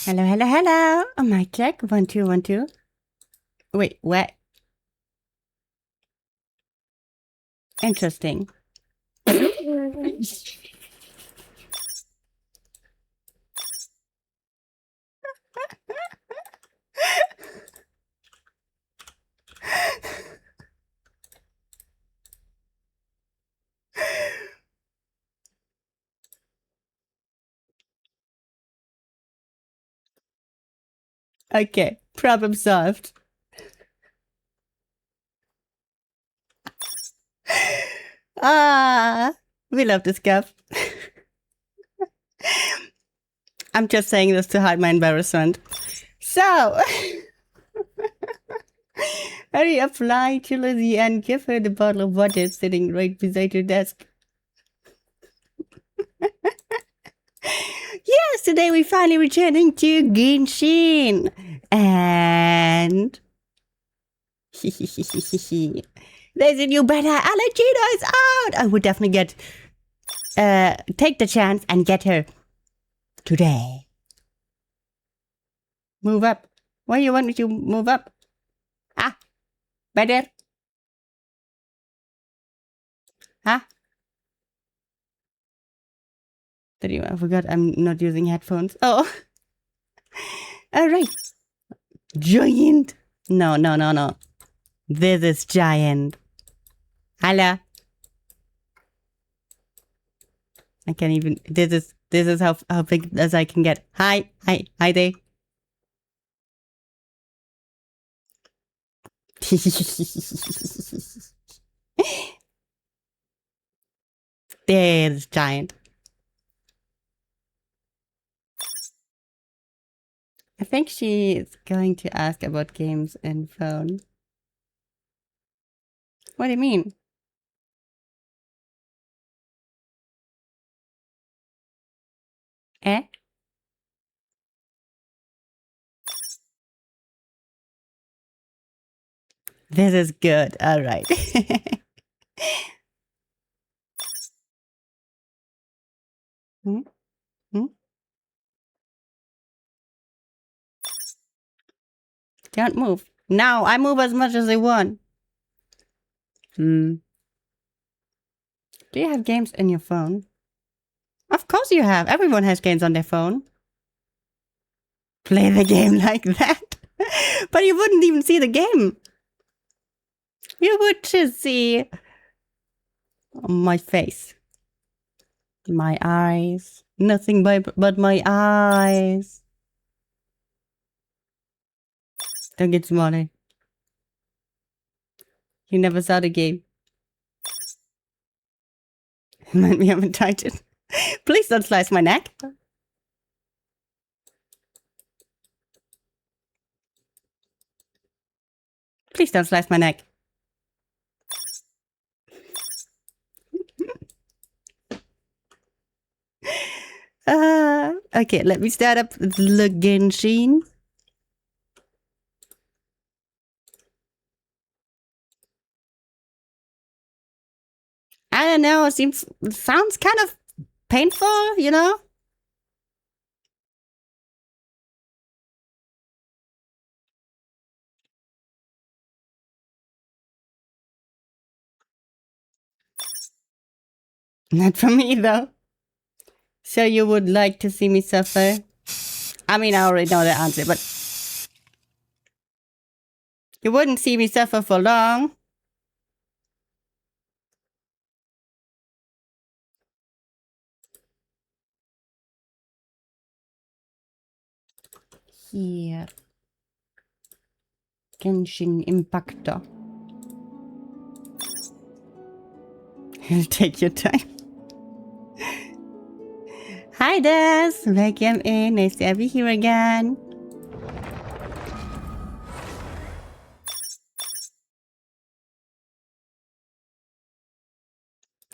Hello, hello, hello. Oh, mic check. 1, 2, 1, 2. Wait, what? Interesting. Okay, problem solved. We love this guff. I'm just saying this to hide my embarrassment. So, hurry up, fly to Lizzie and give her the bottle of water sitting right beside your desk. Yes, today we're finally returning to Genshin. And... there's a new beta. Allegina is out. I would definitely take the chance and get her today. Move up. Why you want me to move up? Ah, better. Huh? I forgot I'm not using headphones. Oh. Alright. Giant. No. This is giant. Hello. I can't even. This is how big as I can get. Hi there. There's giant. I think she is going to ask about games and phone. What do you mean? Eh? This is good. All right. Hmm? Hmm? Don't move. No, I move as much as I want. Do you have games in your phone? Of course you have. Everyone has games on their phone. Play the game like that. But you wouldn't even see the game. You would just see my face. My eyes. Nothing but my eyes. Don't get smarter. You never saw the game. Let me have a titan. Please don't slice my neck. Please don't slice my neck. Okay, let me start up the Genshin. I don't know, it sounds kind of painful, you know? Not for me, though. So you would like to see me suffer? I mean, I already know the answer, but... you wouldn't see me suffer for long. Here. Genshin Impactor. Take your time. Hi, Des. Welcome in. Nice to have you here again.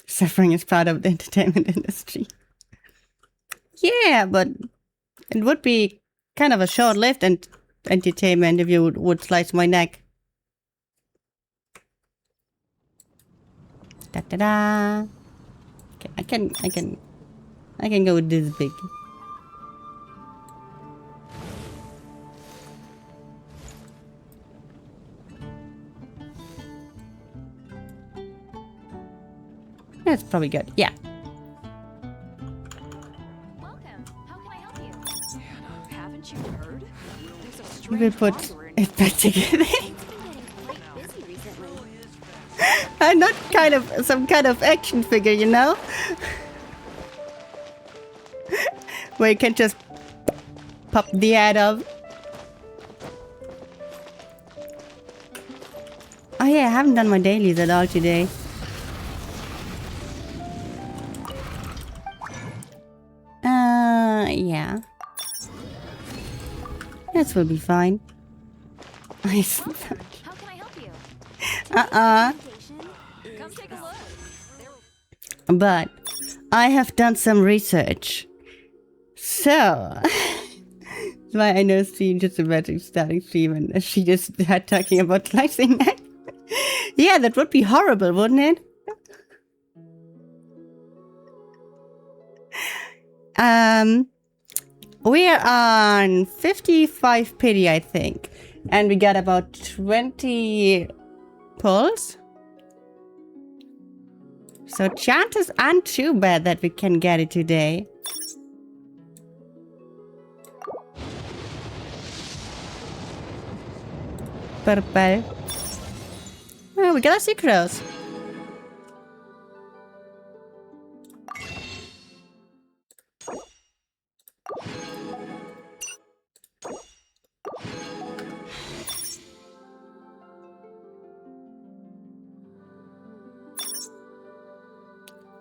Suffering is part of the entertainment industry. Yeah, but it would be kind of a short-lived entertainment if you would slice my neck. Da da da. Okay, I can go with this big. That's probably good. Yeah. Welcome. How can I help you? Haven't you heard? There's a We will strange put wanderer in it back together. It's been getting quite busy recently. I'm not kind of some kind of action figure, you know? Where you can just pop the head off. Oh yeah, I haven't done my dailies at all today. Yeah. This will be fine. Welcome. How can I help you? Come take a look. But I have done some research. So, that's why I know Steve just imagine starting stream and she just had talking about slicing that. Yeah, that would be horrible, wouldn't it? We're on 55 pity, I think. And we got about 20 pulls. So chances aren't too bad that we can get it today. Purple. Oh, we got a sucrose.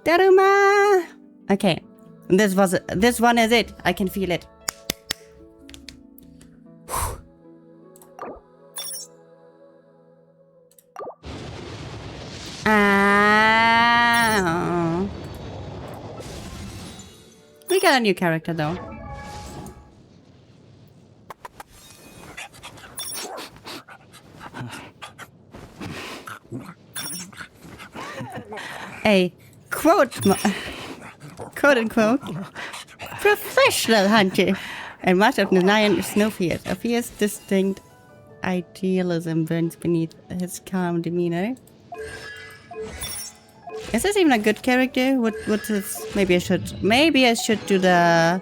Daruma! Okay. This one is it. I can feel it. Ah. We got a new character though. A quote unquote professional hunter and much of the lion is no fear. A fierce distinct idealism burns beneath his calm demeanor. Is this even a good character? What's this? Maybe I should do the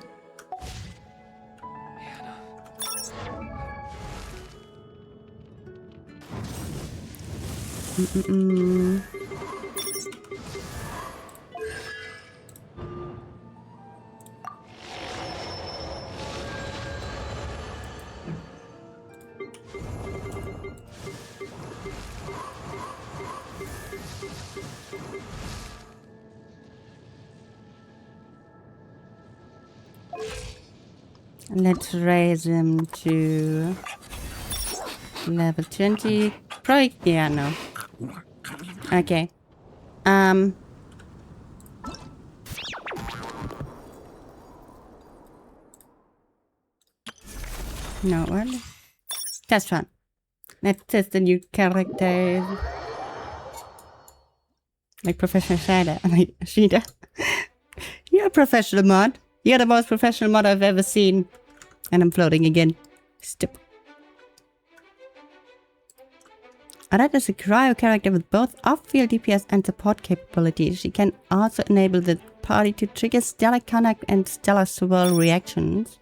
Let's raise him to level 20. Probably, yeah, no. Okay. No, what? That's fun. Let's test the new character. Like professional shader. Like, Sheeta. You're a professional mod. You're the most professional mod I've ever seen. And I'm floating again. Stop. Arad is a cryo character with both off-field DPS and support capabilities. She can also enable the party to trigger stellar connect and stellar swirl reactions.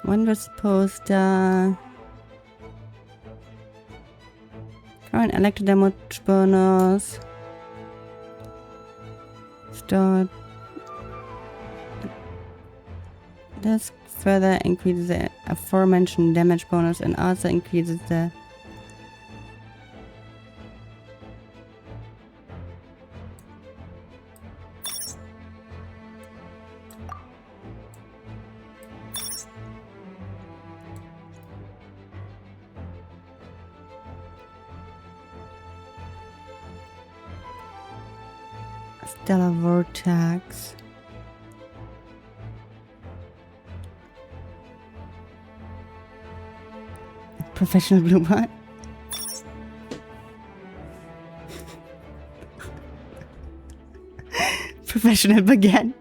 One was supposed current electro damage bonus. Start. This further increases the aforementioned damage bonus and also increases the stellar vortex. Professional blue bot. Professional again.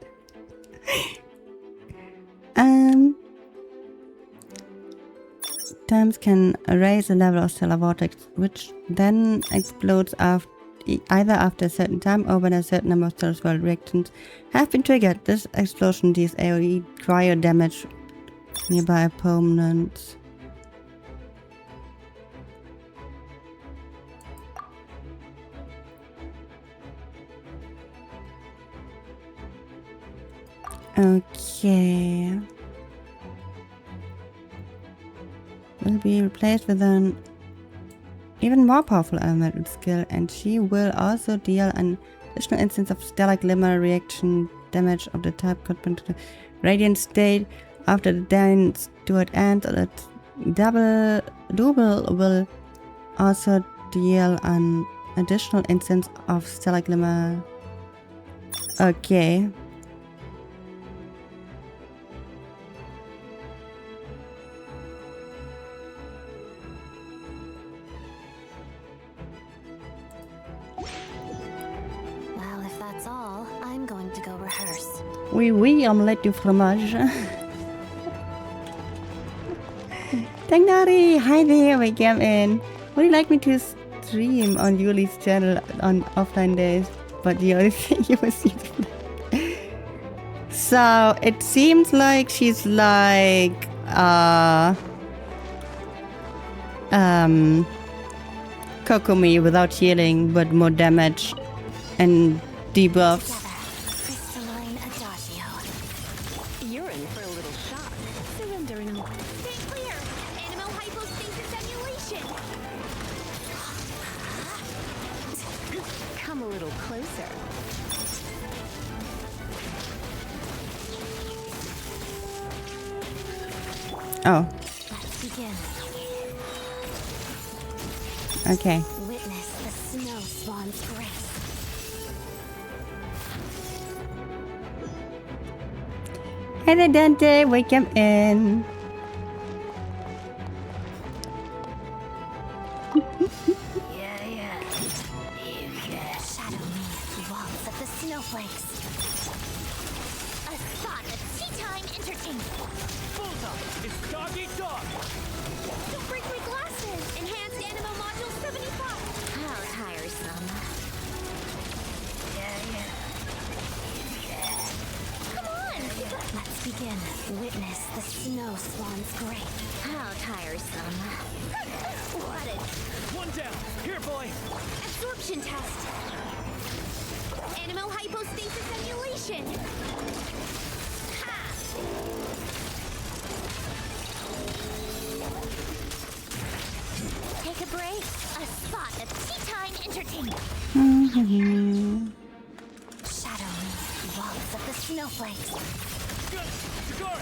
Times can raise the level of stellar vortex, which then explodes either after a certain time or when a certain number of stellar swirl reactions have been triggered. This explosion deals AoE cryo damage nearby opponents. Okay. Will be replaced with an even more powerful elemental skill, and she will also deal an additional instance of stellar glimmer reaction damage of the type corresponding to the radiant state after the dance steward ends. Double will also deal an additional instance of stellar glimmer. Okay. Oui, omelette du fromage. Tangnari, hi there, welcome in. Would you like me to stream on Yuli's channel on offline days? But the only thing you will see. So it seems like she's like Kokomi without healing, but more damage and debuffs. Oh. Let's begin. Okay. Witness the snow swan's grace. Hey there, Dante. Welcome in. Yeah. Shadow me, waltz of the snowflakes. A spot of tea time entertainment. Fontain, it's dog eat dog. Don't break my glasses. Enhanced Animo Module 75. How tiresome. Yeah. Come on. Let's begin. Witness the snow swan's grace. How tiresome. What a One down. Here, boy. absorption test. Animo hypostasis emulation. Ha! Take a break. A spot of tea time entertainment. Shadow me, waltz of the snowflakes. Good. Cigar.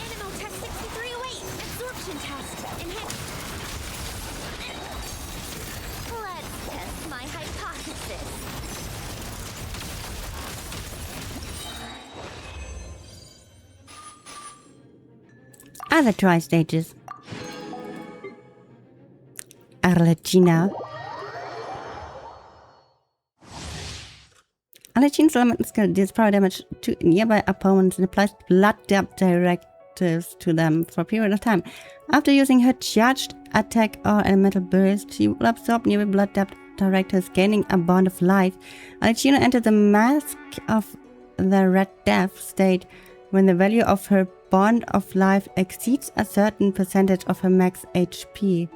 Animo test 6308. Absorption test. Enhanced. Let's test my hypothesis. Other tri-stages. Arlecchina. Arlecchina's elemental skill deals power damage to nearby opponents and applies blood depth directives to them for a period of time. After using her charged attack or elemental burst, she will absorb nearby blood depth directives, gaining a bond of life. Arlecchina enters the mask of the Red Death state when the value of her bond of life exceeds a certain percentage of her max HP,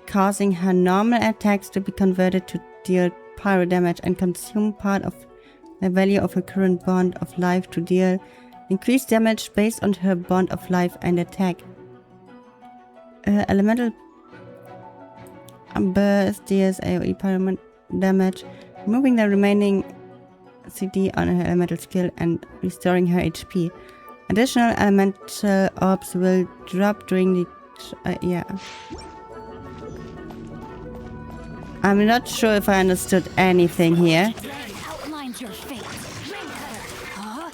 causing her normal attacks to be converted to deal pyro damage and consume part of the value of her current bond of life to deal increased damage based on her bond of life and attack. Elemental burst deals AoE pyro damage, removing the remaining CD on her elemental skill and restoring her HP. Additional elemental orbs will drop during the I'm not sure if I understood anything here. Outlines your fate. Huh?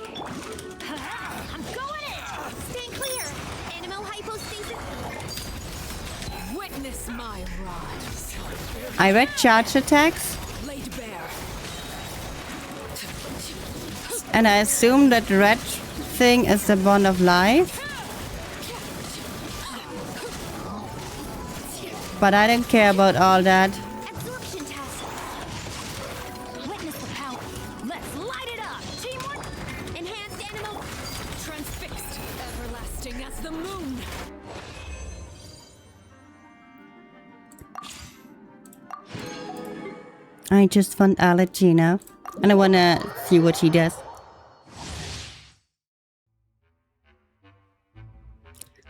I'm going in! Stay clear! Animo hypostasis. Witness my rise. I read charge attacks. Laid bare. And I assume that red thing is the bond of life. But I don't care about all that. Absorption test. Witness the power. Let's light it up. Teamwork. Enhanced animal. Transfixed, everlasting as the moon. I just found Allegina. And I wanna see what she does.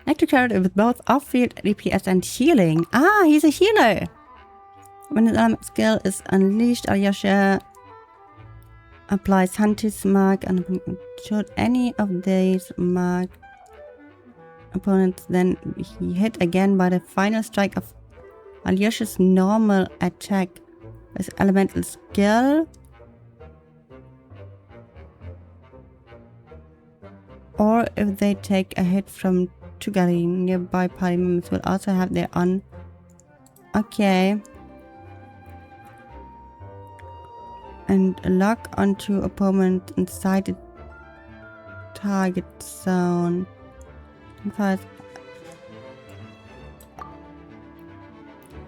Electric character with both off-field DPS and healing. Ah, he's a healer. When his element skill is unleashed, Alyosha applies Hunter's Mark and should any of these mark opponents then he hit again by the final strike of Alyosha's normal attack with elemental skill. Or if they take a hit from Tugari, nearby party members will also have their own. Okay. And lock onto opponent inside the target zone. First.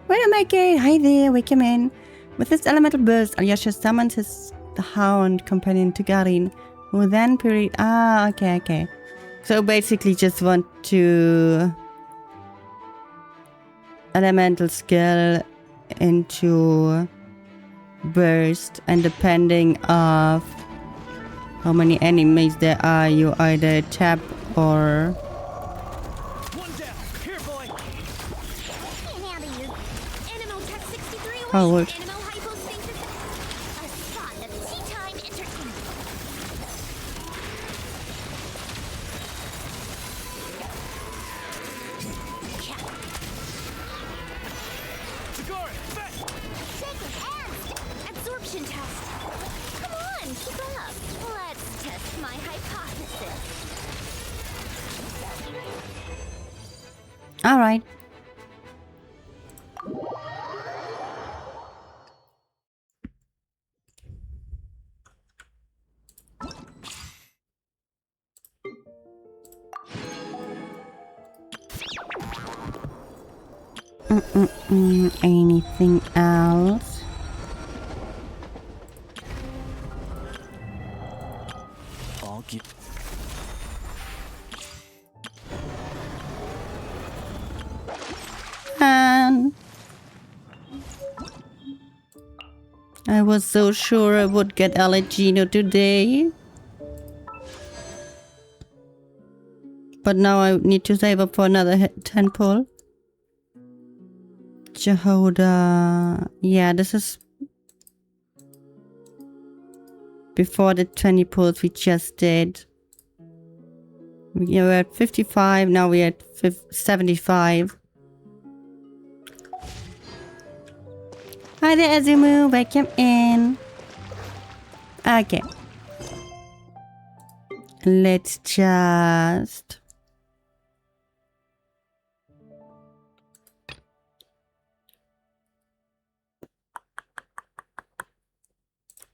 Wait a minute, hi there, welcome in. With this elemental burst, Alyosha summons the hound companion Tugarin, who then period. Ah, okay. So basically just want to elemental skill into burst, and depending of how many enemies there are, you either tap or One down. Here, boy. Now to you. Animal tech 63 away. hold. Animal hypostasis. A spot of tea time entertainment. Tagari, back. Shaking and absorption test. Come on, keep up. Let's test my hypothesis. All right. Anything else? I'll get. And I was so sure I would get Allegino today. But now I need to save up for another 10 pull. Jehoda. Yeah, this is before the 20 pulls we just did. We were at 55, now we're at 75. Hi there, Azumu. Welcome in. Okay. Let's just...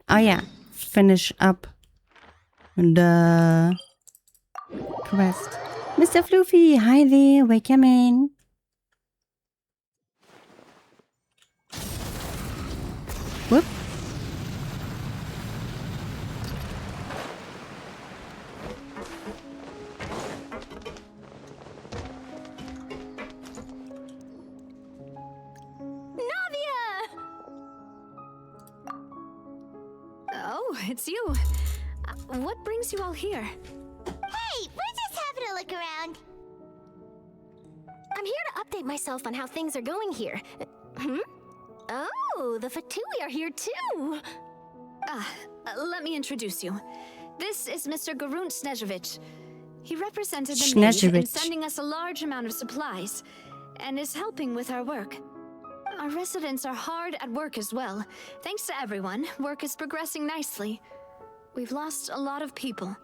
Oh yeah, finish up the quest. Mr. Floofy, hi there, welcome in. Whoop. Oh, it's you. What brings you all here? Hey, we're just having a look around. I'm here to update myself on how things are going here. Oh, the Fatui are here too. Let me introduce you. This is Mr. Garunt Snežević. He represented the maid in sending us a large amount of supplies, and is helping with our work. Our residents are hard at work as well. Thanks to everyone, work is progressing nicely. We've lost a lot of people,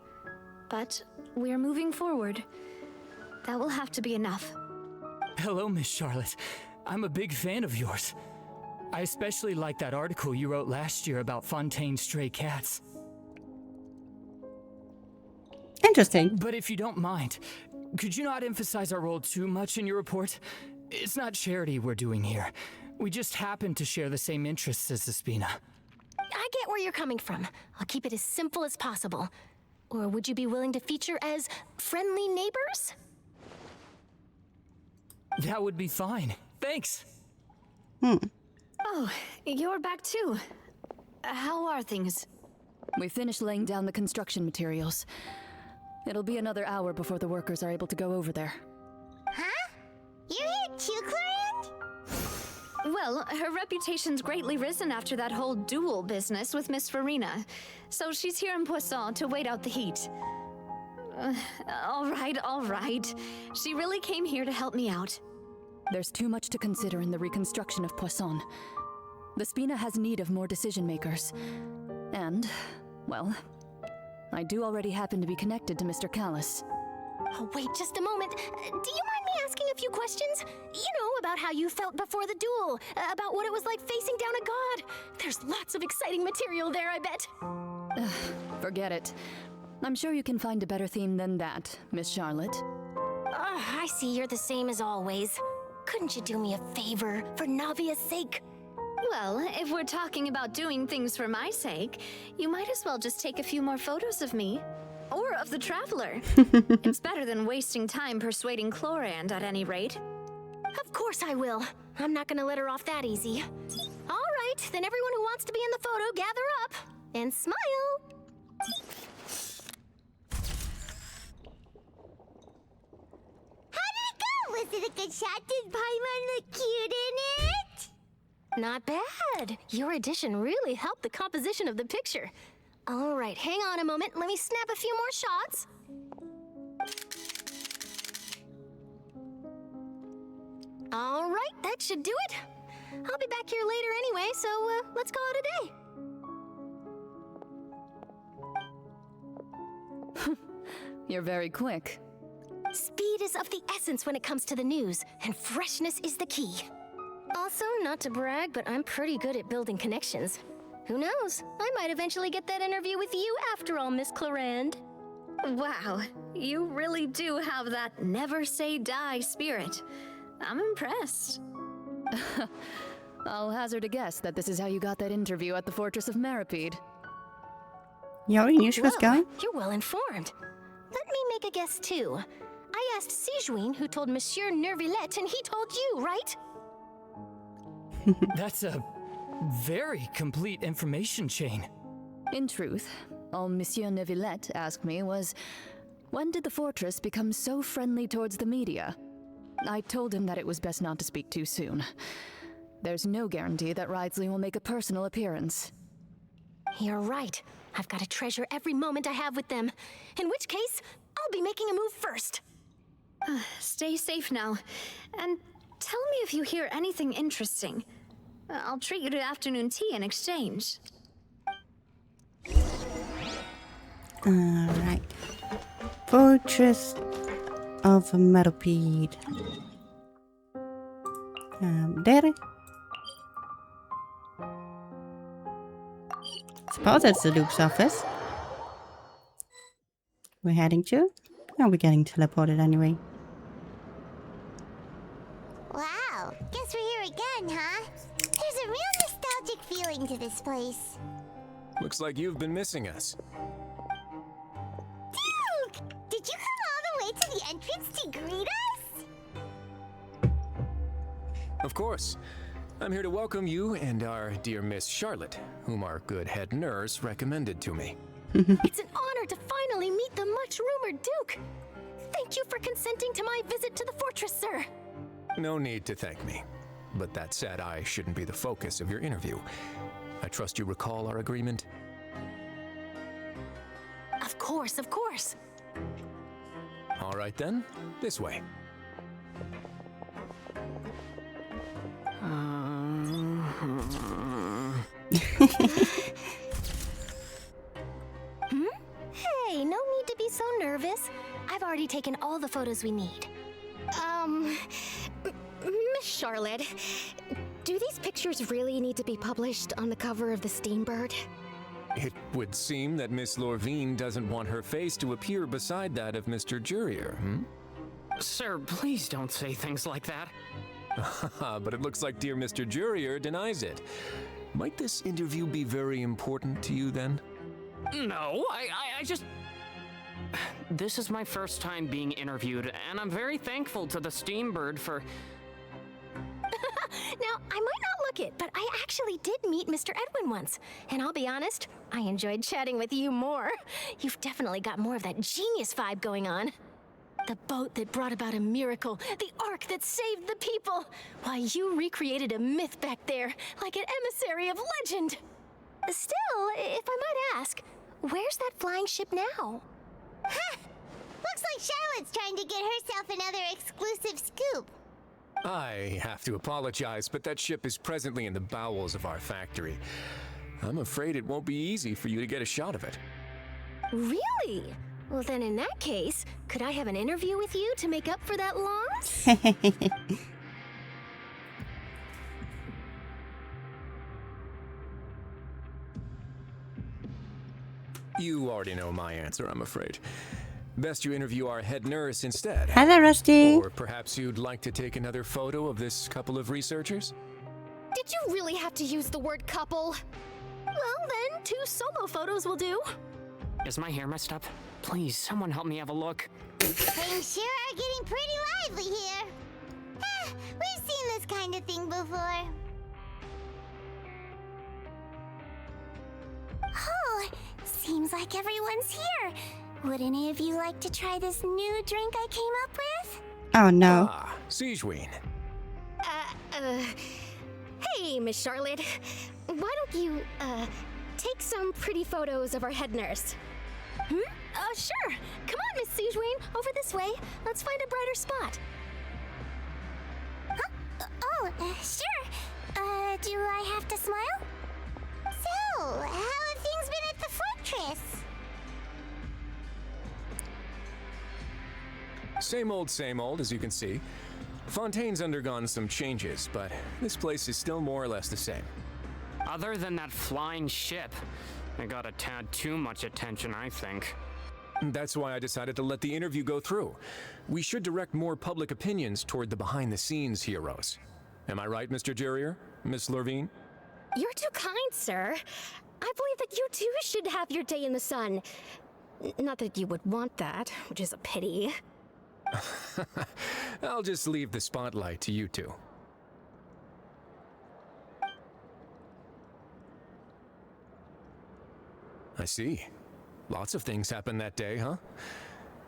but we're moving forward. That will have to be enough. Hello, Miss Charlotte. I'm a big fan of yours. I especially like that article you wrote last year about Fontaine's stray cats. Interesting. But if you don't mind, could you not emphasize our role too much in your report? It's not charity we're doing here. We just happen to share the same interests as Despina. I get where you're coming from. I'll keep it as simple as possible. Or would you be willing to feature as friendly neighbors? That would be fine. Thanks. Oh, you're back too. How are things? We finished laying down the construction materials. It'll be another hour before the workers are able to go over there. Huh? You're here too, Clarence? Well, her reputation's greatly risen after that whole duel business with Miss Farina. So she's here in Poisson to wait out the heat. All right. She really came here to help me out. There's too much to consider in the reconstruction of Poisson. The Spina has need of more decision makers. And, well, I do already happen to be connected to Mr. Callis. Oh, wait just a moment. Do you mind me asking a few questions? You know, about how you felt before the duel, about what it was like facing down a god. There's lots of exciting material there, I bet. Forget it. I'm sure you can find a better theme than that, Miss Charlotte. I see you're the same as always. Couldn't you do me a favor, for Navia's sake? Well, if we're talking about doing things for my sake, you might as well just take a few more photos of me. Or of the Traveler. It's better than wasting time persuading Chlorand at any rate. Of course I will. I'm not gonna let her off that easy. All right, then everyone who wants to be in the photo, gather up. And smile. How did it go? Was it a good shot? Did Paimon look cute in it? Not bad. Your addition really helped the composition of the picture. All right, hang on a moment. Let me snap a few more shots. All right, that should do it. I'll be back here later anyway, so let's call it a day. You're very quick. Speed is of the essence when it comes to the news, and freshness is the key. Also, not to brag, but I'm pretty good at building connections. Who knows? I might eventually get that interview with you after all, Miss Chlorand. Wow, you really do have that never say die spirit. I'm impressed. I'll hazard a guess that this is how you got that interview at the Fortress of Maripede. You already knew she was going? You're well informed. Let me make a guess too. I asked Sijuin who told Monsieur Nervillette, and he told you, right? That's a very complete information chain. In truth, all Monsieur Neuvillette asked me was, when did the fortress become so friendly towards the media? I told him that it was best not to speak too soon. There's no guarantee that Ridsley will make a personal appearance. You're right. I've got to treasure every moment I have with them. In which case, I'll be making a move first. Stay safe now. And tell me if you hear anything interesting. I'll treat you to afternoon tea in exchange. Alright. Fortress of Maripede. There. Suppose that's the Duke's office. We're heading to? Or we're getting teleported anyway. Wow, guess we're here again, huh? There's a real nostalgic feeling to this place. Looks like you've been missing us. Duke! Did you come all the way to the entrance to greet us? Of course. I'm here to welcome you and our dear Miss Charlotte, whom our good head nurse recommended to me. It's an honor to finally meet the much-rumored Duke. Thank you for consenting to my visit to the fortress, sir. No need to thank me. But that said, I shouldn't be the focus of your interview. I trust you recall our agreement? Of course, of course. All right then, this way. Hey, no need to be so nervous. I've already taken all the photos we need. Miss Charlotte, do these pictures really need to be published on the cover of the Steambird? It would seem that Miss Lorvine doesn't want her face to appear beside that of Mr. Jurier, hmm? Sir, please don't say things like that. But it looks like dear Mr. Jurier denies it. Might this interview be very important to you then? No, I just... This is my first time being interviewed, and I'm very thankful to the Steambird for... Now, I might not look it, but I actually did meet Mr. Edwin once. And I'll be honest, I enjoyed chatting with you more. You've definitely got more of that genius vibe going on. The boat that brought about a miracle, the ark that saved the people. Why, you recreated a myth back there, like an emissary of legend. Still, if I might ask, where's that flying ship now? Ha! Looks like Charlotte's trying to get herself another exclusive scoop. I have to apologize, but that ship is presently in the bowels of our factory. I'm afraid it won't be easy for you to get a shot of it. Really? Well, then in that case, could I have an interview with you to make up for that loss? You already know my answer, I'm afraid. Best you interview our head nurse instead. Hello, Rusty. Or perhaps you'd like to take another photo of this couple of researchers? Did you really have to use the word couple? Well, then, 2 solo photos will do. Is my hair messed up? Please, someone help me have a look. Things sure are getting pretty lively here. We've seen this kind of thing before. Oh, seems like everyone's here. Would any of you like to try this new drink I came up with? Oh no. Ah, Siegeween. Hey, Miss Charlotte. Why don't you, take some pretty photos of our head nurse? Sure. Come on, Miss Siegeween. Over this way. Let's find a brighter spot. Sure. Do I have to smile? So, how have things been at the fortress? Same old, as you can see. Fontaine's undergone some changes, but this place is still more or less the same. Other than that flying ship, it got a tad too much attention, I think. That's why I decided to let the interview go through. We should direct more public opinions toward the behind-the-scenes heroes. Am I right, Mr. Jurier? Miss Lorvine? You're too kind, sir. I believe that you too should have your day in the sun. Not that you would want that, which is a pity. I'll just leave the spotlight to you two. I see. Lots of things happened that day, huh?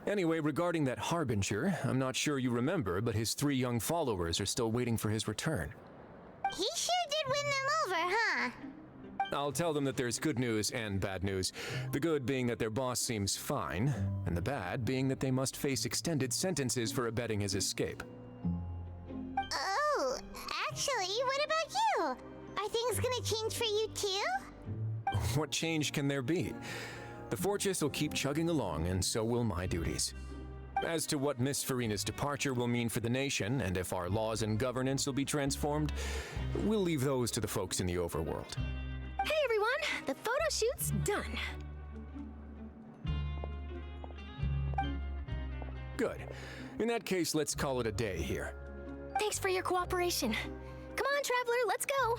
Anyway, regarding that Harbinger, I'm not sure you remember, but his 3 young followers are still waiting for his return. He sure did win them over, huh? I'll tell them that there's good news and bad news. The good being that their boss seems fine, and the bad being that they must face extended sentences for abetting his escape. Oh, actually, what about you? Are things gonna change for you too? What change can there be? The fortress will keep chugging along, and so will my duties. As to what Miss Farina's departure will mean for the nation, and if our laws and governance will be transformed, we'll leave those to the folks in the overworld. Hey everyone, the photo shoot's done. Good. In that case, let's call it a day here. Thanks for your cooperation. Come on, Traveler, let's go.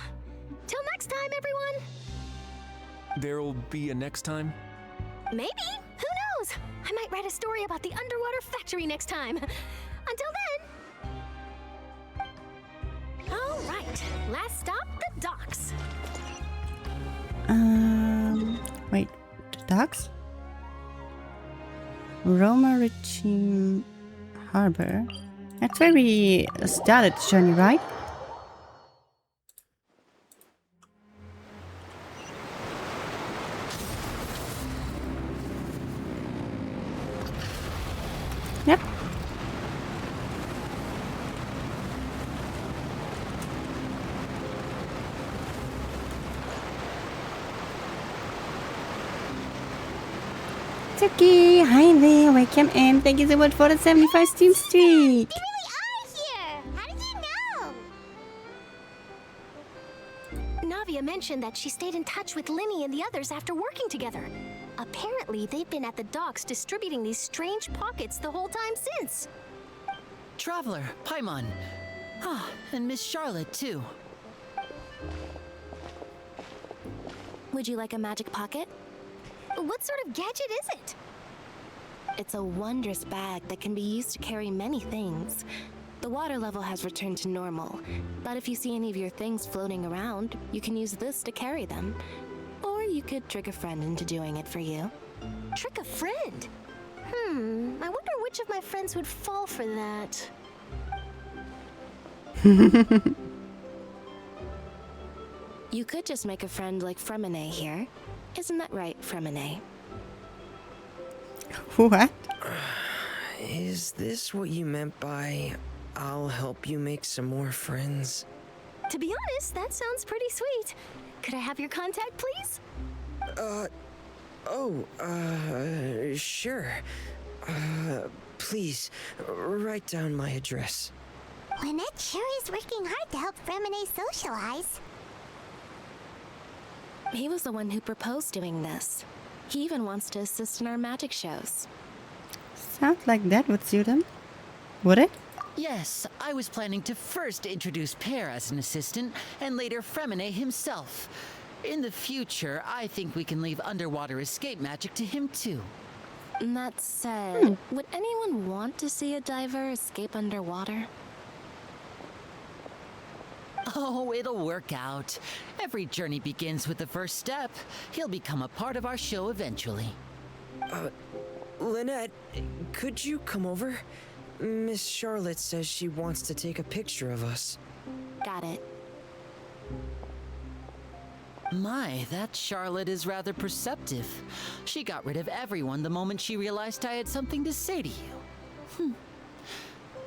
Till next time, everyone. There'll be a next time? Maybe. Who knows? I might write a story about the underwater factory next time. Until then. All right. Last stop, the docks. Wait, the docks? Roma Regime Harbor. That's where we started the journey, right? Yep. Tuki, hi there, welcome in. Thank you so much for the 75 Steam Street. They really are here! How did you know? Navia mentioned mentioned that she stayed in touch with Linny and the others after working together. Apparently, they've been at the docks distributing these strange pockets the whole time since. Traveler, Paimon. Ah, and Miss Charlotte, too. Would you like a magic pocket? What sort of gadget is it? It's a wondrous bag that can be used to carry many things. The water level has returned to normal, but if you see any of your things floating around, you can use this to carry them. Or you could trick a friend into doing it for you. Trick a friend? I wonder which of my friends would fall for that. You could just make a friend like Fremine here. Isn't that right, Fremine? What? Is this what you meant by I'll help you make some more friends? To be honest, that sounds pretty sweet. Could I have your contact, please? Sure. Please, write down my address. Lynette sure is working hard to help Fremine socialize. He was the one who proposed doing this. He even wants to assist in our magic shows. Sounds like that would suit him. Would it? Yes, I was planning to first introduce Pear as an assistant, and later Fremine himself. In the future, I think we can leave underwater escape magic to him too. That said, would anyone want to see a diver escape underwater? Oh, it'll work out. Every journey begins with the first step. He'll become a part of our show eventually. Lynette, could you come over? Miss Charlotte says she wants to take a picture of us. Got it. My, that Charlotte is rather perceptive. She got rid of everyone the moment she realized I had something to say to you.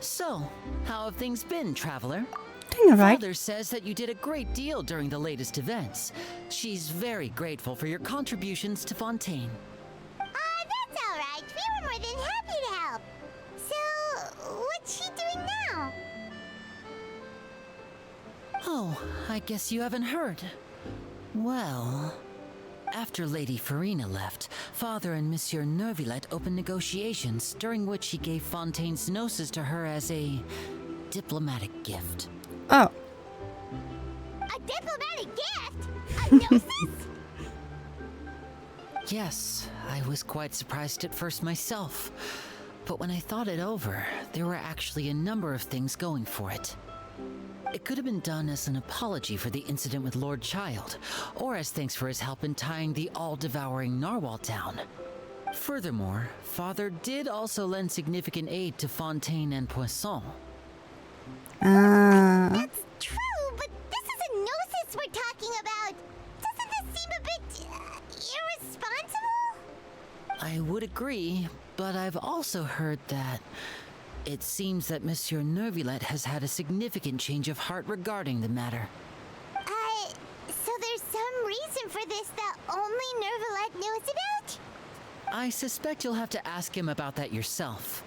So, how have things been, Traveler? All right. Father says that you did a great deal during the latest events. She's very grateful for your contributions to Fontain. That's all right. We were more than happy to help. So, what's she doing now? Oh, I guess you haven't heard. Well, after Lady Farina left, Father and Monsieur Neuvillette opened negotiations, during which he gave Fontaine's gnosis to her as a diplomatic gift. Oh. A diplomatic gift? A gnosis? Yes, I was quite surprised at first myself. But when I thought it over, there were actually a number of things going for it. It could have been done as an apology for the incident with Lord Child, or as thanks for his help in tying the all-devouring narwhal down. Furthermore, Father did also lend significant aid to Fontaine and Poisson. That's true, but this is a gnosis we're talking about. Doesn't this seem a bit irresponsible? I would agree, but I've also heard that it seems that Monsieur Neuvillette has had a significant change of heart regarding the matter. So there's some reason for this that only Neuvillette knows about? I suspect you'll have to ask him about that yourself.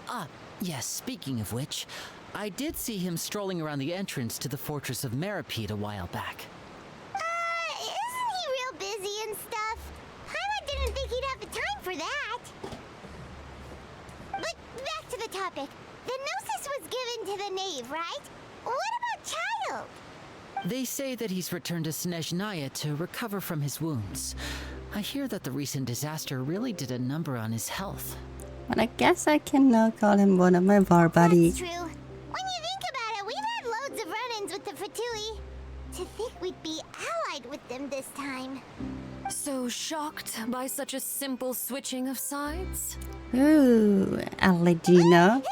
Ah, yes, speaking of which, I did see him strolling around the entrance to the Fortress of Meripede a while back. Isn't he real busy and stuff? Paimon didn't think he'd have the time for that. But back to the topic. The gnosis was given to the knave, right? What about Child? They say that he's returned to Snezhnaya to recover from his wounds. I hear that the recent disaster really did a number on his health. But I guess I can now call him one of my war buddies. That's true. When you think about it, we've had loads of run-ins with the Fatui. To think we'd be allied with them this time. So shocked by such a simple switching of sides? Ooh, Aladino.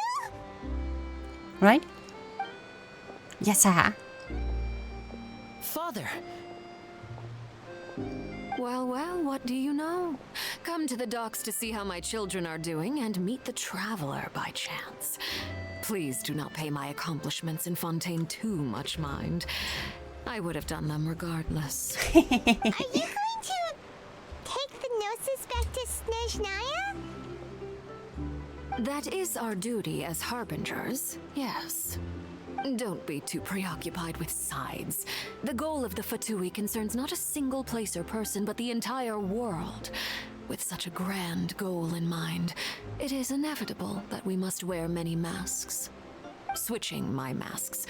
Right? Yes, sir. Father! Well, what do you know? Come to the docks to see how my children are doing and meet the Traveler by chance. Please do not pay my accomplishments in Fontaine too much mind. I would have done them regardless. Are you going to take the gnosis back to Snezhnaya? That is our duty as harbingers, yes. Don't be too preoccupied with sides. The goal of the Fatui concerns not a single place or person, but the entire world. With such a grand goal in mind, it is inevitable that we must wear many masks. Switching my masks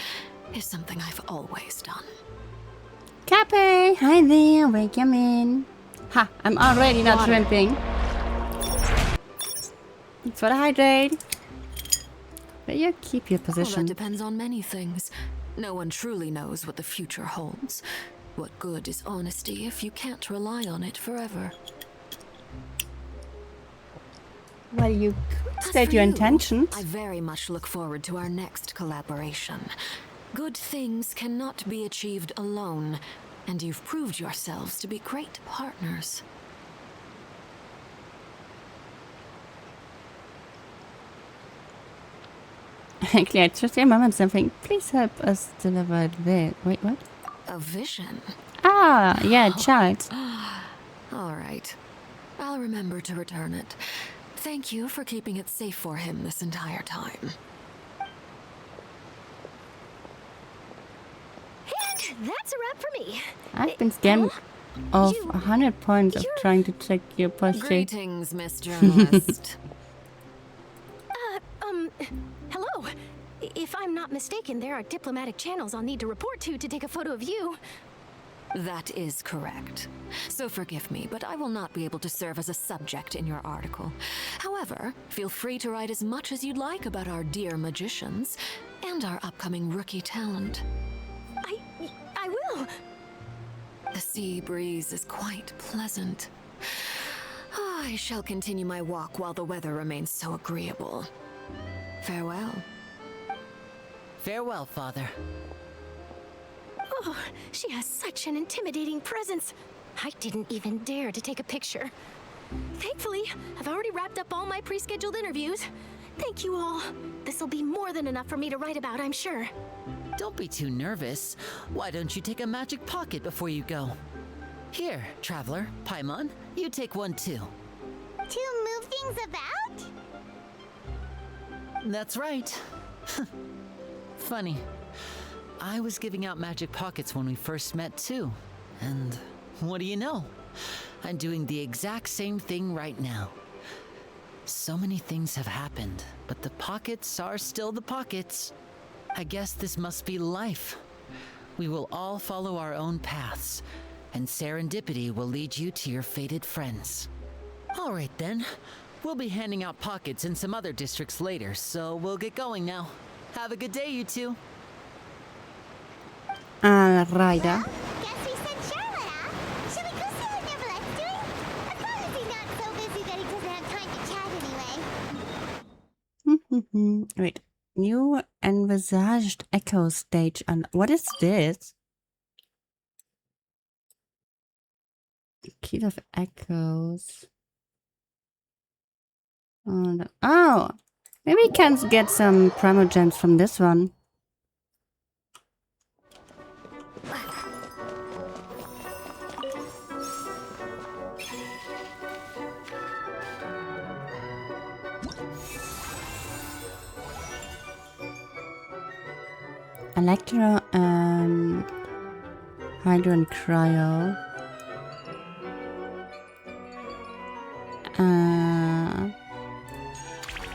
is something I've always done. Cappy, hi there, welcome in. Ha, I'm already not shrimping. It's for the hydrate. But you keep your Well, position. that depends on many things. No one truly knows what the future holds. What good is honesty if you can't rely on it forever? Well, you could As state for your you, intentions. I very much look forward to our next collaboration. Good things cannot be achieved alone, and you've proved yourselves to be great partners. Claire, just a moment, something. Please help us deliver this. Wait, what? A vision? Ah, yeah, child. All right. I'll remember to return it. Thank you for keeping it safe for him this entire time. And that's a wrap for me. I've been scammed of 100 points of trying to check your posture. Greetings, Miss Journalist. Hello. If I'm not mistaken, there are diplomatic channels I'll need to report to take a photo of you. That is correct. So forgive me, but I will not be able to serve as a subject in your article. However, feel free to write as much as you'd like about our dear magicians and our upcoming rookie talent. I will. The sea breeze is quite pleasant. I shall continue my walk while the weather remains so agreeable. Farewell. Farewell, Father. Oh, she has such an intimidating presence. I didn't even dare to take a picture. Thankfully, I've already wrapped up all my pre-scheduled interviews. Thank you all. This'll be more than enough for me to write about, I'm sure. Don't be too nervous. Why don't you take a magic pocket before you go? Here, Traveler, Paimon, you take one too. To move things about? That's right. Funny. I was giving out magic pockets when we first met too. And what do you know? I'm doing the exact same thing right now. So many things have happened, but the pockets are still the pockets. I guess this must be life. We will all follow our own paths, and serendipity will lead you to your fated friends. All right then. We'll be handing out pockets in some other districts later, so we'll get going now. Have a good day, you two. Ryder. Guess we sent Charlotte off. Should we go see what Neverlette's doing? As long as he's not so busy that he doesn't have time to chat anyway. Wait. New envisaged echo stage. And what is this? Key of echoes. Oh, maybe we can get some primogems from this one. Electro and Hydro and Cryo.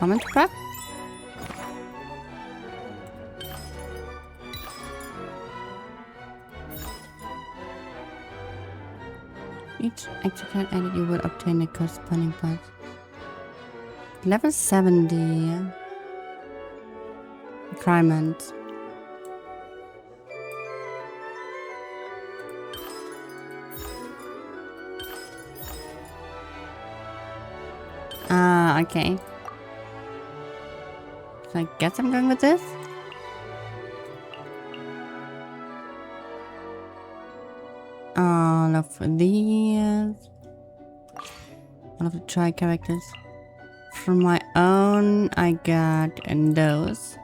Moment prep. Each active card added, you will obtain a corresponding part. Level 70. Requirement. Okay. So I guess I'm going with this. All of these. All of the try characters. From my own, I got those.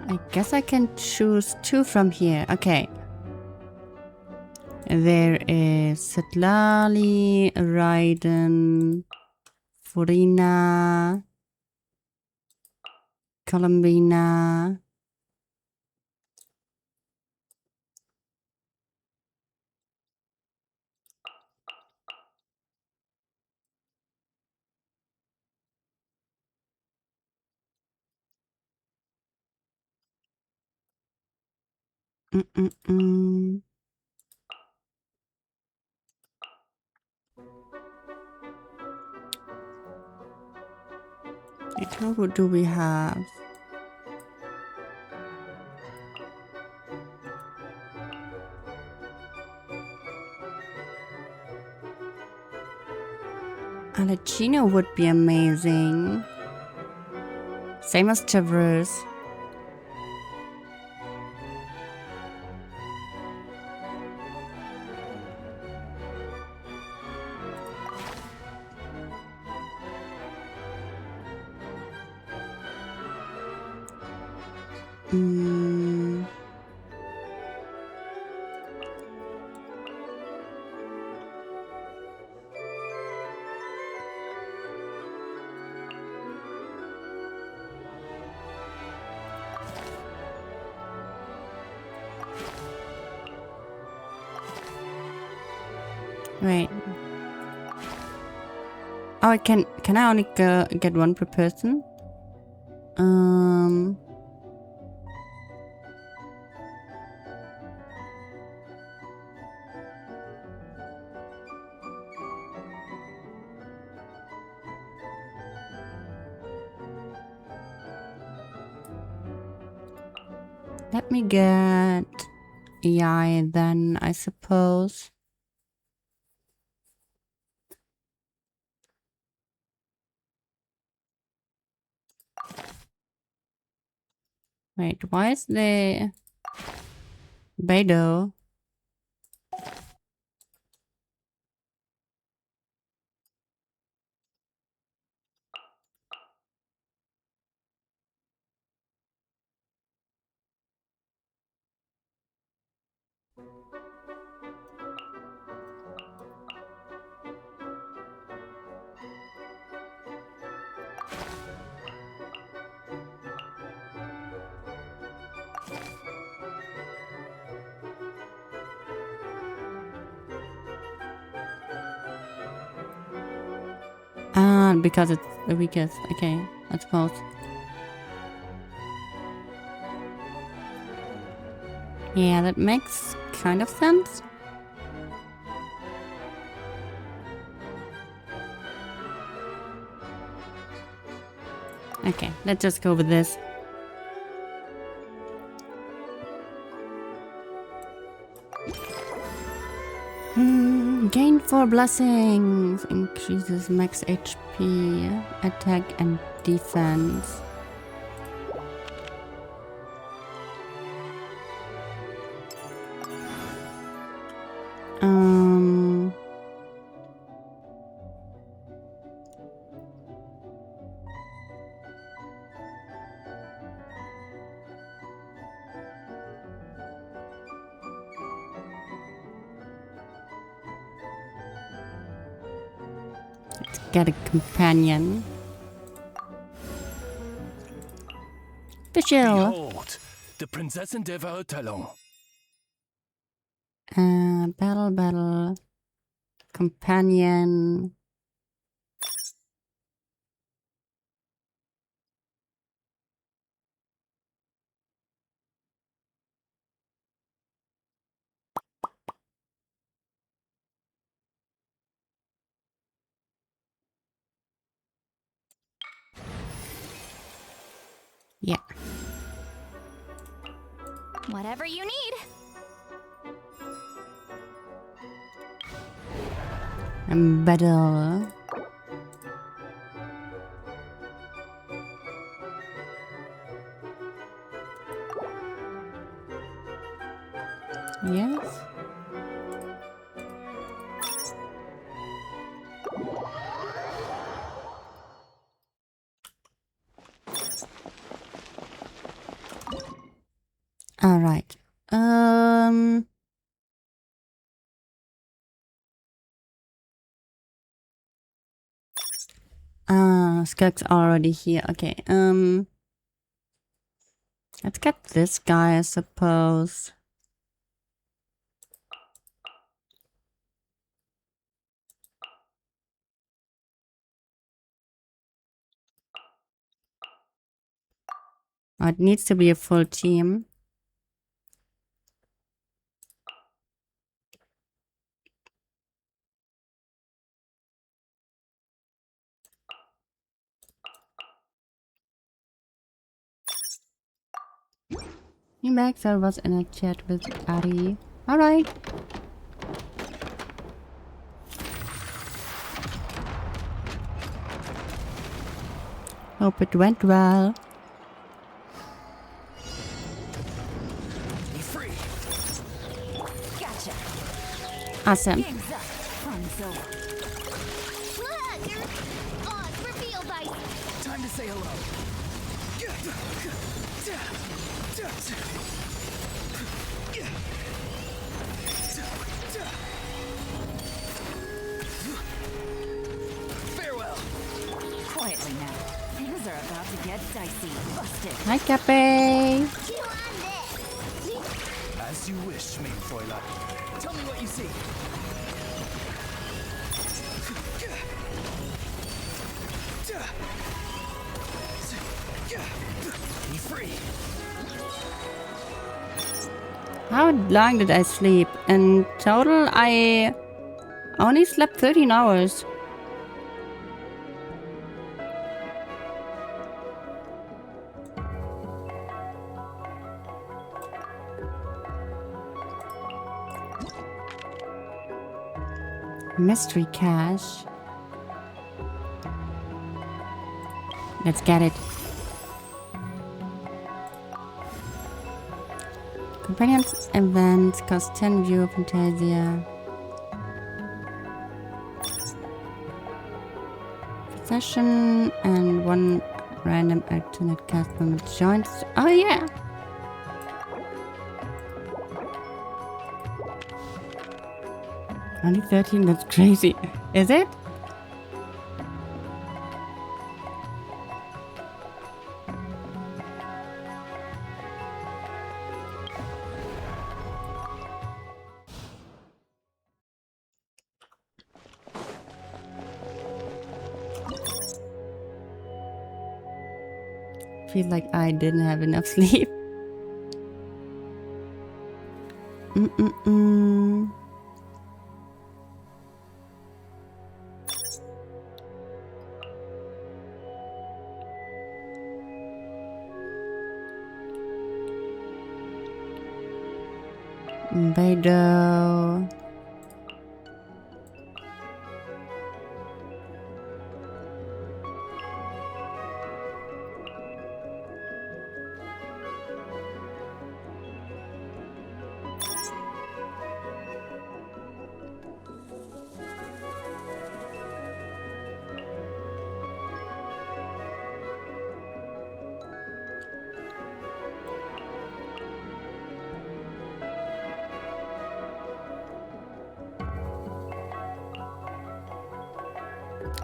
I guess I can choose 2 from here. Okay. There is Sitlali, Raiden, Furina, Columbina. How do we have? Alecino would be amazing. Same as Traverse. Wait. Oh, I can I only get one per person? Let me get AI then, I suppose. Wait, why is the Beidou? Ah, because it's the weakest. Okay, I suppose. Yeah, that makes kind of sense. Okay, let's just go with this. Gain 4 blessings. Increases max HP, attack and defense. Let's get a companion. Official. Behold, the Prinzessin der Verurteilung. Battle. Companion. Yeah. Whatever you need. Battle. Yes. All right. Skirk's already here. Okay, let's get this guy, I suppose. Oh, it needs to be a full team. Max, I was in a chat with Ari. Alright. Hope it went well. Be free. Gotcha. Awesome. Game's up. Fun's over. Look! Oh, it's reveal dice. Time to say hello. Farewell. Quietly now. Things are about to get dicey. Busted. Hi, Cappe. Chew on this. As you wish, main Fräulein. Tell me what you see. Be free. How long did I sleep? In total, I only slept 13 hours. Mystery cache. Let's get it. Companions events cost 10 view Fantasia. Session and 1 random alternate cast member joins. Oh yeah! Only 13, that's crazy. Is it? Feel like I didn't have enough sleep. Beidou.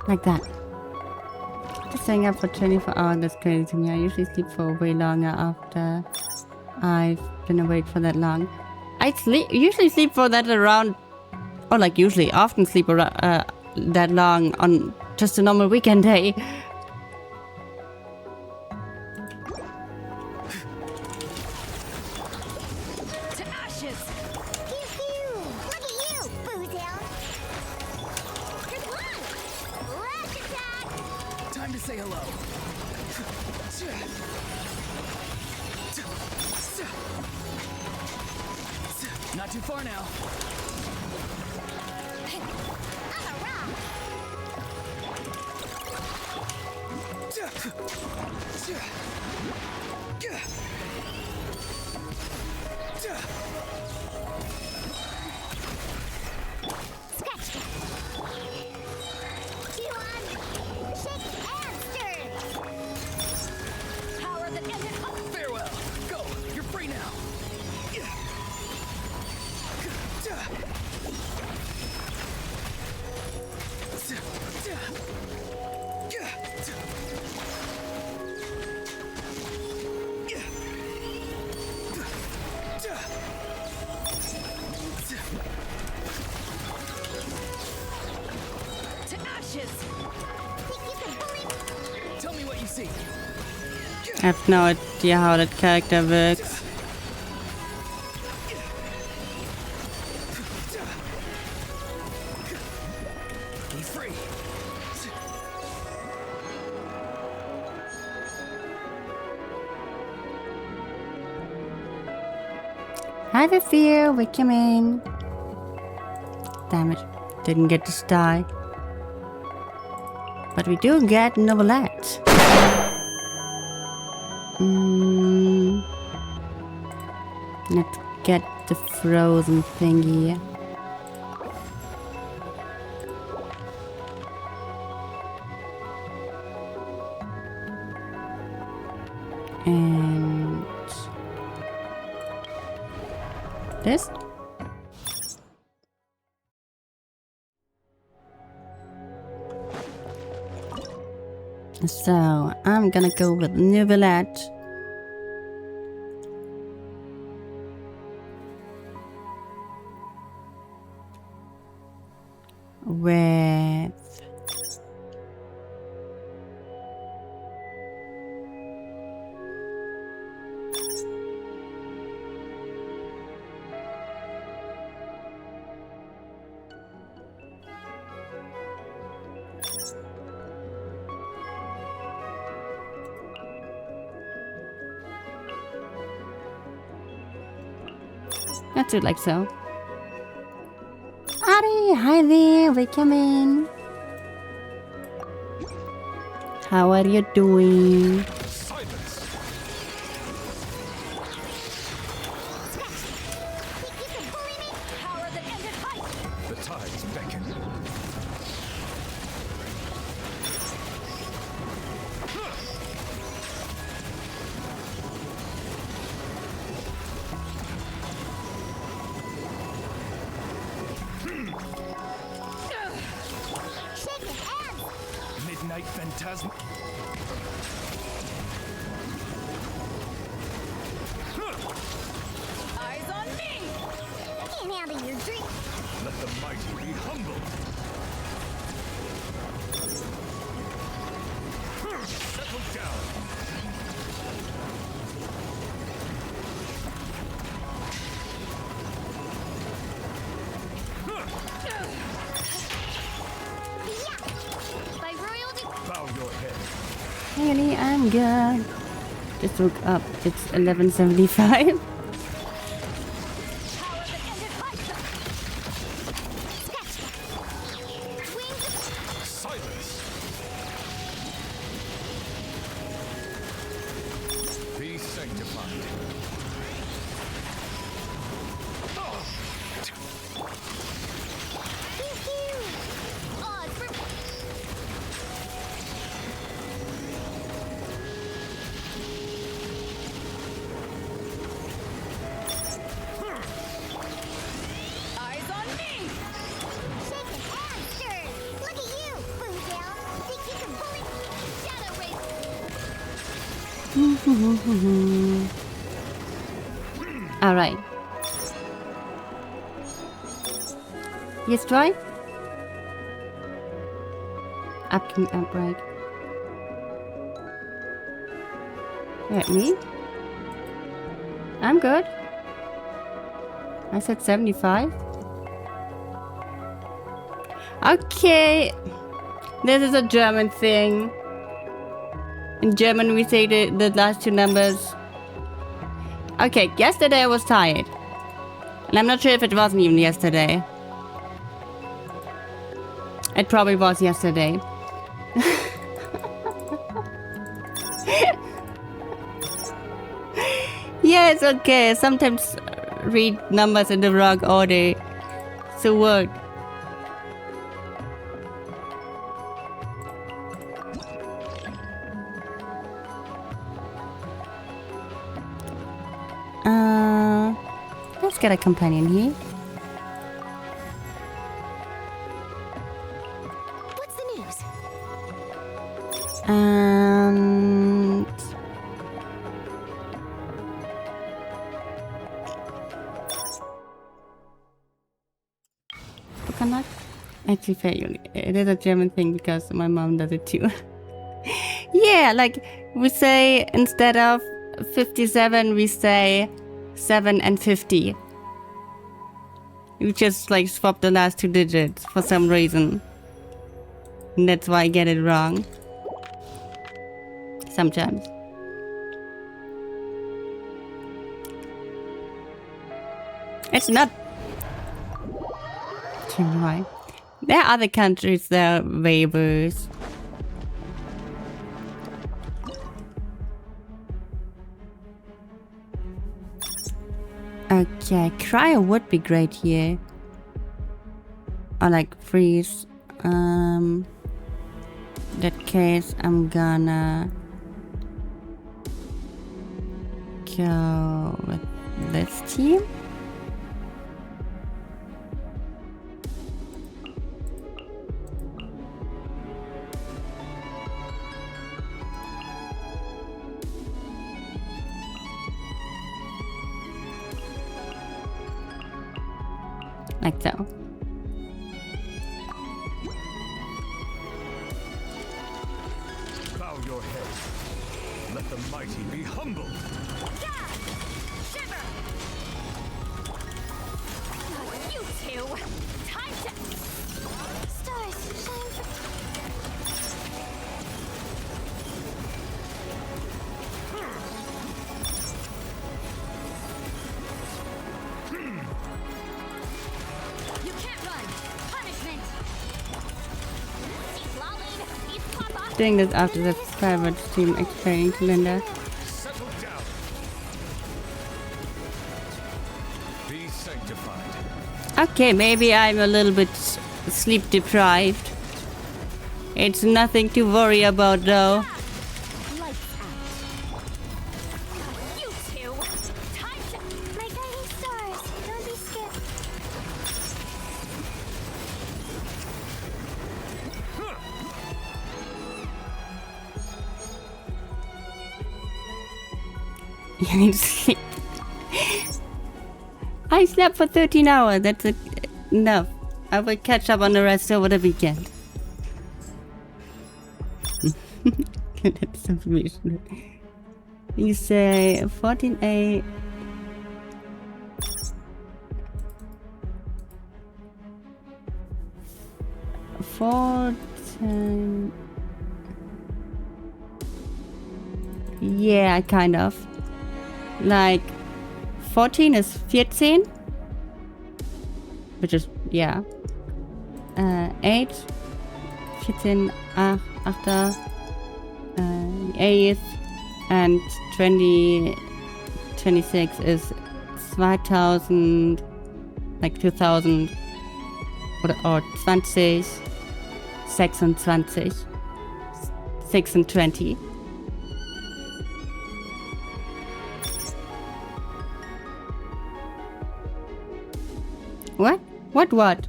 Like that. Just staying up for 24 hours, that's crazy to me. I usually sleep for way longer after I've been awake for that long. I usually sleep for that around, or like usually, often sleep around, that long on just a normal weekend day. To ashes. Pew pew. Look at you, Boozle. Come on. Last attack. Time to say hello. Not too far now. I'm a rock. Scratch that. Chew on. Shake and stir. Power the engine up. Farewell. Go. You're free now. I have no idea how that character works. Be free. Have a fear, we come in. Damn it, didn't get this die. But we do get Novelette. Let's get the frozen thingy. And this. So I'm gonna go with Novelette. With let's do it like so. Ari, hi there, welcome in. How are you doing? Silence. The tides beckon. Midnight phantasm. Eyes on me! Can't handle your drink. Let the mighty be humbled. Settle down. By royalty. Bow your head. Really, I'm good. Just woke up. It's 11:75. Silence. Be sanctified. Eyes on me! Shaking and stirred. Look at you, Boozle. Think you can bully? Shadow race. All right. Yes, try. Up, right. Wait, me? I'm good. I said 75. Okay. This is a German thing. In German, we say the last two numbers. Okay, yesterday I was tired. And I'm not sure if it wasn't even yesterday. It probably was yesterday. Yeah, it's okay. Sometimes read numbers in the wrong order. So what? Let's get a companion here. What's the news? And coconut. Actually, fair unit. It is a German thing because my mom does it too. Yeah, like we say instead of 57, we say 7 and 50. You just like swap the last 2 digits for some reason. And that's why I get it wrong. Sometimes. It's not too high. There are other countries that are way worse. Okay, cryo would be great here. Or like freeze. In that case, I'm gonna go with this team. Like so. Bow your head. Let the mighty be humbled. Shiver! You two! Time to... Stars, shine for... You can't run! Punishment! Cease lolling! These pop off! Doing this after the private team explaining to Linda. Settle down. Be sanctified. Okay, maybe I'm a little bit sleep deprived. It's nothing to worry about though. Lights out! You two! Time to... My guiding stars, don't be scared. You need to sleep. I slept for 13 hours. That's enough. I will catch up on the rest over the weekend. That's information. You say 14A. Yeah, kind of. Like 14 is 14, which is yeah. 8, 14, 8, 8, and 26 is 2000, like 2000 or 20, 26, 6 and 20. What? What?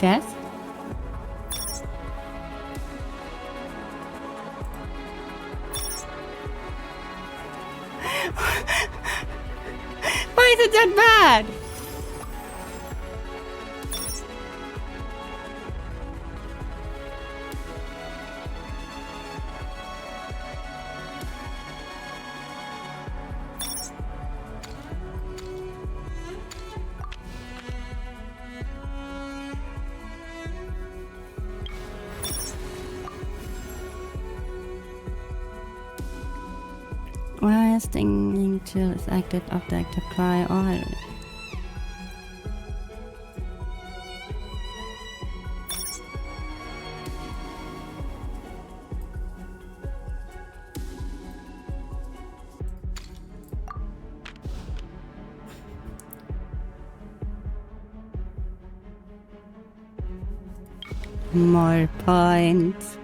Yes? Why is it that bad? Why is stinging chill is active after active cry or more points.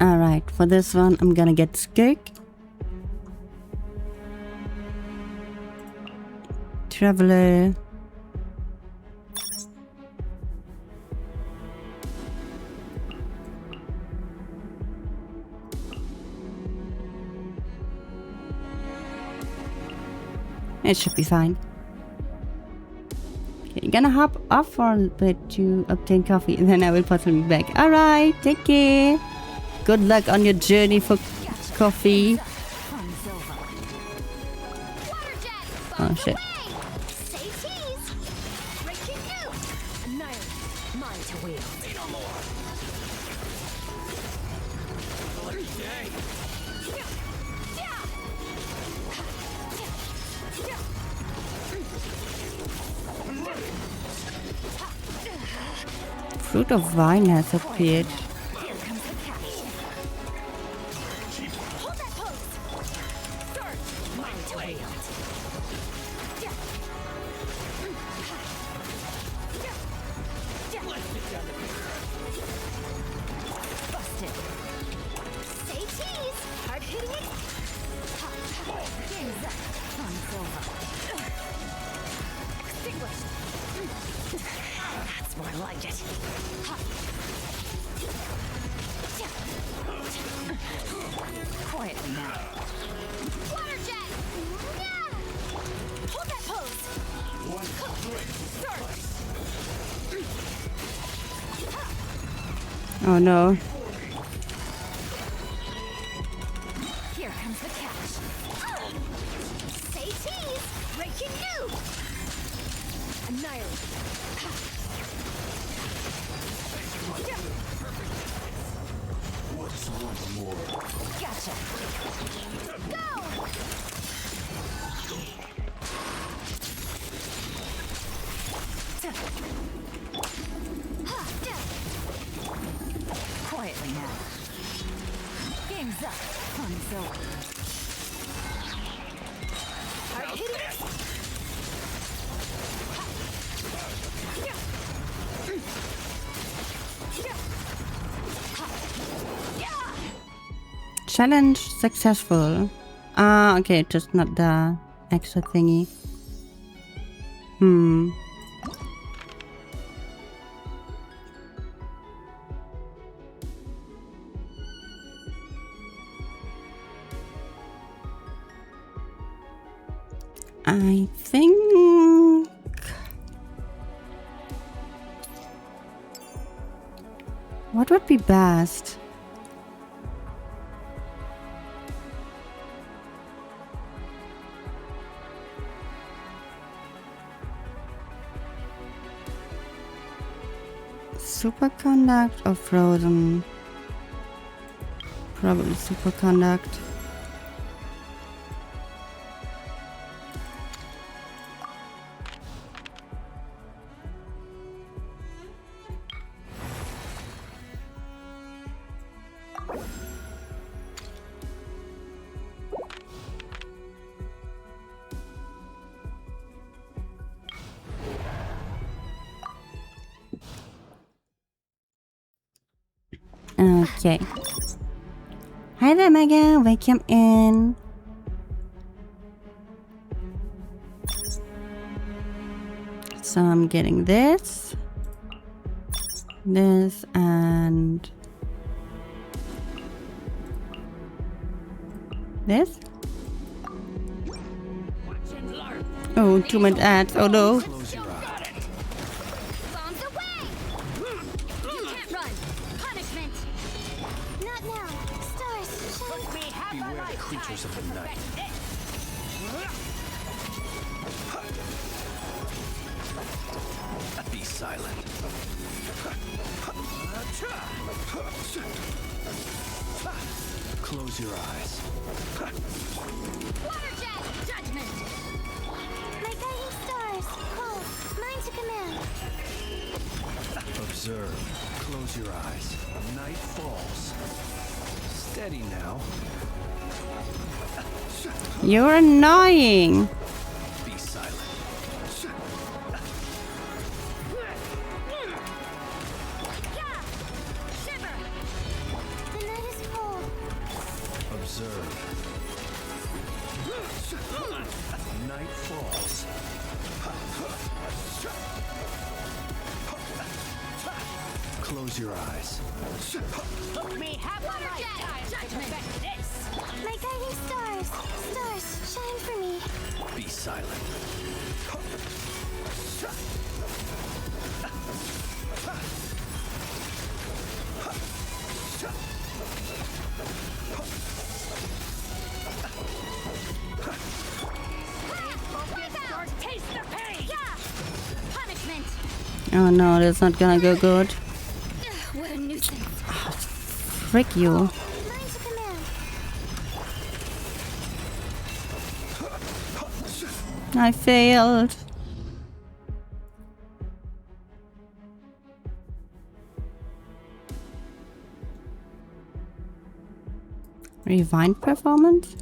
Alright, for this one I'm gonna get Skirk. Traveler. It should be fine. Okay, gonna hop off for a bit to obtain coffee, and then I will possibly be back. Alright, take care. Good luck on your journey for coffee. Oh shit. Fruit of Vine has appeared. That's more like it. Quietly now. Water jet! Yeah! Hold that pose! Oh no. Here comes the catch. Say cheese! Breaking new! Annihilate. What's one more? Gotcha. Go! Quietly now. Game's up. Fun's over. Hard hitting. Challenge successful. Ah, okay, just not the extra thingy. I think what would be best? Superconduct or frozen? Probably superconduct. Okay. Hi there, Mega. Welcome in. So I'm getting this, and this. Oh, too much ads. Oh no. Creatures of the night. Be silent. Close your eyes. Water jet! Judgment! My guiding stars. Call. Mine to command. Observe. Close your eyes. Night falls. Steady now. You're annoying. Be silent. The night is cold. Observe. Night falls. Close your eyes. We have a lifetime to perfect this. My guiding stars. Stars, shine for me. Be silent. Taste the pain. Yeah. Punishment. Oh no, that's not gonna go good. What a nuisance. Frick you. Line to command. I failed. Rewind performance?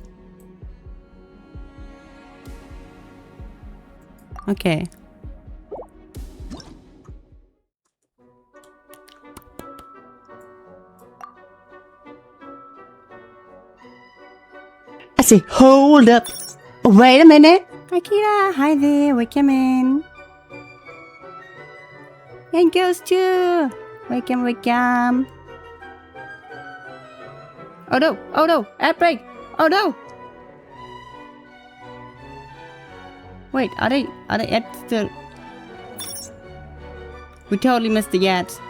Okay. I say, hold up. Wait a minute. Akira, hi there. Welcome in. And Ghost too. Welcome, welcome. Oh no, oh no, air break. Oh no. Wait, are they ads still? We totally missed the ads.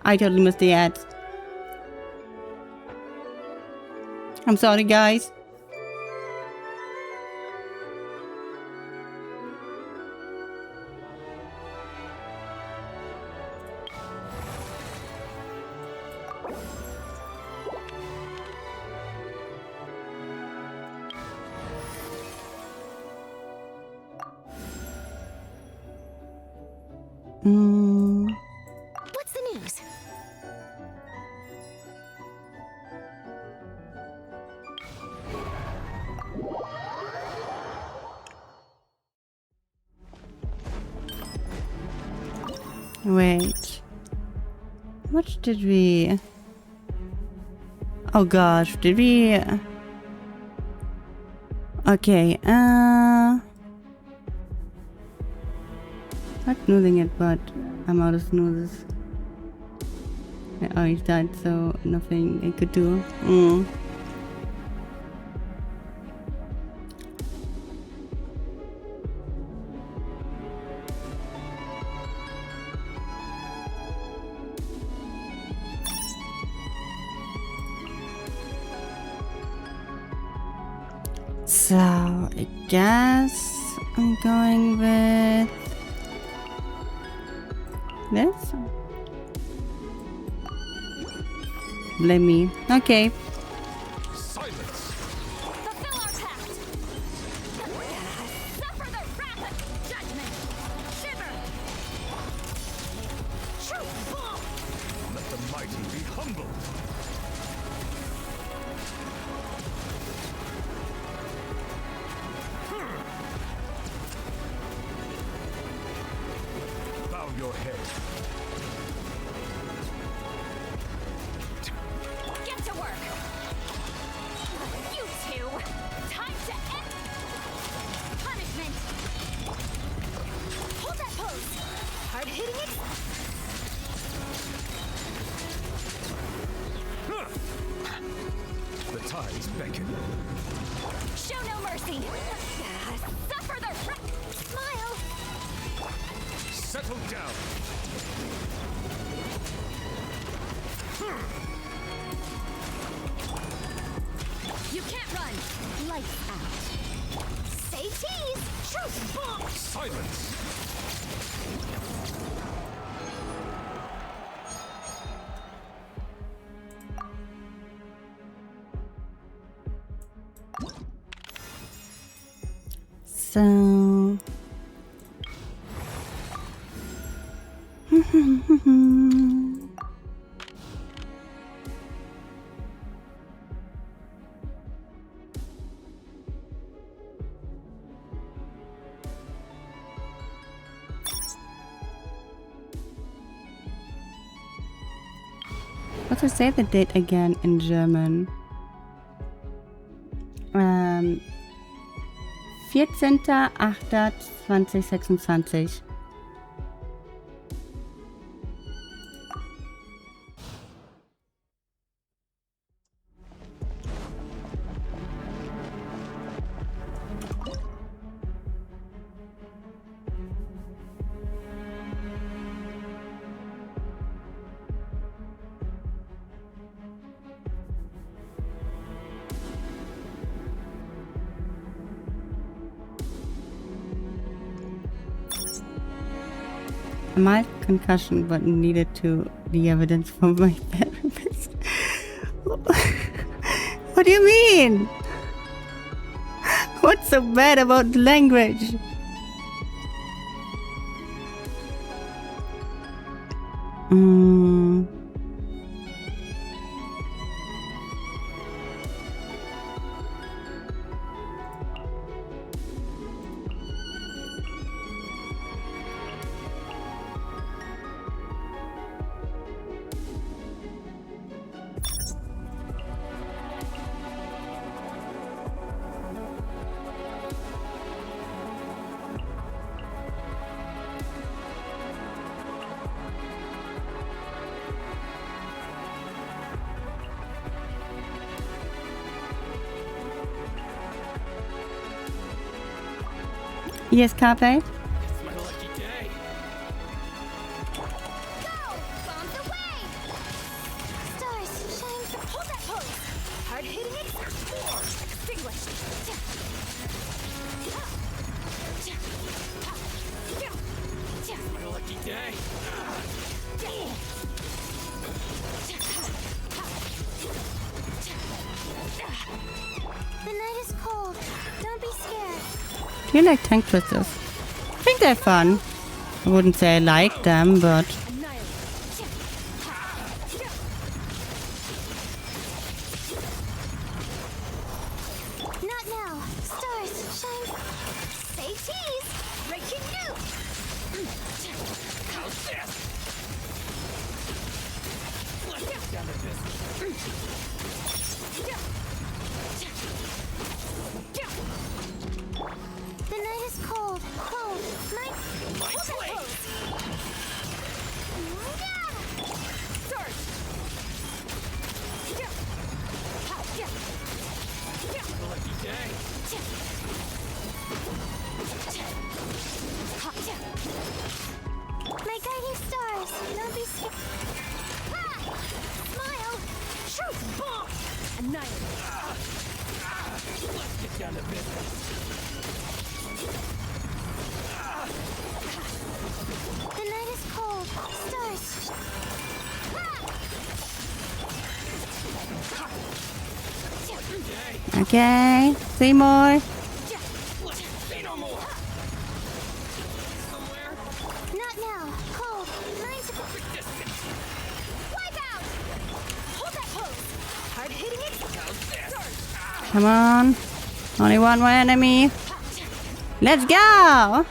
I totally missed the ads. I'm sorry, guys. What's the news? Wait. What did we... Oh gosh, did we... Okay, not snoozing it, but I'm out of snoozes. I already died, so nothing I could do. So, I guess I'm going with this. Blame me. Okay. Silence. Fulfill our pact. Suffer the wrath of judgment. Shiver. Truth bomb. Let the mighty be humbled. Bow your head. Get to work. You two. Time to end. Punishment. Hold that pose. Hard hitting it. The tides beckon. Show no mercy. Suffer the smile. Settle down. You can't run. Lights out. Say cheese. Truth bomb. Silence. So... What to say the date again in German? 14.08.2026. A mild concussion, but needed to the evidence for my therapist. What do you mean? What's so bad about the language? Yes, Carpe? It's my lucky day. Go! Bombs away! Stars, shine, hold that pose! Hard hitting it! Extinguished! It's my lucky day. The night is cold. Don't be scared. Do you like tank twisters? I think they're fun. I wouldn't say I like them, but... Not now. Stars, shine. Say cheese! Breaking news! How's this? Let's get down to business. The night is cold. Cold. My blade. Stars! My lucky day. My guiding stars. Don't be scared. Smile! Truth bomb! Annihilate! Let's get down to business. The night is cold. Stars. Okay, say more. Say no more. Somewhere. Not now. Cold. Lines of Distance. wipe out! Hold that pose! Hard hitting it! How's this? Come on. Only one more enemy. Let's go!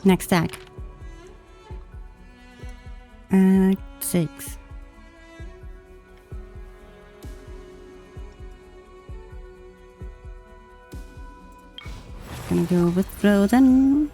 Next act. Act 6. Gonna go with Frozen.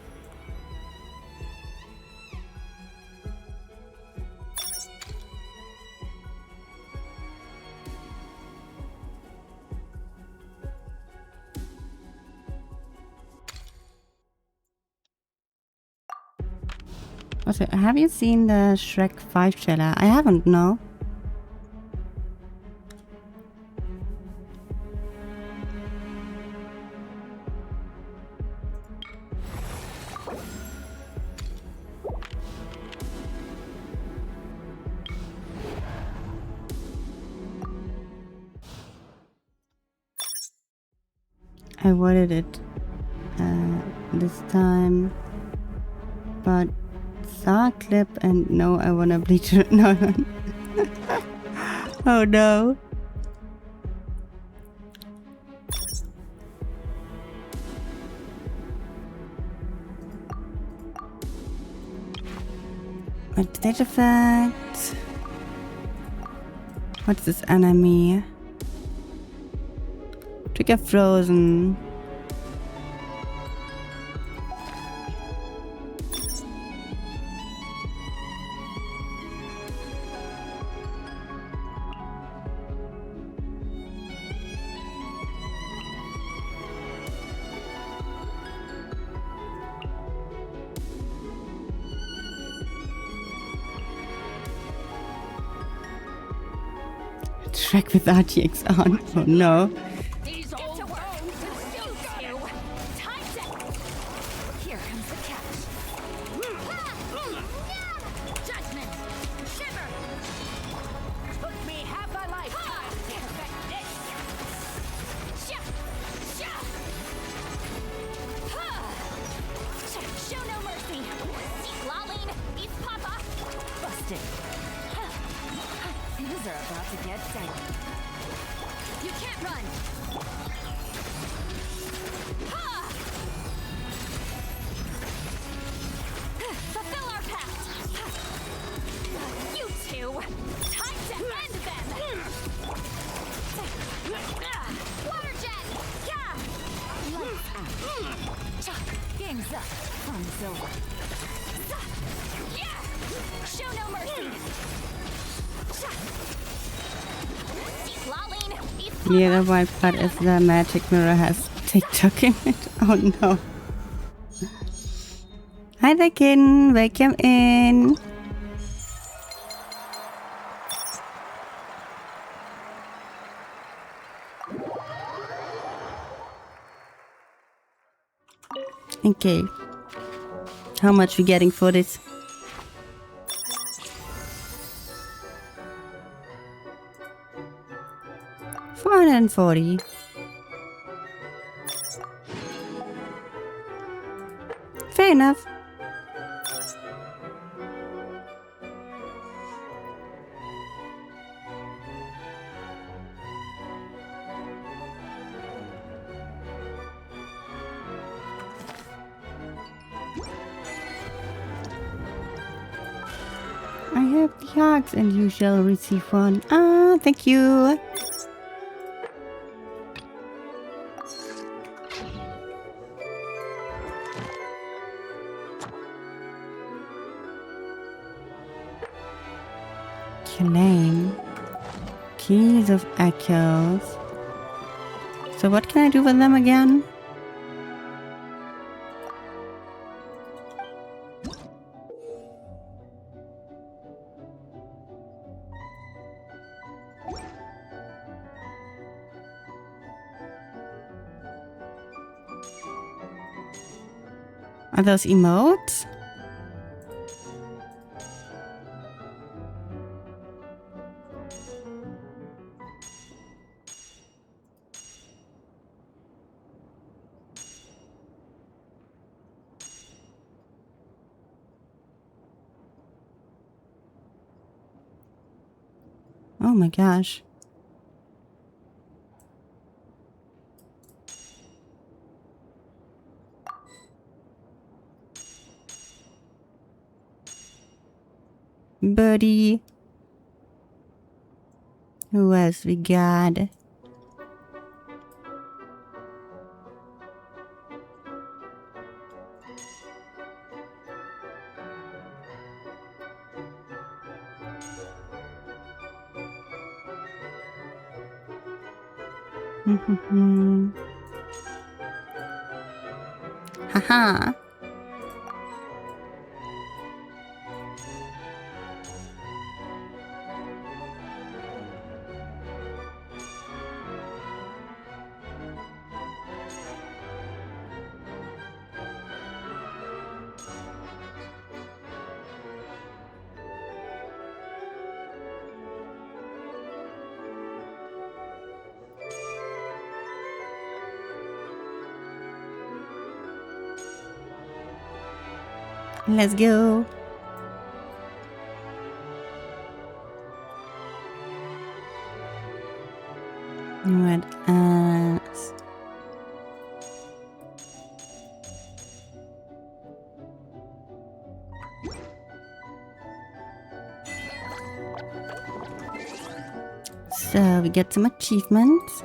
Also, have you seen the Shrek 5 trailer? I haven't, no. I avoided it this time, but saw a clip and no, I wanna bleach it. No, no. Oh no. A stage effect. What's this enemy? Trigger frozen. Track with RTX on. Oh no. These old bones will suit you. Time to... Here comes the catch. Judgment. Shiver. Took me half a lifetime to perfect this. Sha. Sha. Show no mercy. Lolling. East Papa. Busted. Things are about to get dicey. You can't run! Ha! Fulfill our pact! You two! Time to end them! Water jet! Yeah! Lights out. Game's up. Fun's over. Yeah! Show no mercy! Yeah, the white part is the magic mirror has TikTok in it. Oh no. Hi there, kitten. Welcome in. Okay. How much we getting for this? $440. Fair enough. I have the axe and you shall receive one. Ah, thank you. Claim. Keys of Echoes. So what can I do with them again? Are those emotes? Oh my gosh. Buddy. Who else we got? Haha. Let's go. What else? So we get some achievements.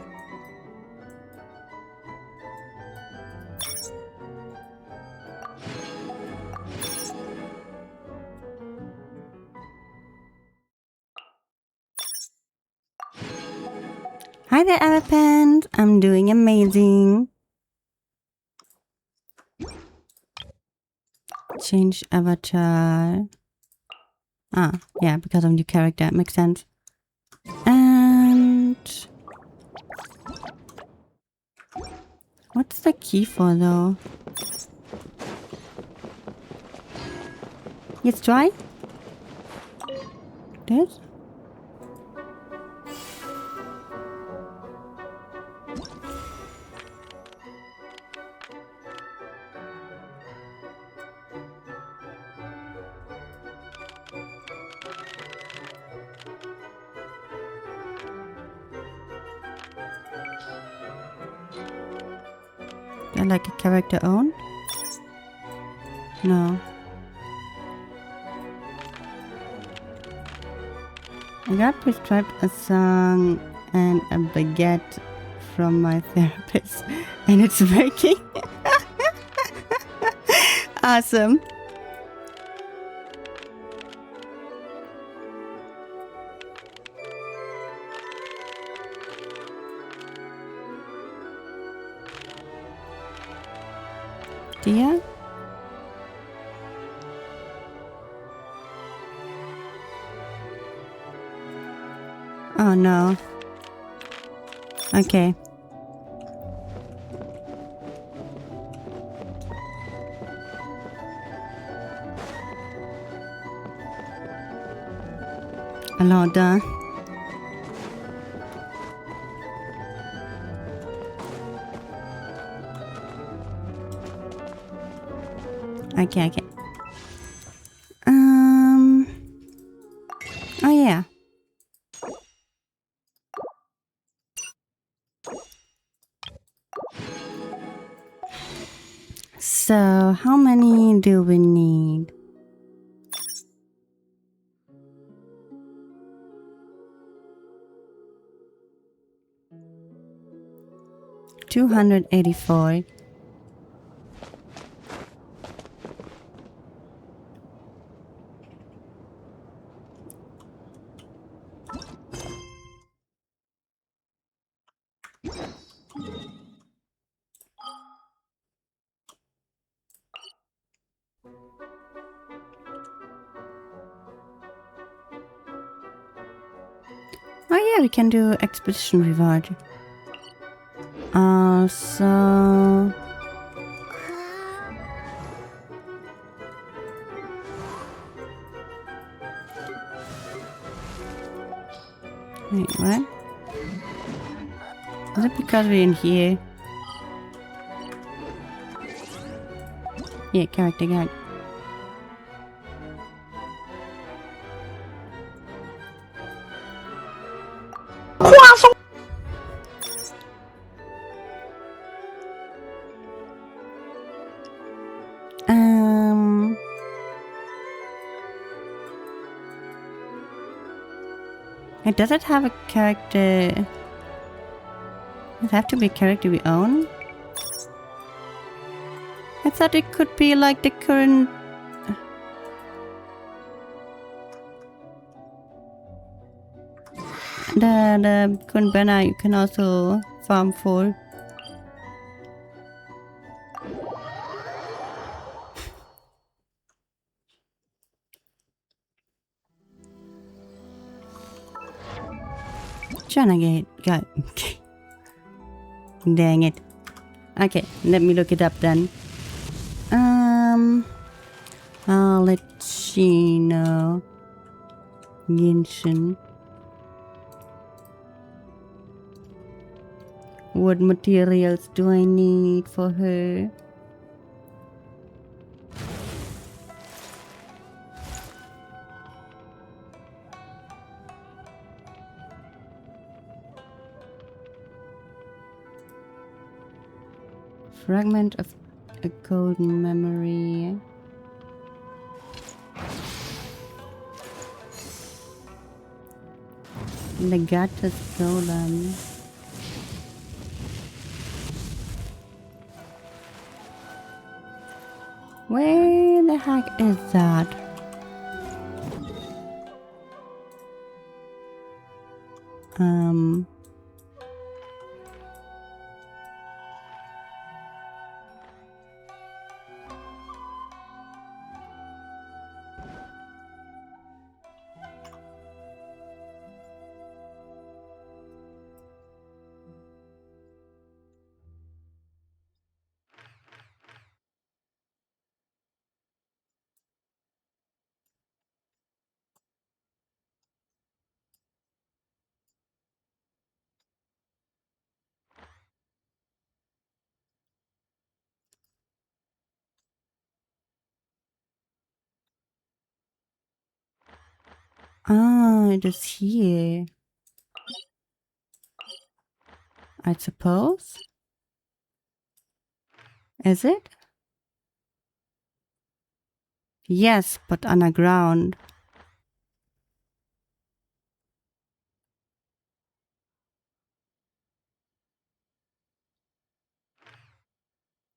Hi there, Elephant. I'm doing amazing. Change avatar. Ah, yeah, because of new character. Makes sense. And what's the key for though? Let's try this. I like a character own? No. I got prescribed a song and a baguette from my therapist, and it's working. Awesome. Dear? Oh no. Okay. Alors, done. Okay. Oh yeah. So, how many do we need? $284. Oh yeah, we can do expedition reward. So wait, what? Is it because we're in here? Yeah, character guide. Does it have a character? Does it have to be a character we own? I thought it could be like the current... The current banner you can also farm for. Trying to get... Dang it. Okay, let me look it up then. I'll let you know. Genshin. What materials do I need for her? Fragment of a golden memory. The Gatta's Golem. Where the heck is that? Ah, it is here. I suppose? Is it? Yes, but underground.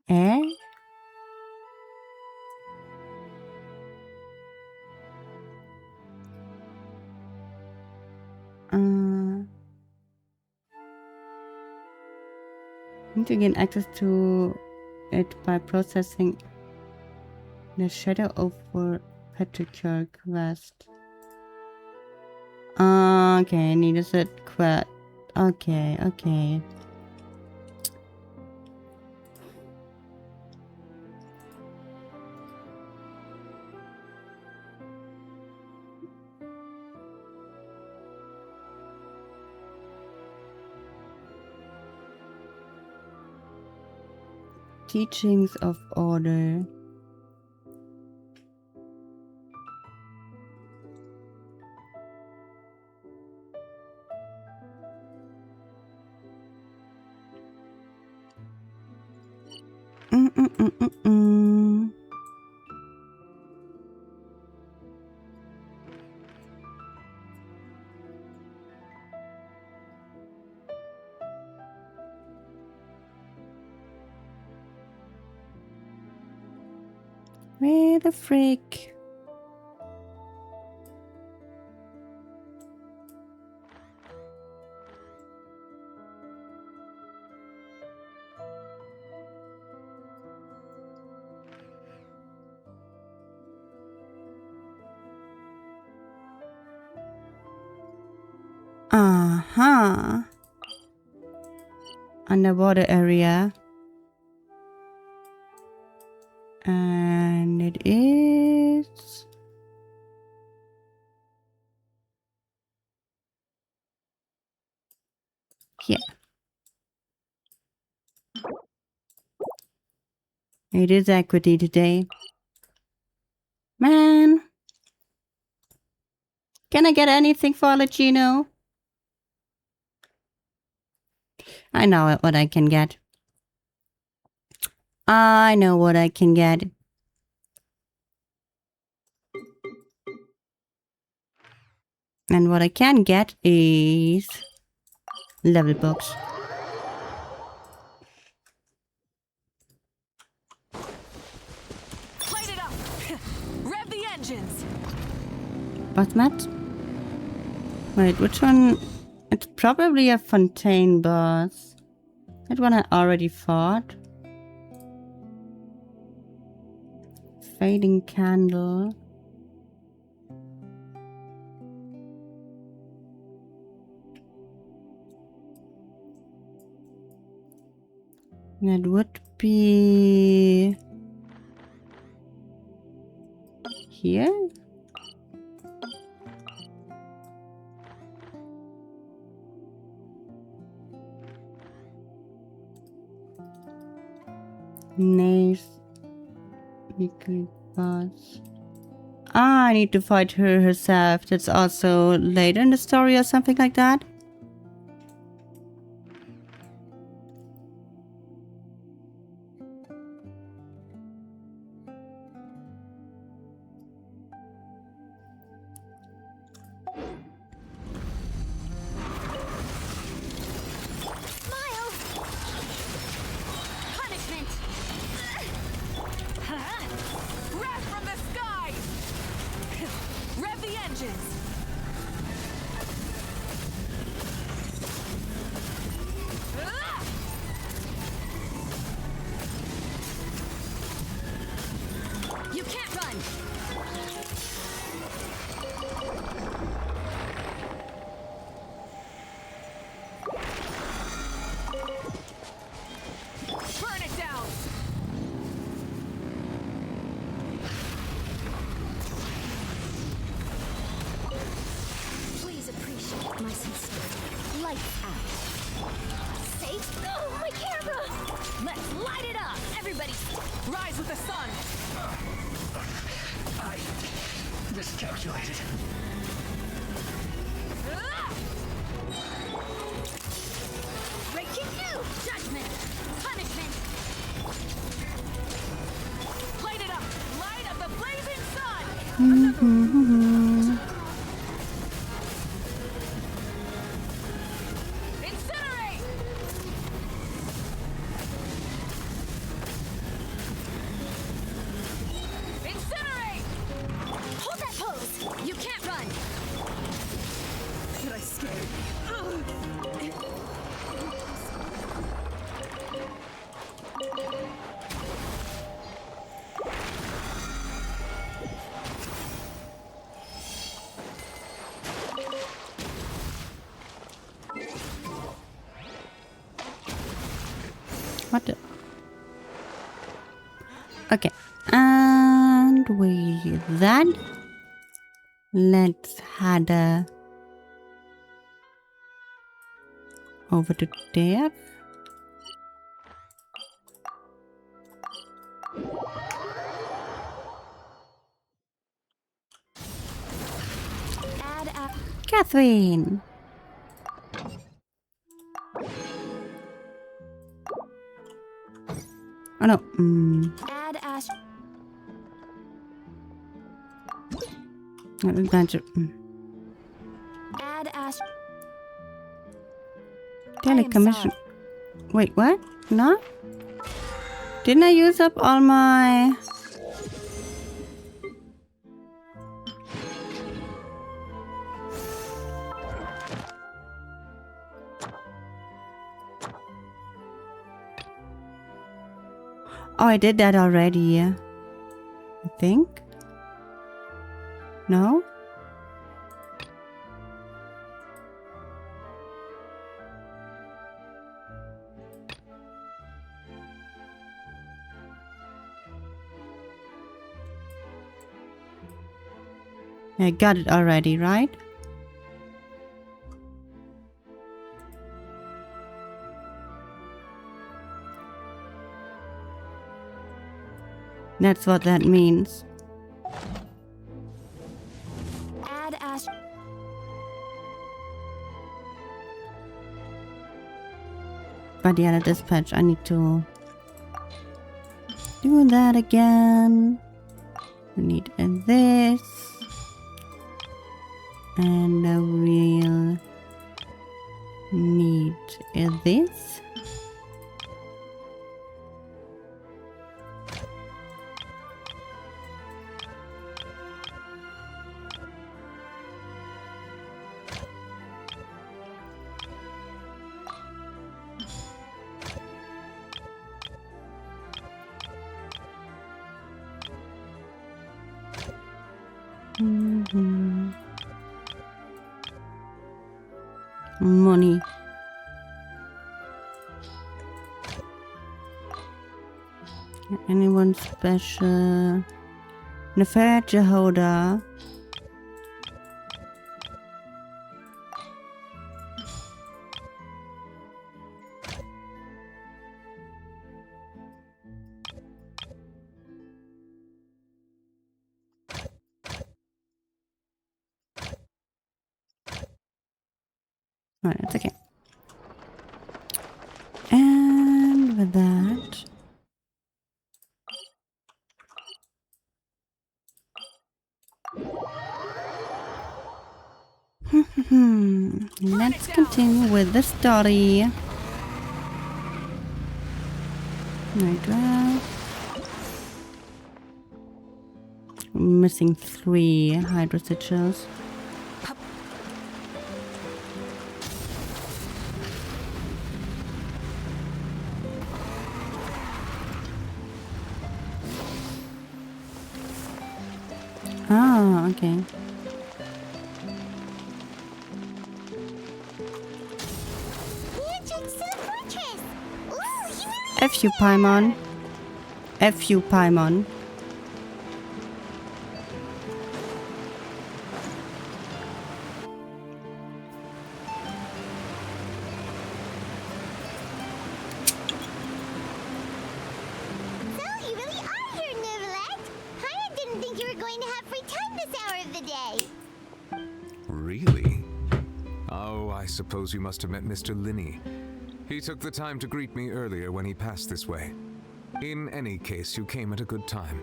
Eh? Need to gain access to it by processing the Shadow over Petrichor quest. Okay, I need a set quest. Okay, okay. Teachings of Order. Where the freak? Aha. Underwater area. And it is... here. It is equity today. Man. Can I get anything for Latino? I know what I can get. I know what I can get. And what I can get is level books. Light it up! Rev the engines! What's that? Wait, which one? It's probably a Fontain boss. That one I already fought. Fading candle. That would be... here? Nice. Weekly boss. Ah, I need to fight her herself. That's also later in the story or something like that. Lights out. Safe. Oh, my camera! Let's light it up! Everybody! Rise with the sun! I miscalculated. Breaking new! Judgment! Punishment! Light it up! Light of the blazing sun! Incinerate! Incinerate! Hold that pose! You can't run! Did I scare you? What the? Okay. And with that, let's head over to there. Catherine. Oh no. Add Ash. Adventure. Add Ash. Daily commission. Wait, what? No? Didn't I use up all my... Oh, I did that already, I think. No? I got it already, right? That's what that means. Add Ash. But yeah, the dispatch, I need to do that again. We need this. And we'll need this. Money. Anyone special? Nefer Jehoda. Alright, it's okay. And with that, let's continue with the story. Right. Missing 3 hydro sigils. Ah, okay. F you, Paimon. F you, Paimon. Oh, I suppose you must have met Mr. Linney. He took the time to greet me earlier when he passed this way. In any case, you came at a good time.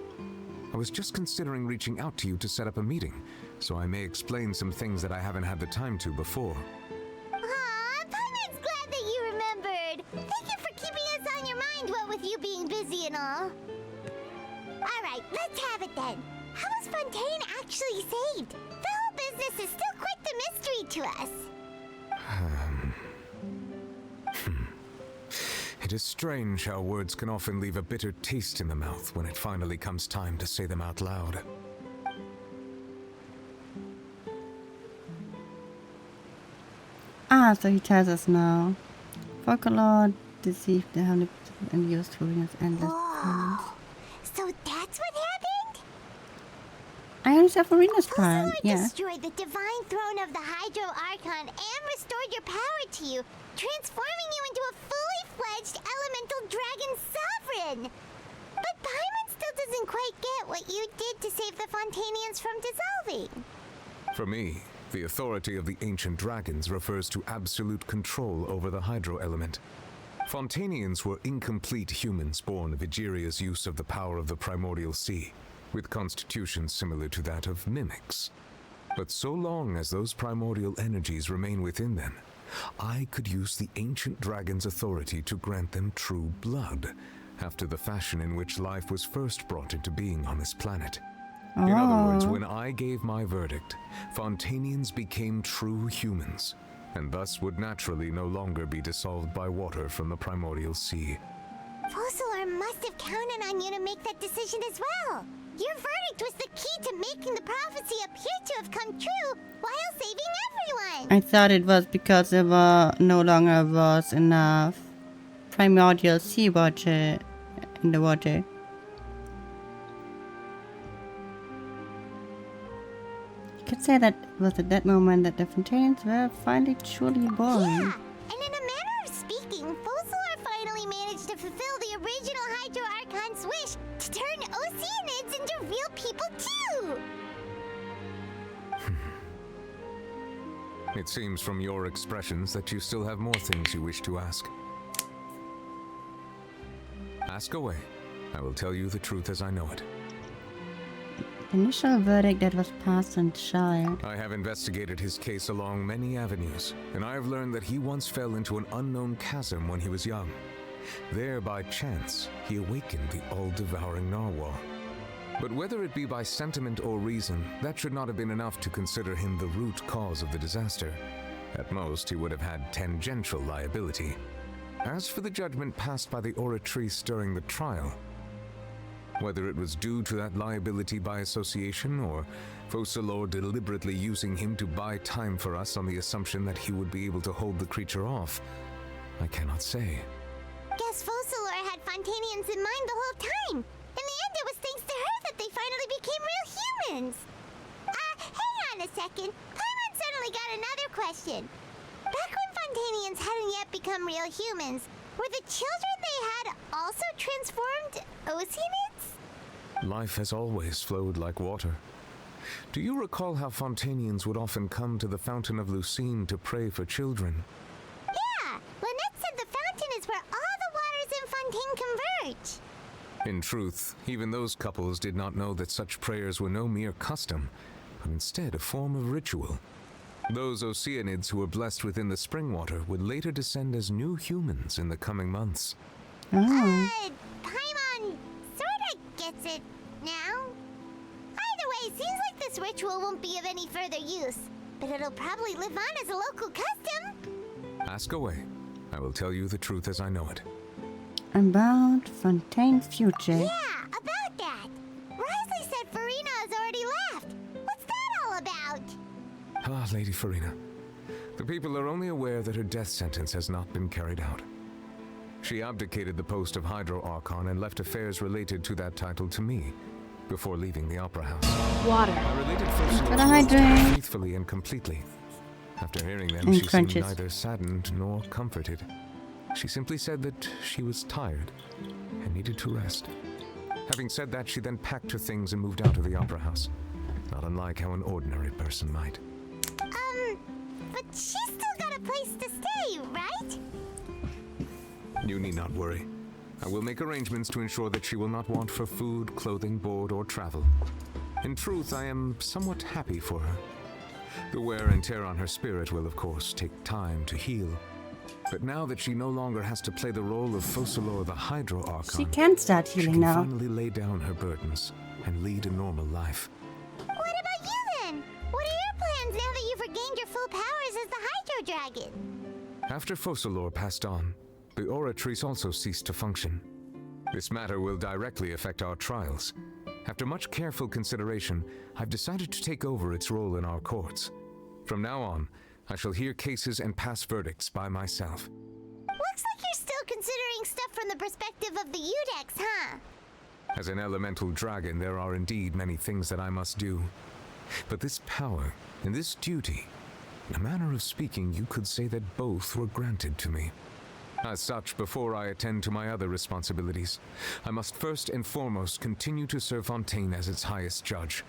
I was just considering reaching out to you to set up a meeting, so I may explain some things that I haven't had the time to before. Aw, Paimon's glad that you remembered. Thank you for keeping us on your mind, what with you being busy and all. Alright, let's have it then. How was Fontain actually saved? The whole business is still quite the mystery to us. It is strange how words can often leave a bitter taste in the mouth when it finally comes time to say them out loud. Ah, so he tells us now. Folklore deceived the 100% and used Furina's endless talents. So that's what happened? I understand Furina's part, Folklore yeah. destroyed the divine throne of the Hydro Archon and restored your power to you, transforming you into a fully fledged elemental dragon sovereign. But Paimon still doesn't quite get what you did to save the Fontainians from dissolving. For me, the authority of the ancient dragons refers to absolute control over the hydro element. Fontainians were incomplete humans born of Egeria's use of the power of the primordial sea, with constitutions similar to that of mimics. But so long as those primordial energies remain within them, I could use the ancient dragon's authority to grant them true blood, after the fashion in which life was first brought into being on this planet. In other words, when I gave my verdict, Fontainians became true humans, and thus would naturally no longer be dissolved by water from the primordial sea. Fossilor must have counted on you to make that decision as well. Your verdict was the key to making the prophecy appear to have come true while saving everyone. I thought it was because there no longer was enough primordial sea water in the water. You could say that it was at that moment that the Fontaines were finally truly born. Yeah, and in a manner of speaking, Fossilor finally managed to fulfill the original Hydro Archon's wish to turn Oceanids into real people too. It seems from your expressions that you still have more things you wish to ask. Ask away. I will tell you the truth as I know it. The initial verdict that was passed on the child. I have investigated his case along many avenues, and I have learned that he once fell into an unknown chasm when he was young. There, by chance, he awakened the all-devouring narwhal. But whether it be by sentiment or reason, that should not have been enough to consider him the root cause of the disaster. At most, he would have had tangential liability. As for the judgment passed by the oratrice during the trial, whether it was due to that liability by association or Fossilor deliberately using him to buy time for us on the assumption that he would be able to hold the creature off, I cannot say. Guess Fossilor had Fontainians in mind the whole time. In the end, it was thanks to her that they finally became real humans. Hang on a second. Paimon suddenly got another question. Back when Fontainians hadn't yet become real humans, were the children they had also transformed Oceanids? Life has always flowed like water. Do you recall how Fontainians would often come to the Fountain of Lucine to pray for children? Yeah, Lynette said the fountain is where all the waters in Fontaine converge. In truth, even those couples did not know that such prayers were no mere custom, but instead a form of ritual. Those Oceanids who were blessed within the spring water would later descend as new humans in the coming months. Paimon sorta gets it now. Either way, seems like this ritual won't be of any further use, but it'll probably live on as a local custom. Ask away. I will tell you the truth as I know it. About Fontaine's future. Yeah, about that. Risley said Farina has already left. What's that all about? Ah, Lady Farina. The people are only aware that her death sentence has not been carried out. She abdicated the post of Hydro Archon and left affairs related to that title to me before leaving the Opera House. Water. I related first For the hydrate. faithfully and completely. After hearing them, And she crunches. seemed neither saddened nor comforted. She simply said that she was tired and needed to rest. Having said that, she then packed her things and moved out of the Opera House, not unlike how an ordinary person might. But she's still got place to stay, right? You need not worry. I will make arrangements to ensure that she will not want for food, clothing, board, or travel. In truth, I am somewhat happy for her. The wear and tear on her spirit will, of course, take time to heal. But now that she no longer has to play the role of Focalor the Hydro Archon, She can start she healing can now. finally lay down her burdens and lead a normal life. What about you then? What are your plans now that you've regained your full powers as the Hydro Dragon? After Focalor passed on, the Oratrice also ceased to function. This matter will directly affect our trials. After much careful consideration, I've decided to take over its role in our courts. From now on, I shall hear cases and pass verdicts by myself. Looks like you're still considering stuff from the perspective of the Udex, huh? As an elemental dragon, there are indeed many things that I must do. But this power and this duty, in a manner of speaking, you could say that both were granted to me. As such, before I attend to my other responsibilities, I must first and foremost continue to serve Fontain as its highest judge.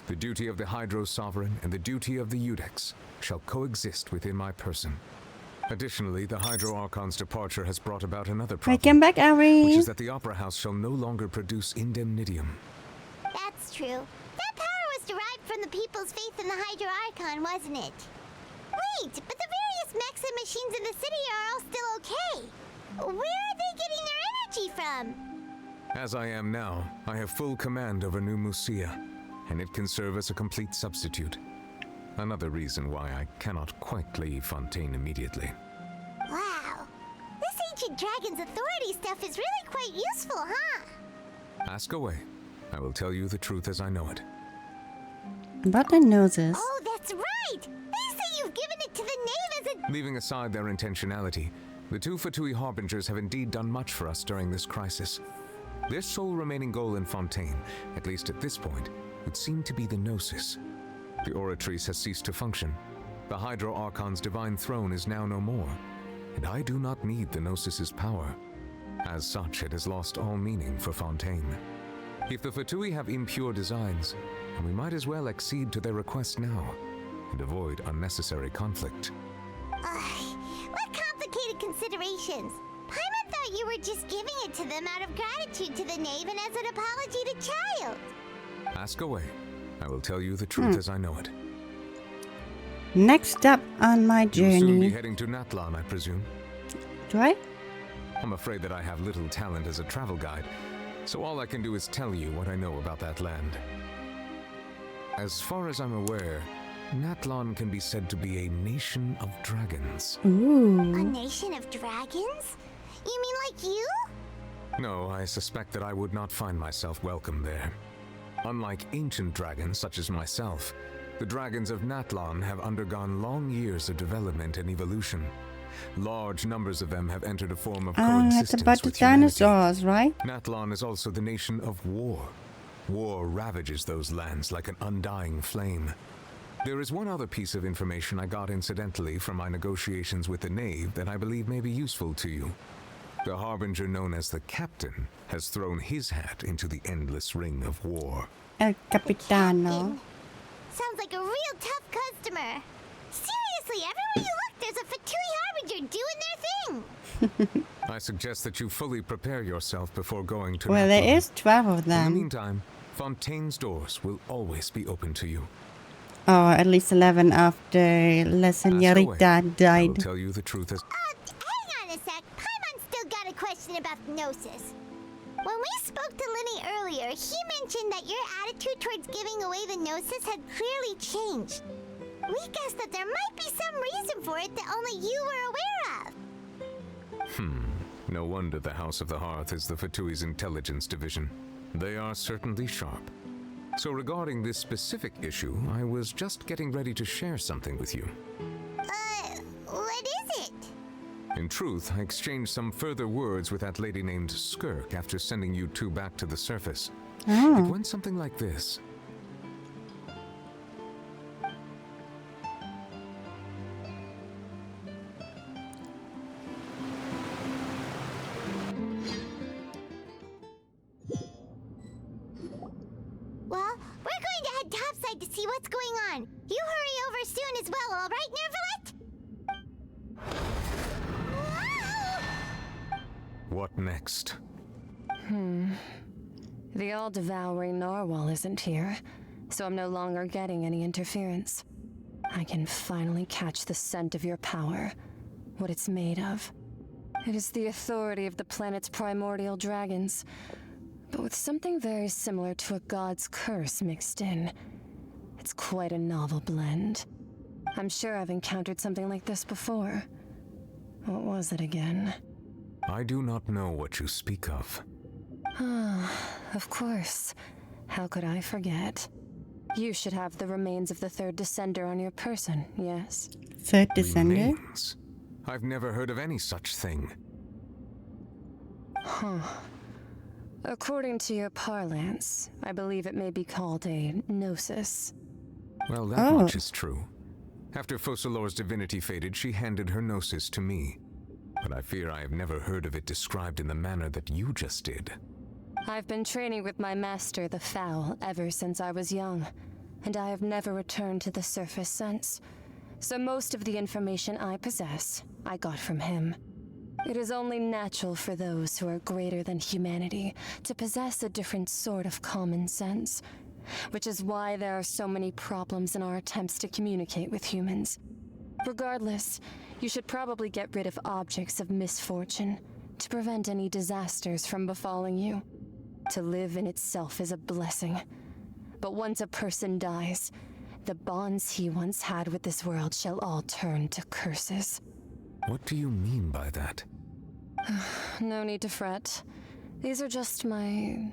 The duty of the Hydro Sovereign and the duty of the Udex shall coexist within my person. Additionally, the Hydro Archon's departure has brought about another problem, Welcome back, Ari. which is that the Opera House shall no longer produce indemnitium. That's true. That power was derived from the people's faith in the Hydro Archon, wasn't it? Wait, but the various mechs and machines in the city are all still okay. Where are they getting their energy from? As I am now, I have full command over New Musia, and it can serve as a complete substitute. Another reason why I cannot quite leave Fontaine immediately. Wow. This ancient dragon's authority stuff is really quite useful, huh? Ask away. I will tell you the truth as I know it. About the noses. Oh, that's right! They say you've given it to the knave as a... Leaving aside their intentionality, the two Fatui Harbingers have indeed done much for us during this crisis. Their sole remaining goal in Fontaine, at least at this point, would seem to be the Gnosis. The Oratrice has ceased to function. The Hydro Archon's divine throne is now no more, and I do not need the Gnosis's power. As such, it has lost all meaning for Fontaine. If the Fatui have impure designs, then we might as well accede to their request now, and avoid unnecessary conflict. What complicated considerations? Paimon thought you were just giving it to them out of gratitude to the knave and as an apology to Child. Ask away. I will tell you the truth as I know it. Next up on my You'll soon be journey. heading to Natlan, I presume. Do I? I'm afraid that I have little talent as a travel guide, so all I can do is tell you what I know about that land. As far as I'm aware, Natlan can be said to be a nation of dragons. A Ooh. nation of dragons? You mean like you? No, I suspect that I would not find myself welcome there. Unlike ancient dragons such as myself, the dragons of Natlan have undergone long years of development and evolution. Large numbers of them have entered a form of Ah, coexistence it's about the with humanity. dinosaurs, right? Natlan is also the nation of war. War ravages those lands like an undying flame. There is one other piece of information I got incidentally from my negotiations with the knave that I believe may be useful to you. The harbinger known as the Captain has thrown his hat into the endless ring of war. El Capitano. Sounds like a real tough customer. Seriously, everywhere you look, there's a Fatui Harbinger doing their thing. I suggest that you fully prepare yourself before going to Well, Natlan. there is 12 of In the them. meantime, Fontaine's doors will always be open to you. Oh, at least 11 after La Ask away. Señorita I will died. tell you the truth as... Hang on a sec. Paimon still got a question about Gnosis. When we spoke to Linny earlier, he mentioned that your attitude towards giving away the Gnosis had clearly changed. We guessed that there might be some reason for it that only you were aware of. No wonder the House of the Hearth is the Fatui's intelligence division. They are certainly sharp. So regarding this specific issue, I was just getting ready to share something with you. What is it? In truth, I exchanged some further words with that lady named Skirk after sending you two back to the surface. It Oh. went something like this. Well, we're going to head topside to see what's going on. You hurry over soon as well, all right, Nervalet? What next? The all-devouring narwhal isn't here, so I'm no longer getting any interference. I can finally catch the scent of your power, what it's made of. It is the authority of the planet's primordial dragons, but with something very similar to a god's curse mixed in. It's quite a novel blend. I'm sure I've encountered something like this before. What was it again? I do not know what you speak of. Of course. How could I forget? You should have the remains of the third descender on your person, yes? Third descender? Remains? I've never heard of any such thing. According to your parlance, I believe it may be called a gnosis. Well, that much is true. After Focalor's divinity faded, she handed her gnosis to me. But I fear I have never heard of it described in the manner that you just did. I've been training with my master, the Foul, ever since I was young, and I have never returned to the surface since. So most of the information I possess, I got from him. It is only natural for those who are greater than humanity to possess a different sort of common sense, which is why there are so many problems in our attempts to communicate with humans. Regardless, you should probably get rid of objects of misfortune to prevent any disasters from befalling you. To live in itself is a blessing, but once a person dies, the bonds he once had with this world shall all turn to curses. What do you mean by that? No need to fret. These are just my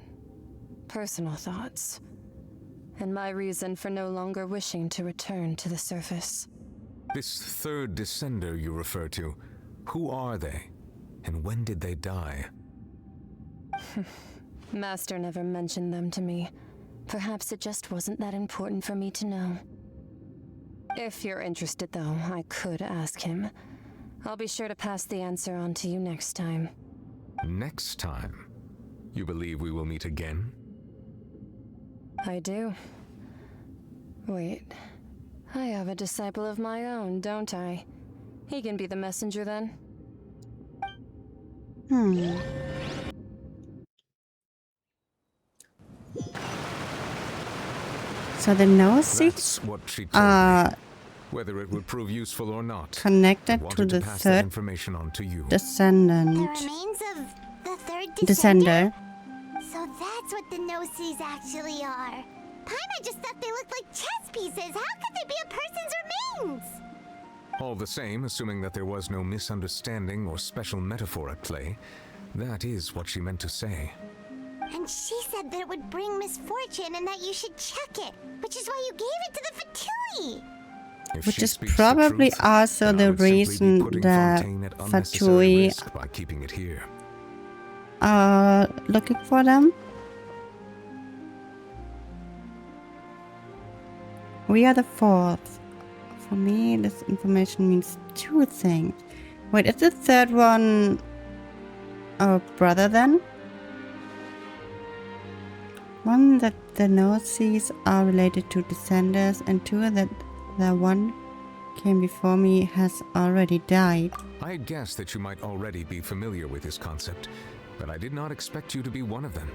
personal thoughts, and my reason for no longer wishing to return to the surface. This third descender you refer to, who are they? And when did they die? Master never mentioned them to me. Perhaps it just wasn't that important for me to know. If you're interested, though, I could ask him. I'll be sure to pass the answer on to you next time. Next time? You believe we will meet again? I do. Wait. I have a disciple of my own, don't I? He can be the messenger then. So the gnosis That's what she told me. Whether it would prove useful or not. Connected to the pass third that information on to you. descendant. The remains of the third Descender. So that's what the gnosis actually are. Paimon just thought they looked like chess pieces. How could they be a person's remains? All the same, assuming that there was no misunderstanding or special metaphor at play, that is what she meant to say. And she said that it would bring misfortune and that you should check it, which is why you gave it to the Fatui. Which is probably also the reason that Fatui by keeping it here. are looking for them. We are the fourth. For me, this information means two things. Wait, is the third one our brother then? One, that the gnosis are related to descenders, and two, that the one came before me has already died. I had guessed that you might already be familiar with this concept, but I did not expect you to be one of them.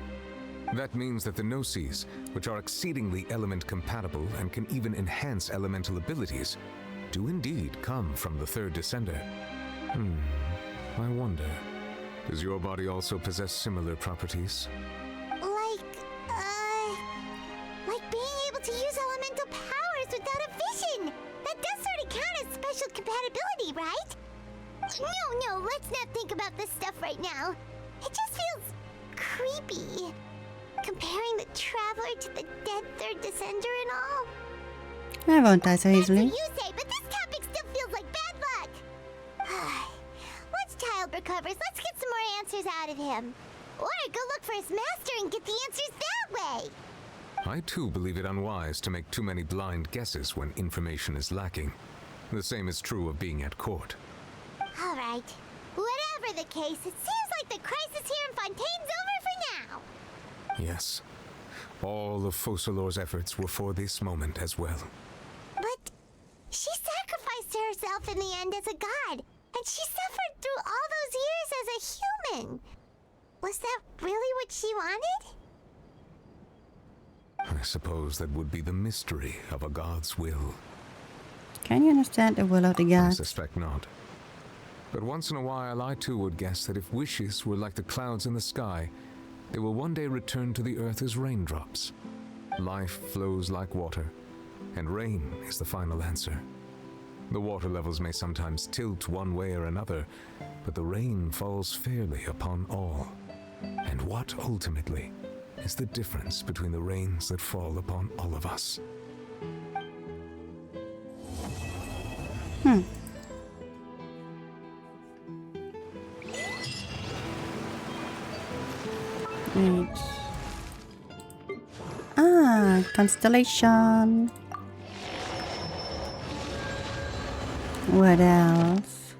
That means that the gnosis, which are exceedingly element compatible and can even enhance elemental abilities, do indeed come from the third descender. I wonder, does your body also possess similar properties? Like being able to use elemental powers without a vision. That does sort of count as special compatibility, right? No, let's not think about this stuff right now. It just feels creepy. Comparing the Traveler to the dead third descender and all. I won't die so easily. That's what you say, but this topic still feels like bad luck. Once Child recovers, let's get some more answers out of him. Or go look for his master and get the answers that way. I too believe it unwise to make too many blind guesses when information is lacking. The same is true of being at court. All right. Whatever the case, it seems like the crisis here in Fontaine's over for now. Yes. All of Focalor's efforts were for this moment as well. But she sacrificed herself in the end as a god, and she suffered through all those years as a human. Was that really what she wanted? I suppose that would be the mystery of a god's will. Can you understand the will of the I gods? suspect not. But once in a while, I too would guess that if wishes were like the clouds in the sky, they will one day return to the earth as raindrops. Life flows like water, and rain is the final answer. The water levels may sometimes tilt one way or another, but the rain falls fairly upon all. And what, ultimately, is the difference between the rains that fall upon all of us? Wait. Ah, constellation. What else?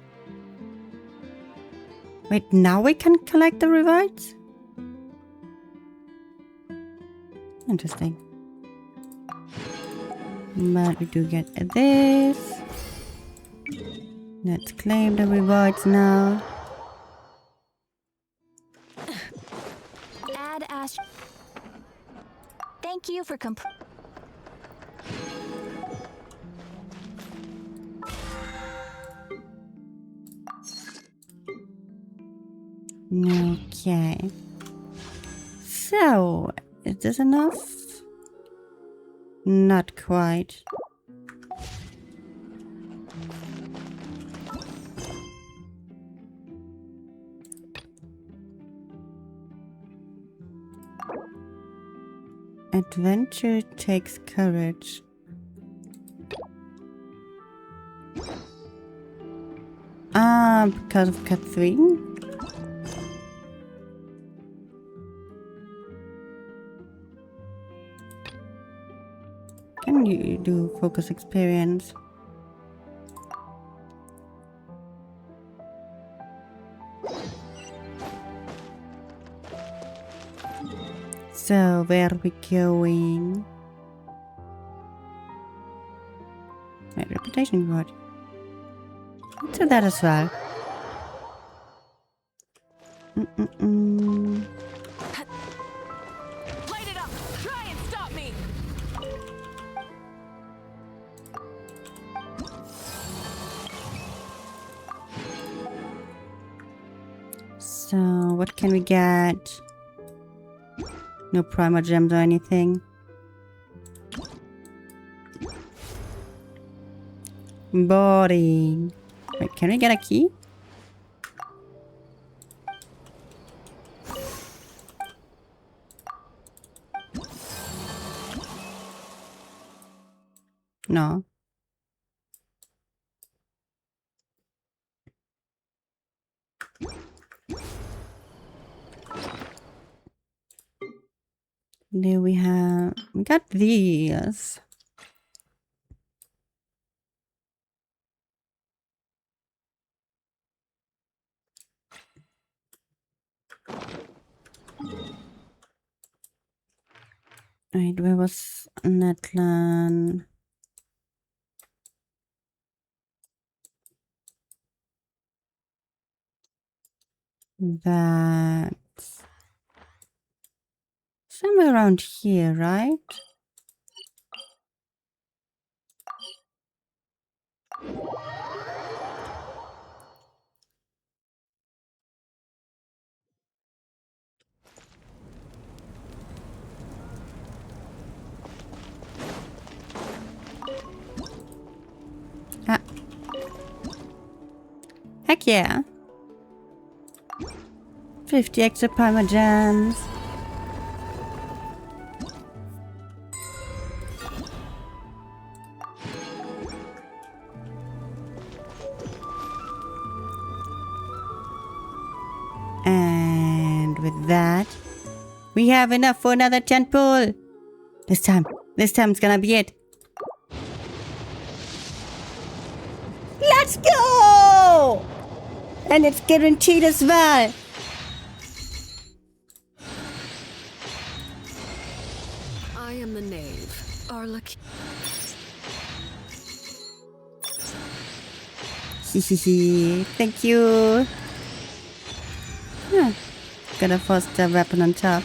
Wait, now we can collect the rewards? Interesting. But we do get this. Let's claim the rewards now. Add Ash. Thank you for Okay. So, is this enough? Not quite. Adventure takes courage. Ah, because of cut 3? Can you do focus experience? So, where are we going? My reputation reward. Let's do that as well. Light it up! Try and stop me! So, what can we get? No primal gems or anything. Boring. Wait, can we get a key? No. There we got these. Right, where was Netland? That's somewhere around here, right? Ah. Heck yeah. 50 extra primal gems. And with that, we have enough for another temple. This time it's gonna be it. Let's go! And it's guaranteed as well. I am the knave, Arlek. Thank you. Huh. Gotta force the weapon on top.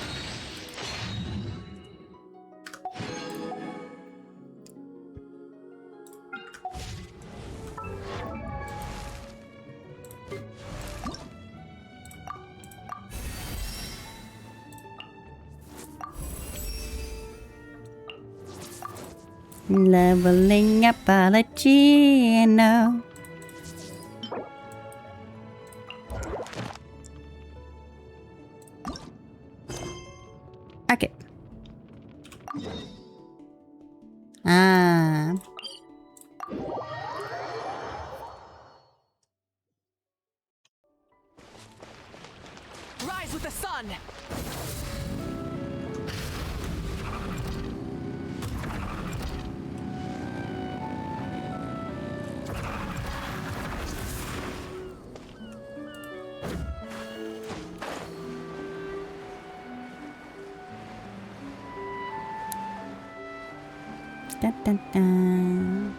Leveling up biology now. Okay. Ah. Rise with the sun. Dun, dun, dun.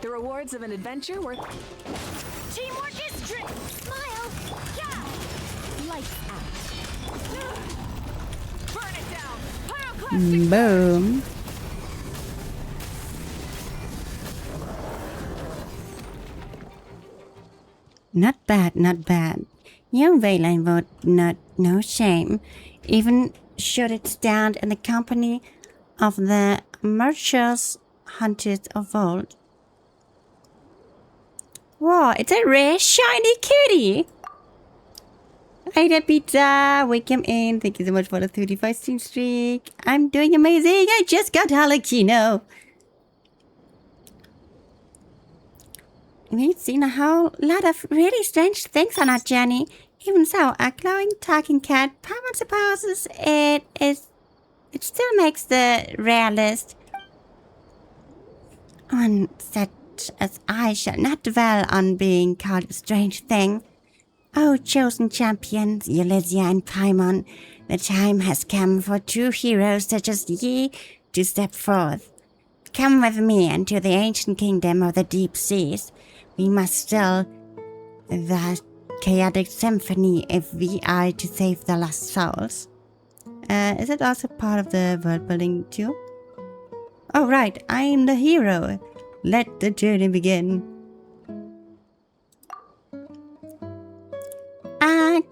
The rewards of an adventure worth. Teamwork is strength. Smile. Yeah. Lights out. Burn it down. Pyroclastic. Boom. Not bad, not bad. Your Valen would not no shame, even should it stand in the company of the murderous hunters of old. Wow, it's a rare shiny kitty! Ada Pizza, welcome in. Thank you so much for the 35 stream streak. I'm doing amazing. I just got Halakino. We've seen a whole lot of really strange things on our journey. Even so, a glowing talking cat, Paimon supposes it still makes the rare list. One such as I shall not dwell on being called a strange thing. Oh, chosen champions, Elysia and Paimon, the time has come for true heroes such as ye to step forth. Come with me into the ancient kingdom of the deep seas. We must still the chaotic symphony if we are to save the lost souls. Is it also part of the world building too? Oh right, I am the hero. Let the journey begin.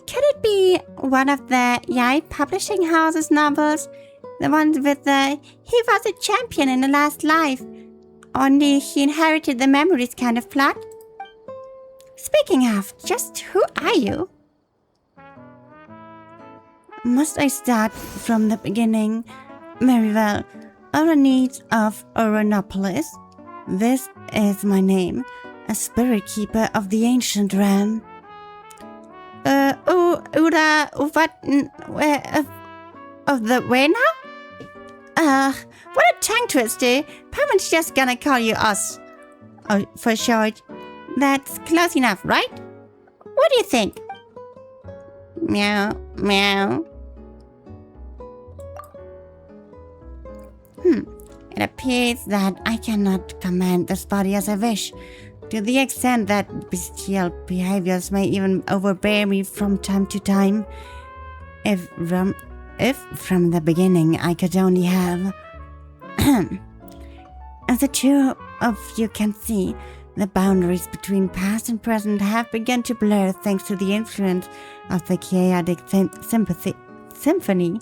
Could it be one of the Yai Publishing House's novels? The one with the he was a champion in the last life. Only he inherited the memories kind of plot? Speaking of, just who are you? Must I start from the beginning? Very well. Oronese of Oronopolis. This is my name, a spirit keeper of the ancient realm. Where now? What a tongue twister. Paimon's just gonna call you us. Oh, for short. That's close enough, right? What do you think? Meow, meow. It appears that I cannot command this body as I wish, to the extent that bestial behaviors may even overbear me from time to time. If from the beginning I could only have... As the two of you can see, the boundaries between past and present have begun to blur thanks to the influence of the chaotic symphony.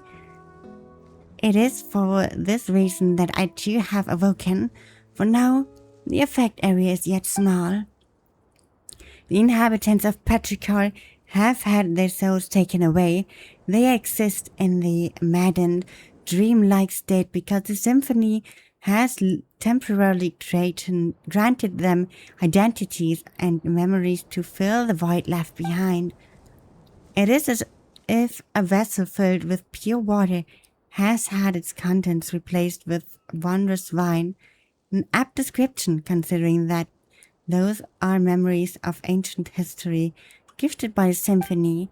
It is for this reason that I too have awoken. For now, the effect area is yet small. The inhabitants of Petrichor have had their souls taken away. They exist in the maddened, dreamlike state because the symphony has temporarily granted them identities and memories to fill the void left behind. It is as if a vessel filled with pure water has had its contents replaced with wondrous wine, an apt description considering that those are memories of ancient history gifted by the symphony.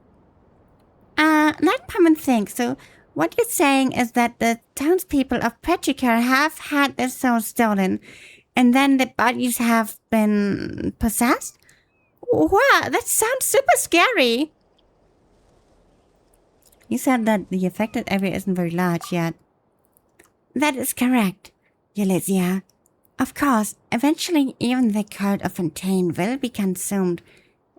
Let Paimon think. So what you're saying is that the townspeople of Petrichor have had their souls stolen. And then the bodies have been possessed? Wow, that sounds super scary. You said that the affected area isn't very large yet. That is correct, Ulysses. Of course, eventually even the cult of Fontain will be consumed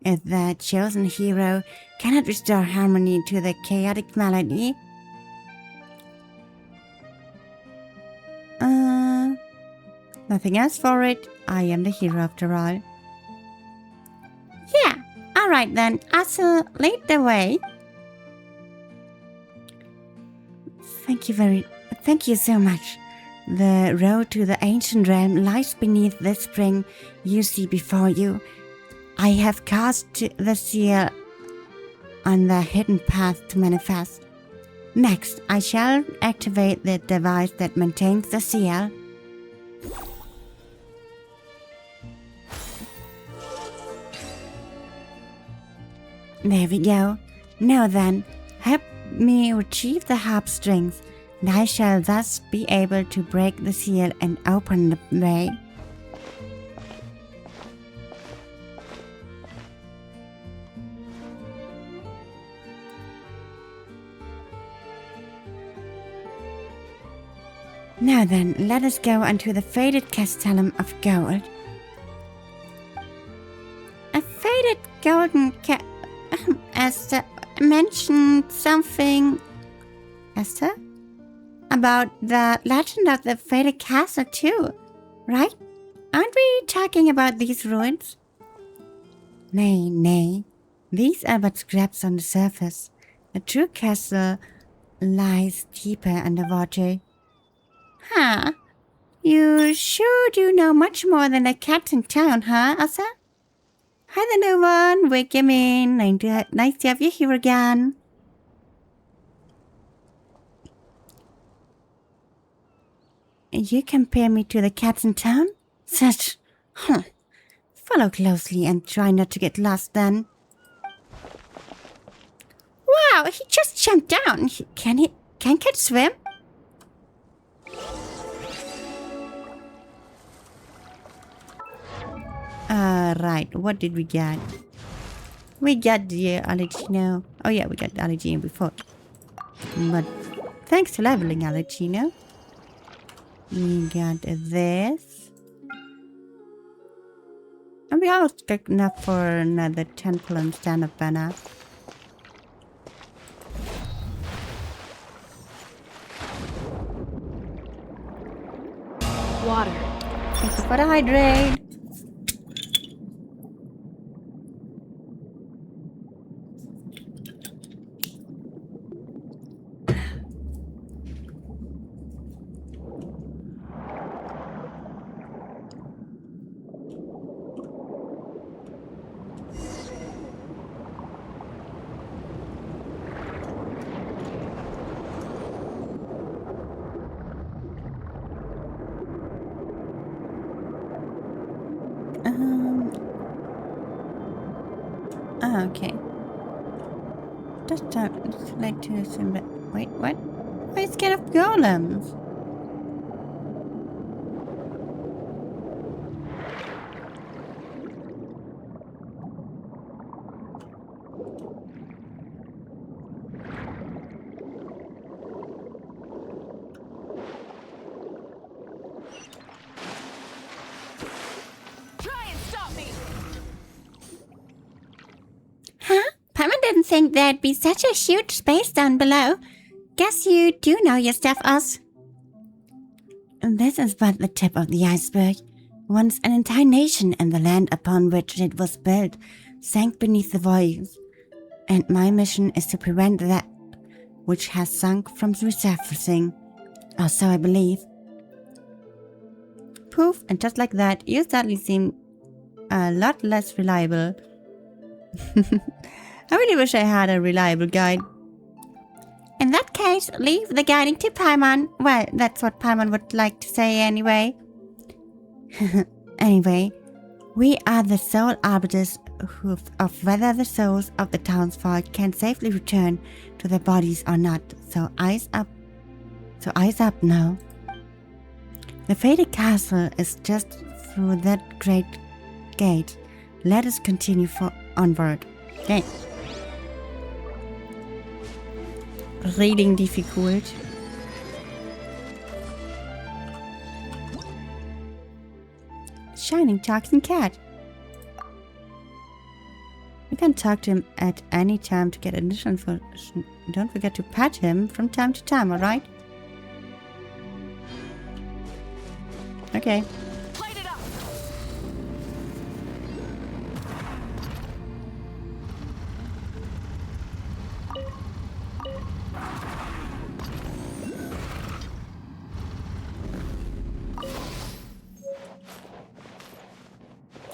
if the chosen hero cannot restore harmony to the chaotic melody. Nothing else for it. I am the hero after all. Yeah, alright then. Also, lead the way. Thank you so much. The road to the ancient realm lies beneath this spring you see before you. I have cast the seal on the hidden path to manifest. Next, I shall activate the device that maintains the seal. There we go. Now then, help me retrieve the harp strings, and I shall thus be able to break the seal and open the way. Now then, let us go unto the faded castellum of gold. A faded golden Esther mentioned something, Esther? About the legend of the faded castle too, right? Aren't we talking about these ruins? Nay. These are but scraps on the surface. The true castle lies deeper underwater. Huh? You sure do know much more than the cats in town, huh, Asa? Hi there, no one. Welcome in. Nice to have you here again. You compare me to the cats in town? Such... Follow closely and try not to get lost then. Wow, he just jumped down. Can cats swim? Right, what did we get? We got the Alecino. Oh yeah, we got the Alecino before. But thanks to leveling Alecino, we got this. And we almost got enough for another 10 plum stand-up banner. Water. Thank you for the hydrate. Okay. Just like to assume that. Wait, what? Why are you scared of golems? Didn't think there'd be such a huge space down below. Guess you do know your stuff, Oz. This is but the tip of the iceberg. Once an entire nation and the land upon which it was built sank beneath the waves. And my mission is to prevent that which has sunk from resurfacing. Or so I believe. Poof, and just like that, you suddenly seem a lot less reliable. I really wish I had a reliable guide. In that case, leave the guiding to Paimon. Well, that's what Paimon would like to say anyway. Anyway, we are the sole arbiters of whether the souls of the townsfolk can safely return to their bodies or not. So eyes up. So eyes up now. The fated castle is just through that great gate. Let us continue onward. Okay. Reading difficult. Shining talking cat. You can talk to him at any time to get additional information. Don't forget to pet him from time to time, alright? Okay. Light it up.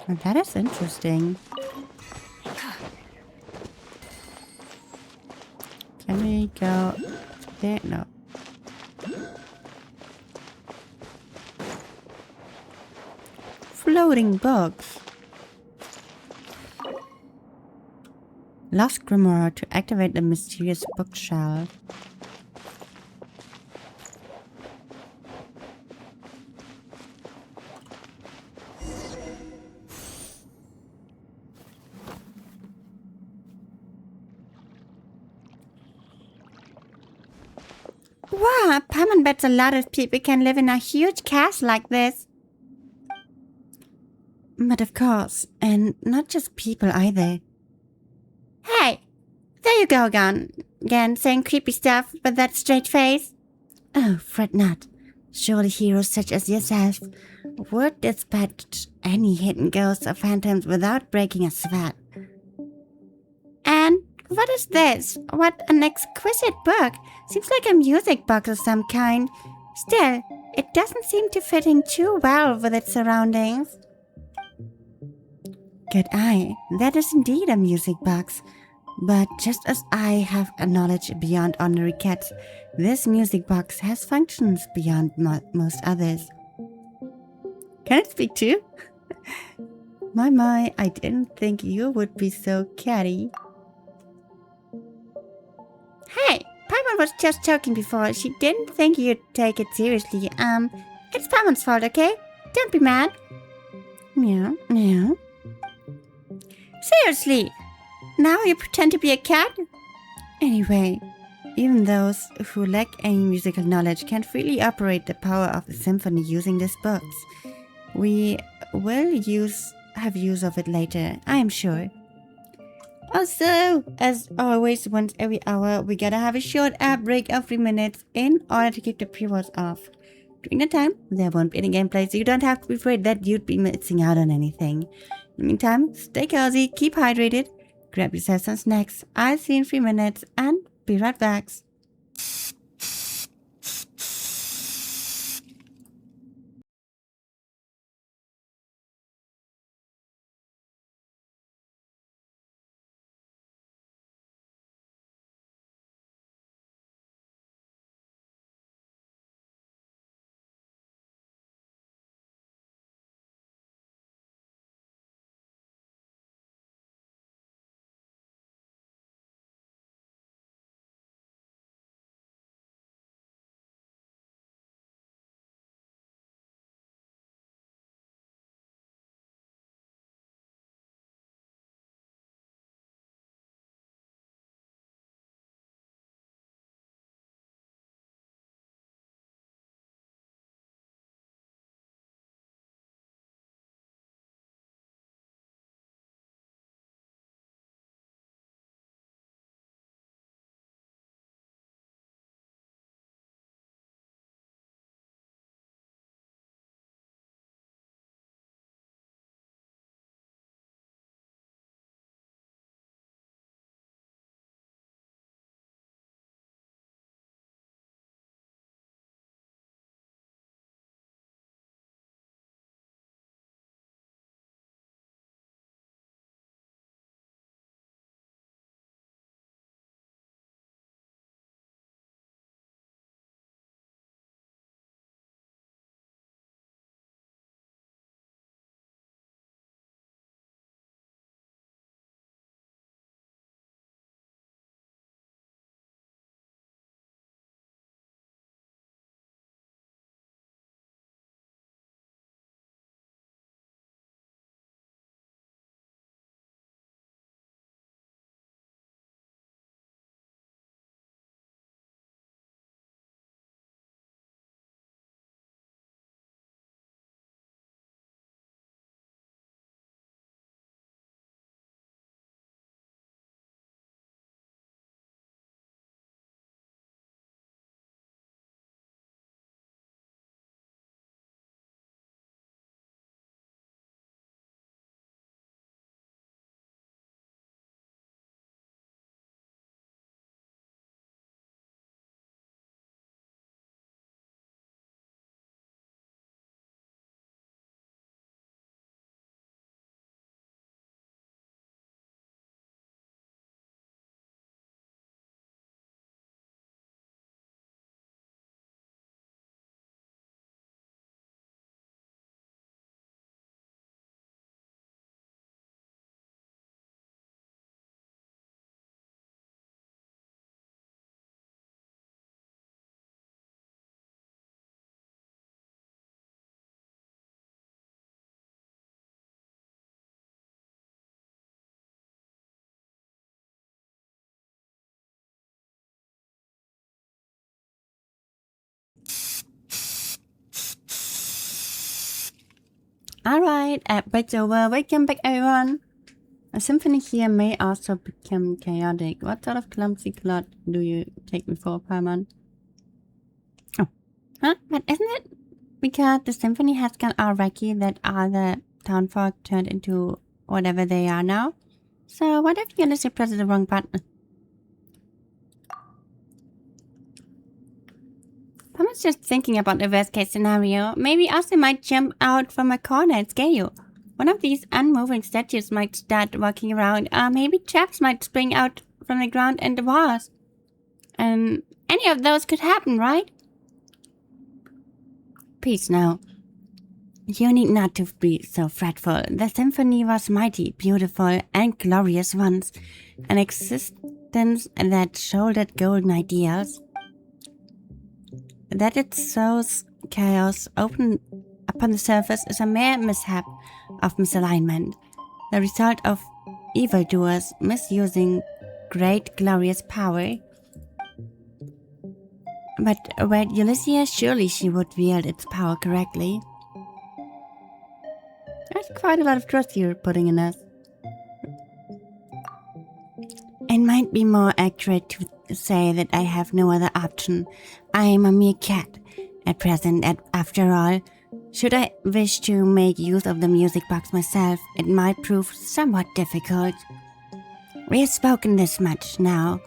Oh, that is interesting. Can we go there? No. Floating books. Lost Grimoire to activate the mysterious bookshelf. Wow, Paimon bets a lot of people can live in a huge castle like this. But of course, and not just people either. Hey, there you go again, saying creepy stuff with that straight face. Oh, fret not. Surely heroes such as yourself would dispatch any hidden ghosts or phantoms without breaking a sweat. And what is this? What an exquisite book. Seems like a music box of some kind. Still, it doesn't seem to fit in too well with its surroundings. Good eye, that is indeed a music box. But just as I have a knowledge beyond ordinary cats, this music box has functions beyond most others. Can it speak too? My, I didn't think you would be so catty. Hey, Paimon was just joking before. She didn't think you'd take it seriously. It's Paimon's fault, okay? Don't be mad. Meow, meow. Seriously, now you pretend to be a cat? Anyway, even those who lack any musical knowledge can freely operate the power of the symphony using these books. We will have use of it later, I am sure. Also, as always, once every hour, we gotta have a short ad break of 3 minutes in order to keep the pre-rolls off. During the time, there won't be any gameplay, so you don't have to be afraid that you'd be missing out on anything. In the meantime, stay cozy, keep hydrated, grab yourself some snacks. I'll see you in 3 minutes, and be right back. Alright, bridge over. Welcome back, everyone. A symphony here may also become chaotic. What sort of clumsy plot do you take me for, Paimon? Oh. Huh? But isn't it because the symphony has gone all wacky that all the townfolk turned into whatever they are now? So what if Ulysses presses the wrong button? I was just thinking about the worst case scenario. Maybe Asa might jump out from a corner and scare you. One of these unmoving statues might start walking around, or maybe traps might spring out from the ground and the walls. Any of those could happen, right? Please, no. You need not to be so fretful. The symphony was mighty, beautiful, and glorious once. An existence that shouldered golden ideals. That it sows chaos open upon the surface is a mere mishap of misalignment, the result of evildoers misusing great glorious power. But with Ulysses, surely she would wield its power correctly. That's quite a lot of trust you're putting in us. It might be more accurate to say that I have no other option. I am a mere cat at present, after all. Should I wish to make use of the music box myself, it might prove somewhat difficult. We have spoken this much now.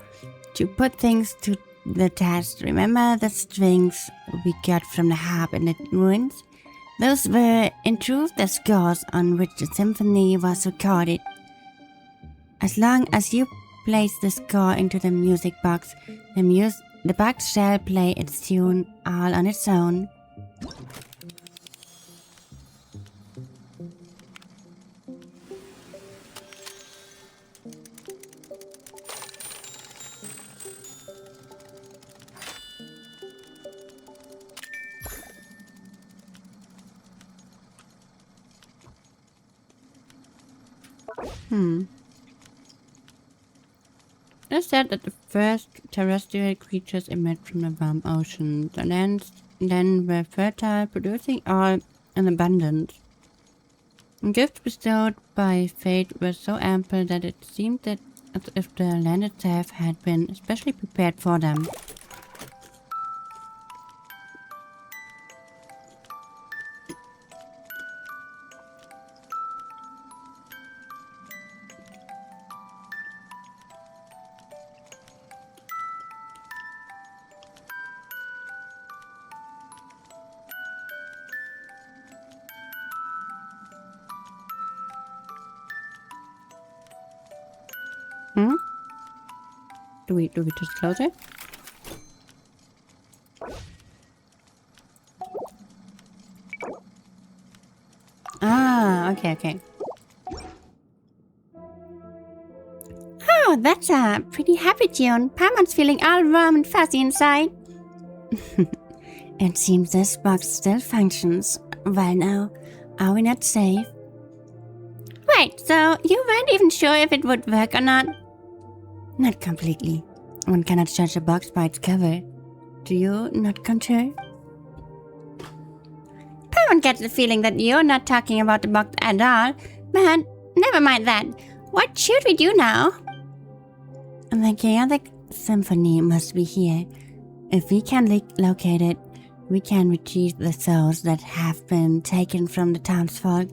To put things to the test, remember the strings we got from the harp in the ruins? Those were, in truth, the scores on which the symphony was recorded. As long as you place the score into the music box, the box shall play its tune all on its own. It is said that the first terrestrial creatures emerged from the warm ocean. The lands then were fertile, producing oil in abundance. The gifts bestowed by fate were so ample that it seemed that as if the land itself had been especially prepared for them. Do we just close it? Ah, okay. Oh, that's a pretty happy tune. Paimon's feeling all warm and fuzzy inside. It seems this box still functions. Well now, are we not safe? Wait, so you weren't even sure if it would work or not? Not completely. One cannot judge a box by its cover. Do you not concur? Paimon gets the feeling that you're not talking about the box at all. But never mind that. What should we do now? The chaotic symphony must be here. If we can locate it, we can retrieve the souls that have been taken from the townsfolk.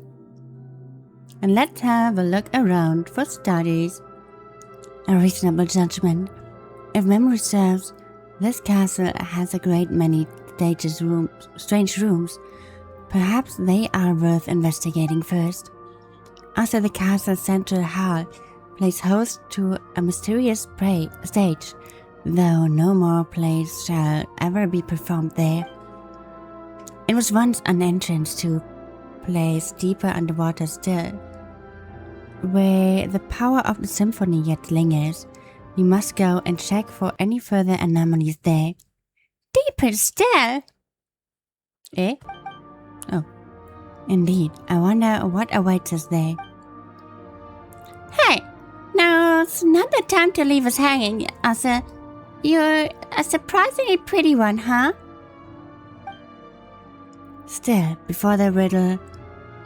And let's have a look around for studies. A reasonable judgment. If memory serves, this castle has a great many strange rooms. Perhaps they are worth investigating first. Also, the castle's central hall plays host to a mysterious stage, though no more plays shall ever be performed there. It was once an entrance to plays deeper underwater still. Where the power of the symphony yet lingers, we must go and check for any further anomalies there. Deeper still? Eh? Oh. Indeed, I wonder what awaits us there. Hey! Now, it's not the time to leave us hanging, Asa. You're a surprisingly pretty one, huh? Still, before the riddle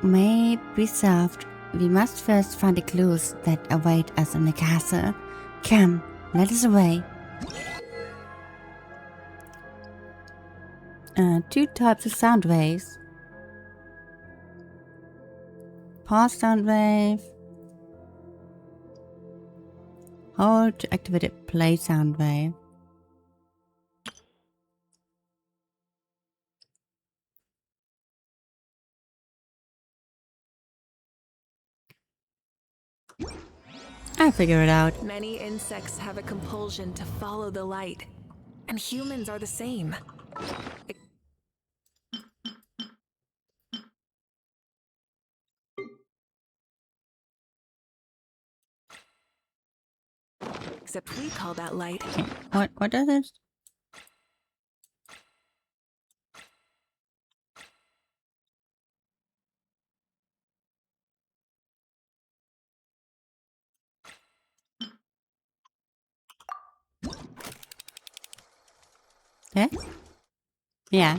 may be solved, we must first find the clues that await us in the castle. Come, let us away. 2 types of sound waves. Pause sound wave. Hold to activate a play sound wave. I'll figure it out. Many insects have a compulsion to follow the light, and humans are the same. Except we call that light. What is this? Yeah? Yeah.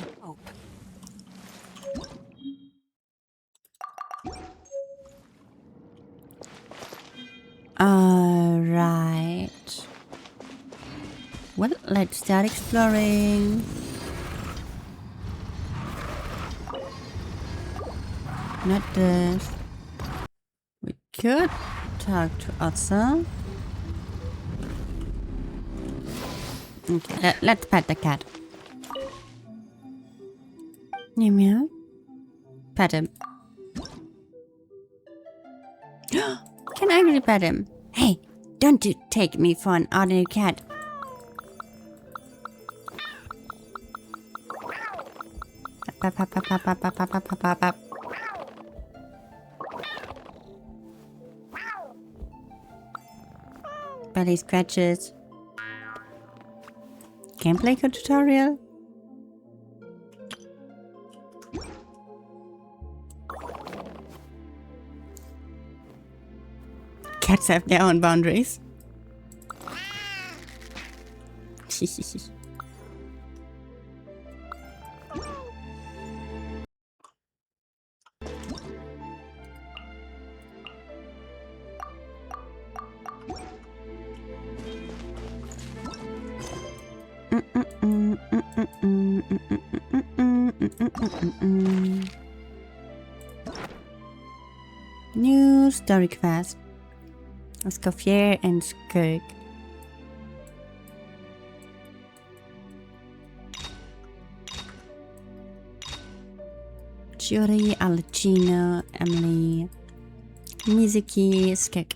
Alright. Well, let's start exploring. Not this. We could talk to Otsa. Okay, let's pet the cat. Meow meow. Pet him. Can I really pet him? Hey, don't you take me for an ordinary cat. Belly scratches. Gameplay tutorial. Cats have their own boundaries. New story quest. Escoffier and Skirk. Jury, Alicino, Emily, Mizuki, Skirk.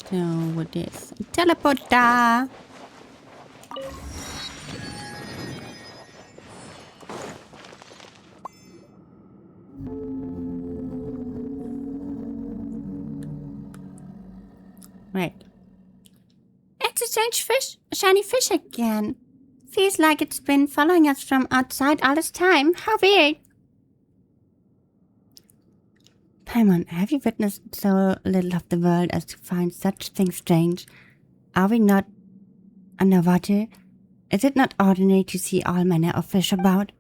So what is teleporter? Right. It's a strange fish, a shiny fish again. Feels like it's been following us from outside all this time. How weird. Paimon, have you witnessed so little of the world as to find such things strange? Are we not underwater? Is it not ordinary to see all manner of fish about?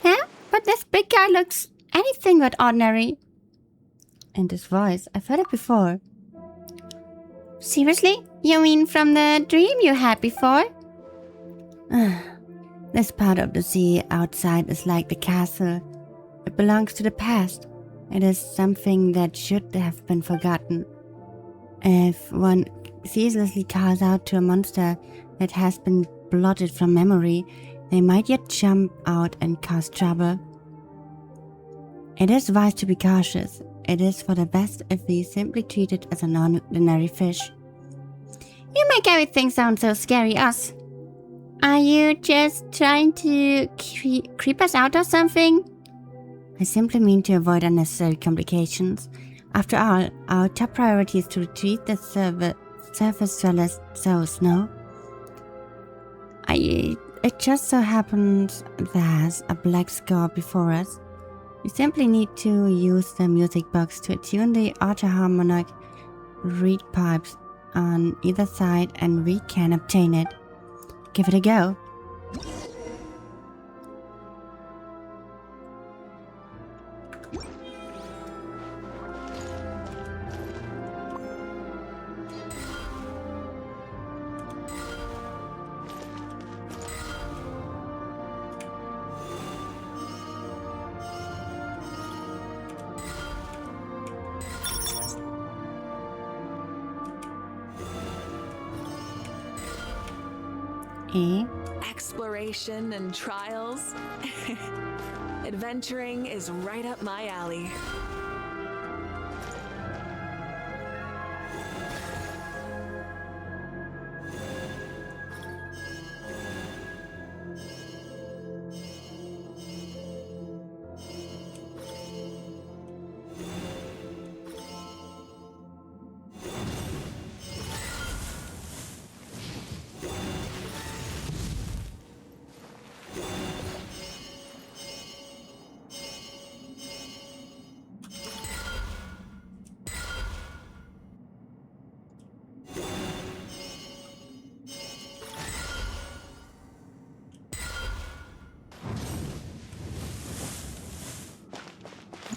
Yeah, but this big guy looks anything but ordinary. And his voice, I've heard it before. Seriously? You mean from the dream you had before? This part of the sea outside is like the castle. It belongs to the past. It is something that should have been forgotten. If one ceaselessly calls out to a monster that has been blotted from memory, they might yet jump out and cause trouble. It is wise to be cautious. It is for the best if we simply treat it as an ordinary fish. You make everything sound so scary, Us. Are you just trying to creep us out or something? I simply mean to avoid unnecessary complications. After all, our top priority is to retrieve the surface dwellers' souls, no? It just so happens there's a black scar before us. We simply need to use the music box to tune the autoharmonic reed pipes on either side and we can obtain it. Give it a go. Exploration and trials. Adventuring is right up my alley.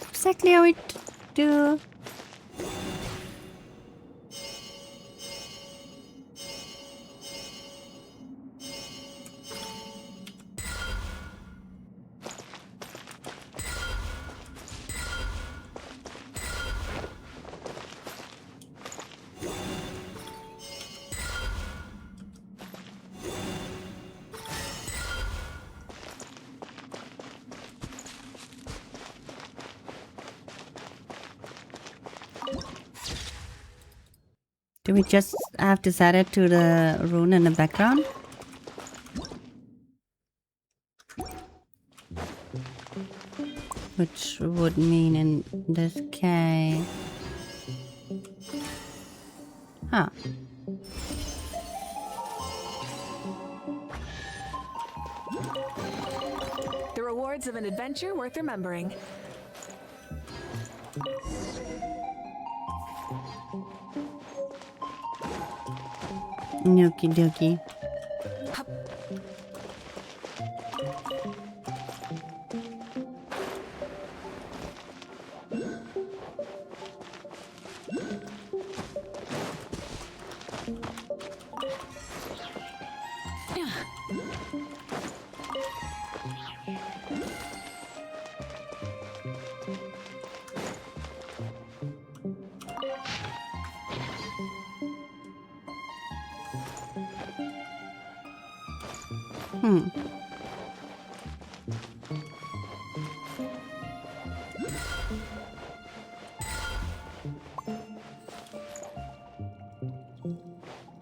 Exactly how it do. Do we just have to set it to the rune in the background? Which would mean in this case... Huh. The rewards of an adventure worth remembering. Okie dokie.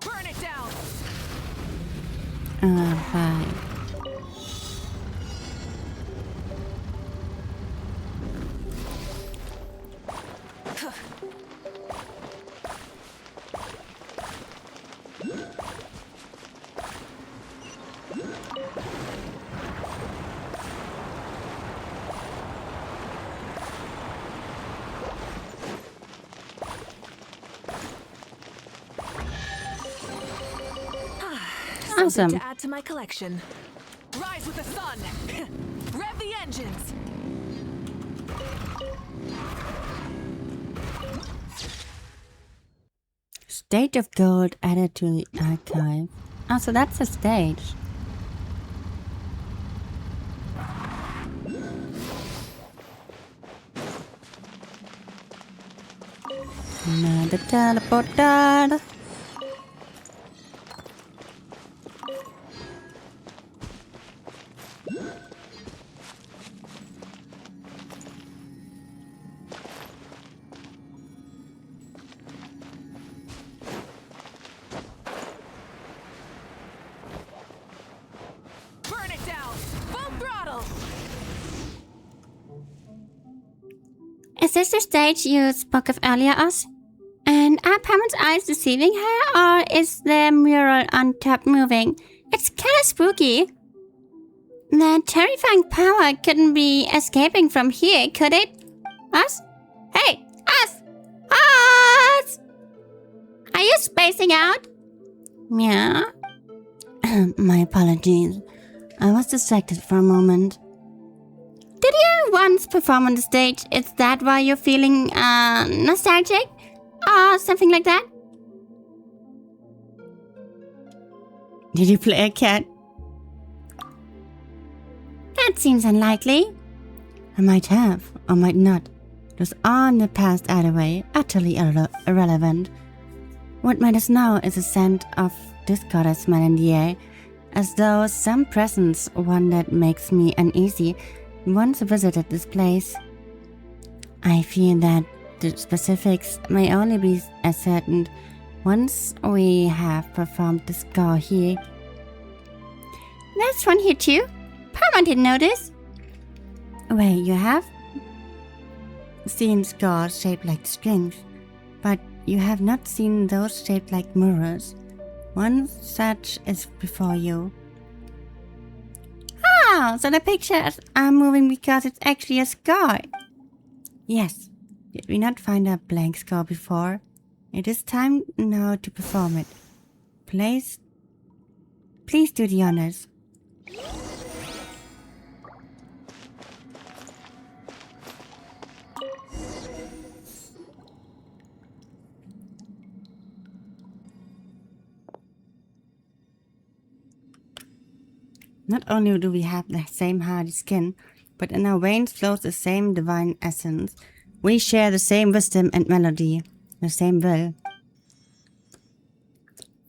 Burn it down. Fine. Awesome. To add to my collection. Rise with the sun. Rev the engines. Stage of Gold added to the archive. Oh, so that's a stage. Another teleporter. Burn it down. Full throttle. Is this the stage you spoke of earlier, Oz? And are Pamon's eyes deceiving her, or is the mural on top moving? It's kinda spooky. The terrifying power couldn't be escaping from here, could it? Us? Hey! Us! Us! Are you spacing out? Yeah? My apologies. I was distracted for a moment. Did you once perform on the stage? Is that why you're feeling nostalgic? Or something like that? Did you play a cat? That seems unlikely. I might have, or might not. Those are in the past either way, utterly irrelevant. What matters now is the scent of discord I smell in the air, as though some presence, one that makes me uneasy, once visited this place. I fear that the specifics may only be ascertained once we have performed the score here. There's one here too. Paimon didn't notice. Wait, you have seen scores shaped like strings, but you have not seen those shaped like mirrors. One such is before you. Ah, so the pictures are moving because it's actually a score. Yes, did we not find a blank score before? It is time now to perform it. Please do the honors. Not only do we have the same hardy skin, but in our veins flows the same divine essence. We share the same wisdom and melody, the same will.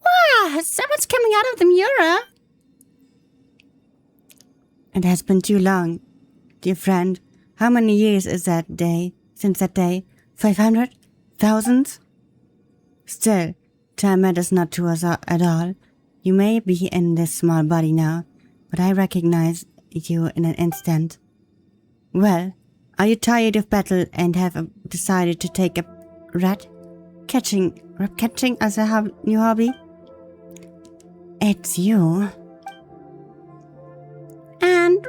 Wow, someone's coming out of the mirror. It has been too long, dear friend. How many years is that day? Since that day? 500? Thousands? Still, time matters not to us at all. You may be in this small body now, but I recognize you in an instant. Well, are you tired of battle and have decided to take up rat catching as a new hobby? It's you. And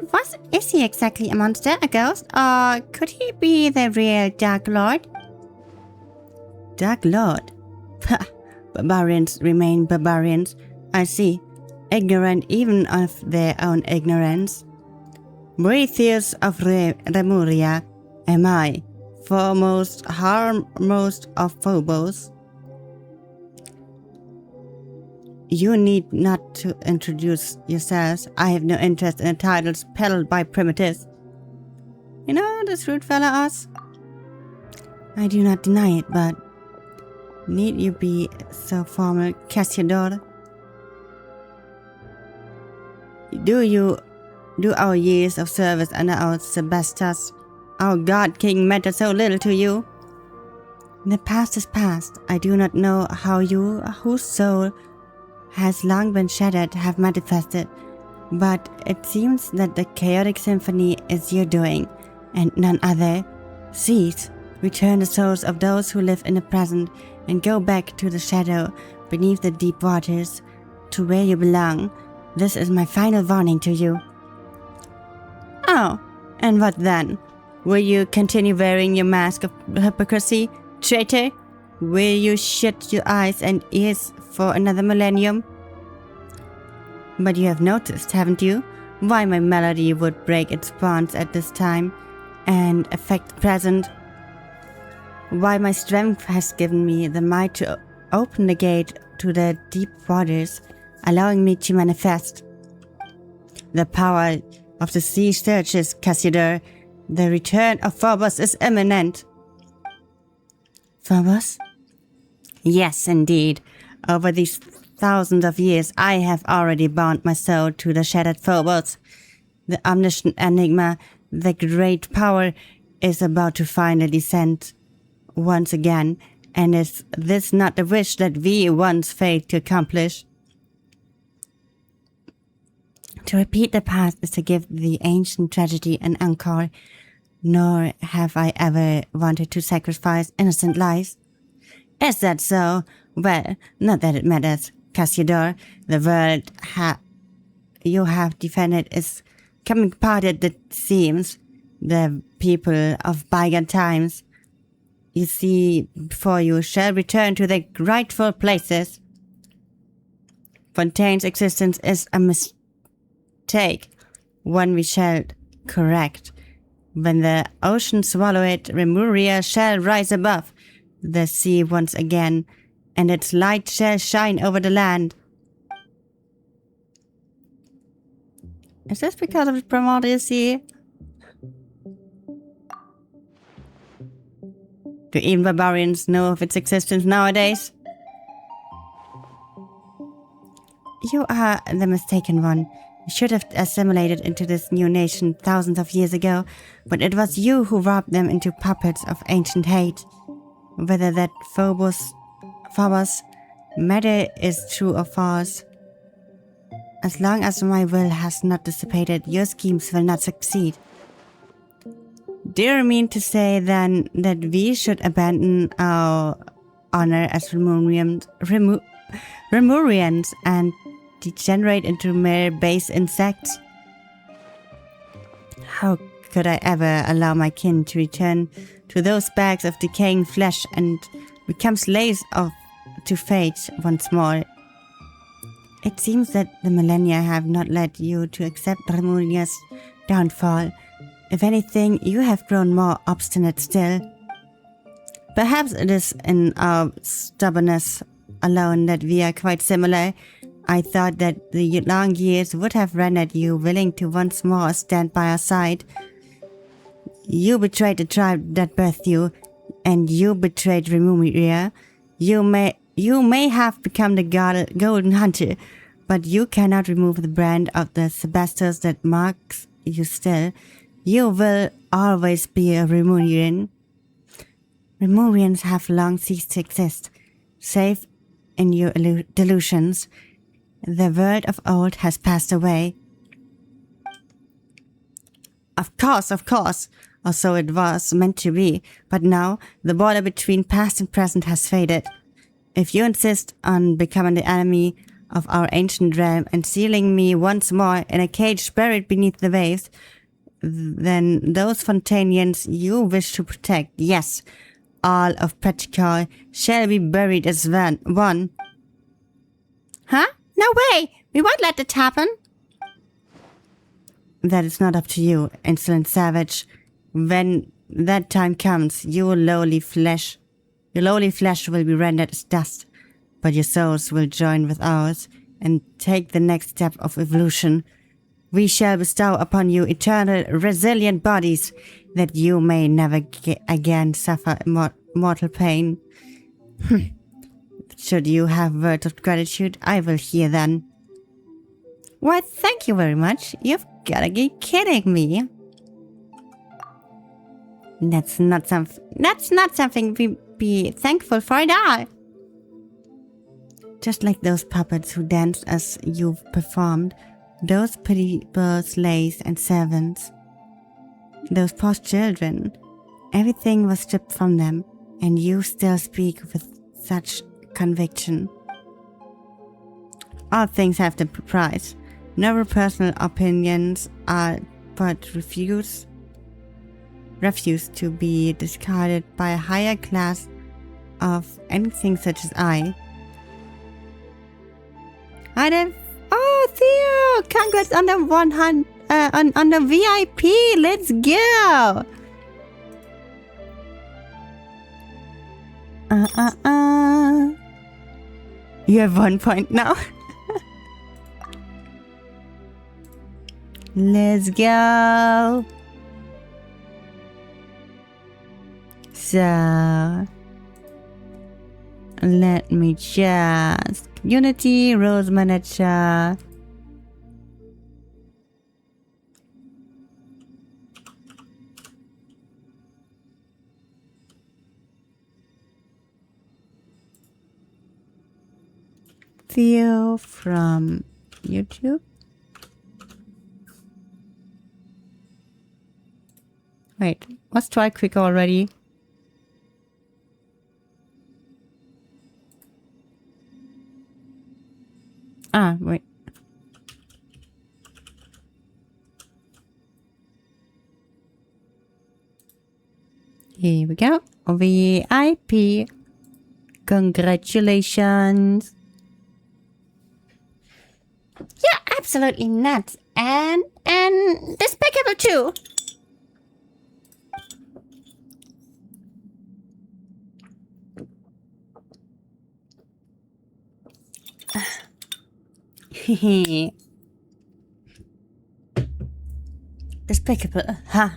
is he exactly a monster, a ghost, or could he be the real Dark Lord? Dark Lord? Barbarians remain barbarians, I see. Ignorant even of their own ignorance. Breathiers of Remuria am I, foremost, harmmost of Phobos. You need not to introduce yourselves. I have no interest in the titles peddled by primitives. You know this rude fella us? I do not deny it, but need you be so formal, Cassiodor? Do our years of service under our Sebastas, our God King, matter so little to you? The past is past. I do not know how you, whose soul has long been shattered, have manifested, but it seems that the chaotic symphony is your doing, and none other. Cease, return the souls of those who live in the present, and go back to the shadow beneath the deep waters, to where you belong. This is my final warning to you. Oh, and what then? Will you continue wearing your mask of hypocrisy, traitor? Will you shut your eyes and ears for another millennium? But you have noticed, haven't you, why my melody would break its bonds at this time and affect the present? Why my strength has given me the might to open the gate to the deep waters, allowing me to manifest. The power of the sea surges, Cassiodor. The return of Phobos is imminent. Phobos? Yes, indeed. Over these thousands of years, I have already bound my soul to the shattered Phobos. The omniscient enigma, the great power, is about to finally descend once again, and is this not the wish that we once failed to accomplish? To repeat the past is to give the ancient tragedy an encore, nor have I ever wanted to sacrifice innocent lives. Is that so? Well, not that it matters, Cassiodor. The world you have defended is coming parted the seams, the people of bygone times you see before you shall return to their rightful places. Fontaine's existence is a mistake, one we shall correct. When the ocean swallow it, Remuria shall rise above the sea once again, and its light shall shine over the land. Is this because of the primordial sea? Do even barbarians know of its existence nowadays? You are the mistaken one. You should have assimilated into this new nation thousands of years ago, but it was you who robbed them into puppets of ancient hate. Whether that Phobos matter is true or false, as long as my will has not dissipated, your schemes will not succeed. Do you mean to say then that we should abandon our honor as Remurians and degenerate into mere base insects? How could I ever allow my kin to return to those bags of decaying flesh and become slaves to fate once more? It seems that the millennia have not led you to accept Remuria's downfall. If anything, you have grown more obstinate still. Perhaps it is in our stubbornness alone that we are quite similar. I thought that the long years would have rendered you willing to once more stand by our side. You betrayed the tribe that birthed you, and you betrayed Remuria. You may have become the golden hunter, but you cannot remove the brand of the Sebastos that marks you still. You will always be a Remurian. Remurians have long ceased to exist, save in your delusions. The world of old has passed away. Of course, or so it was meant to be, but now the border between past and present has faded. If you insist on becoming the enemy of our ancient realm and sealing me once more in a cage buried beneath the waves, then those Fontainians you wish to protect, yes, all of Petrichor, shall be buried as one. Huh? No way! We won't let that happen! That is not up to you, insolent savage. When that time comes, your lowly flesh will be rendered as dust, but your souls will join with ours and take the next step of evolution. We shall bestow upon you eternal, resilient bodies, that you may never again suffer mortal pain. Should you have words of gratitude, I will hear them. Why, thank you very much. You've gotta be kidding me. That's not something we be thankful for at all. Just like those puppets who danced as you've performed, those pitiable slaves and servants, those poor children, everything was stripped from them, and you still speak with such conviction. All things have their price. Never personal opinions are but refuse to be discarded by a higher class of anything such as I. Oh, Theo! Congrats on the 100 on the VIP. Let's go. You have 1 point now. Let's go. So, let me just Unity, Rose Manager. Theo from YouTube. Wait, was try quick already? Ah, wait. Here we go. VIP. Congratulations. You're absolutely nuts. And despicable too. Despicable, huh?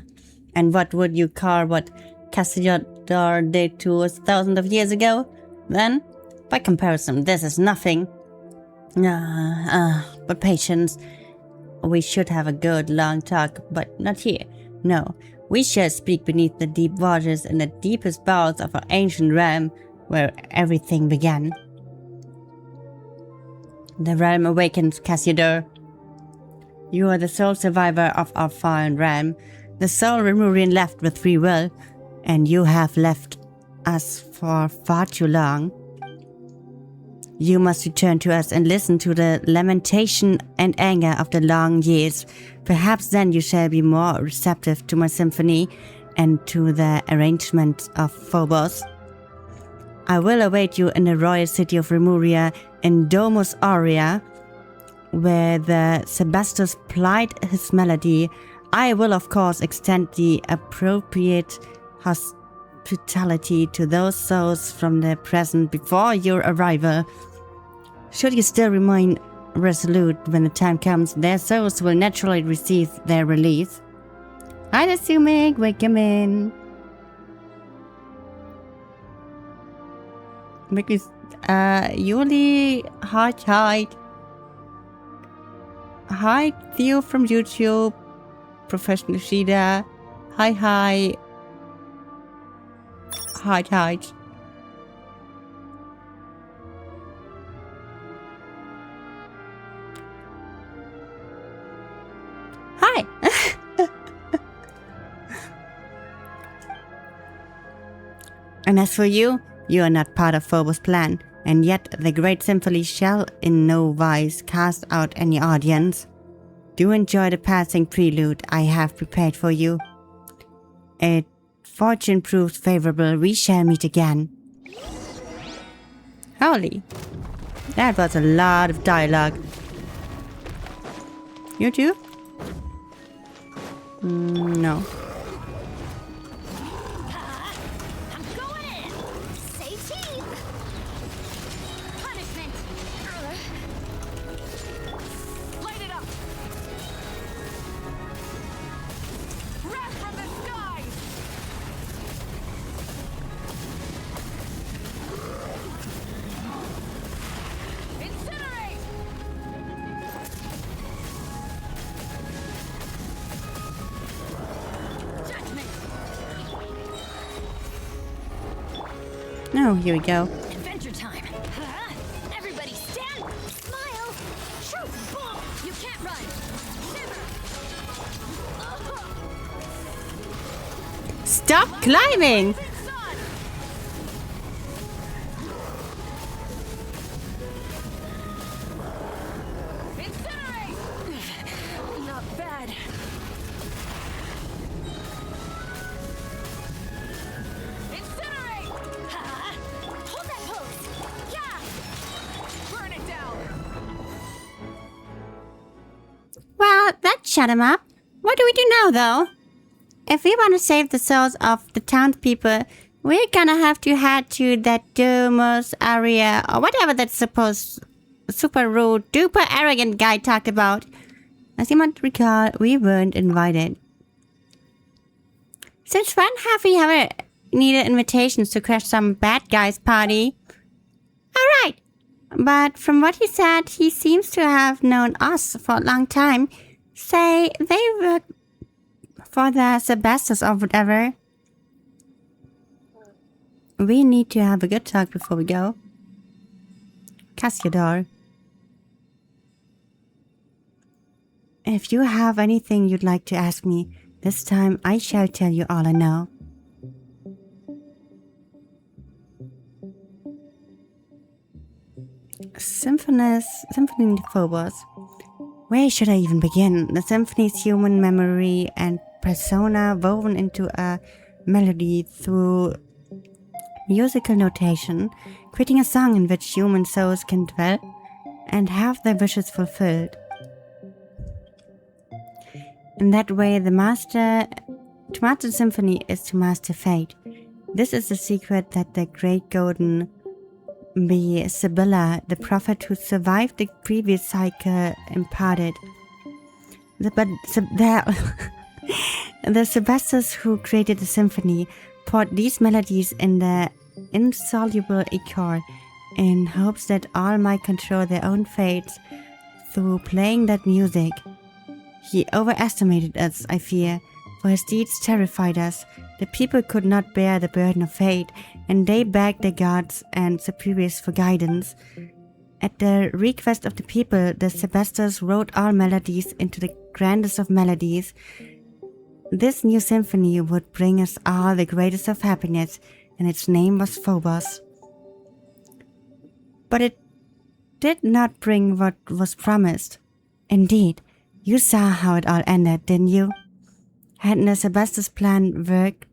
And what would you call what Cassiodor did to us thousands of years ago? Then, by comparison, this is nothing. But patience. We should have a good long talk, but not here. No, we shall speak beneath the deep waters in the deepest bowels of our ancient realm, where everything began. The realm awakens, Cassiodor. You are the sole survivor of our fallen realm, the sole Remurian left with free will, and you have left us for far too long. You must return to us and listen to the lamentation and anger of the long years. Perhaps then you shall be more receptive to my symphony and to the arrangement of Phobos. I will await you in the royal city of Remuria in Domus Aurea, where the Sebastus plied his melody. I will of course extend the appropriate hospitality to those souls from the present before your arrival. Should you still remain resolute when the time comes, their souls will naturally receive their release. Hi, assuming we come in. Because, Yuli, hi. Hi, Theo from YouTube. Professional Shida. Hi. Hi. Hi. And as for you, you are not part of Phobos' plan, and yet the great symphony shall in no wise cast out any audience. Do enjoy the passing prelude I have prepared for you. If fortune proves favorable, we shall meet again. Holy, that was a lot of dialogue. You too? No. I'm going in. Say cheap. Punishment. Light it up! Wrath from the skies! Incinerate! Oh, here we go. Adventure time. Everybody stand. Smile. Shoot. Boom. You can't run. Shiver. Stop climbing! Incinerate! Not bad. Incinerate! Hold that pose. Yeah. Burn it down! Well, that shut him up. What do we do now, though? If we want to save the souls of the townspeople, we're gonna have to head to that Domus area, or whatever that supposed super rude, duper arrogant guy talked about. As you might recall, we weren't invited. Since when have we ever needed invitations to crash some bad guy's party? Alright, but from what he said, he seems to have known us for a long time. Say, they work for the Sebastus or whatever. We need to have a good talk before we go. Cassiodor. If you have anything you'd like to ask me, this time I shall tell you all I know. Symphony Phobos. Where should I even begin? The symphony's human memory and persona woven into a melody through musical notation, creating a song in which human souls can dwell and have their wishes fulfilled. In that way, to master the symphony is to master fate. This is the secret that the great golden bee Sibylla, the prophet who survived the previous cycle, imparted. The Sebastos who created the symphony poured these melodies in the insoluble ichor in hopes that all might control their own fates through playing that music. He overestimated us, I fear, for his deeds terrified us. The people could not bear the burden of fate, and they begged their gods and superiors for guidance. At the request of the people, the Sebastos wrote all melodies into the grandest of melodies. This new symphony would bring us all the greatest of happiness, and its name was Phobos. But it did not bring what was promised. Indeed, you saw how it all ended, didn't you? Had the Sebastos plan worked,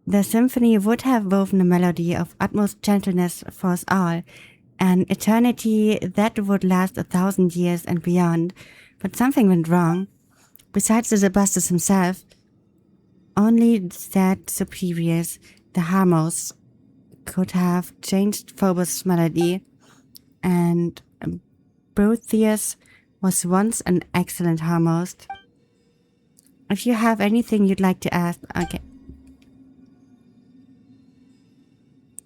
the symphony would have woven a melody of utmost gentleness for us all, an eternity that would last 1,000 years and beyond. But something went wrong. Besides the Sebastos himself, only said superiors, the Harmos, could have changed Phobos' melody, and Boethius was once an excellent Harmos. If you have anything you'd like to ask, okay.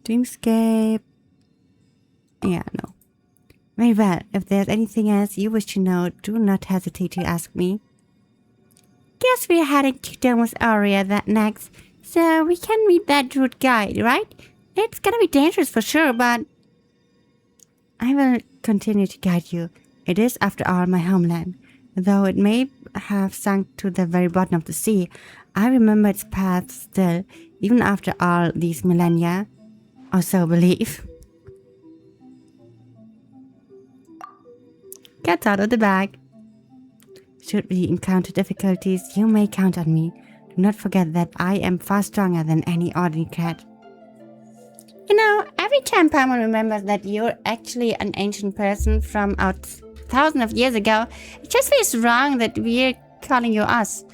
Dreamscape. Yeah, no. Very well. If there's anything else you wish to know, do not hesitate to ask me. Guess we're heading to Domus Aurea that next, so we can meet that route guide, right? It's gonna be dangerous for sure, but I will continue to guide you. It is, after all, my homeland. Though it may have sunk to the very bottom of the sea, I remember its path still, even after all these millennia, or so believe. Get out of the bag. Should we encounter difficulties, you may count on me. Do not forget that I am far stronger than any ordinary cat. You know, every time Paimon remembers that you're actually an ancient person from out thousands of years ago, it just feels wrong that we're calling you us.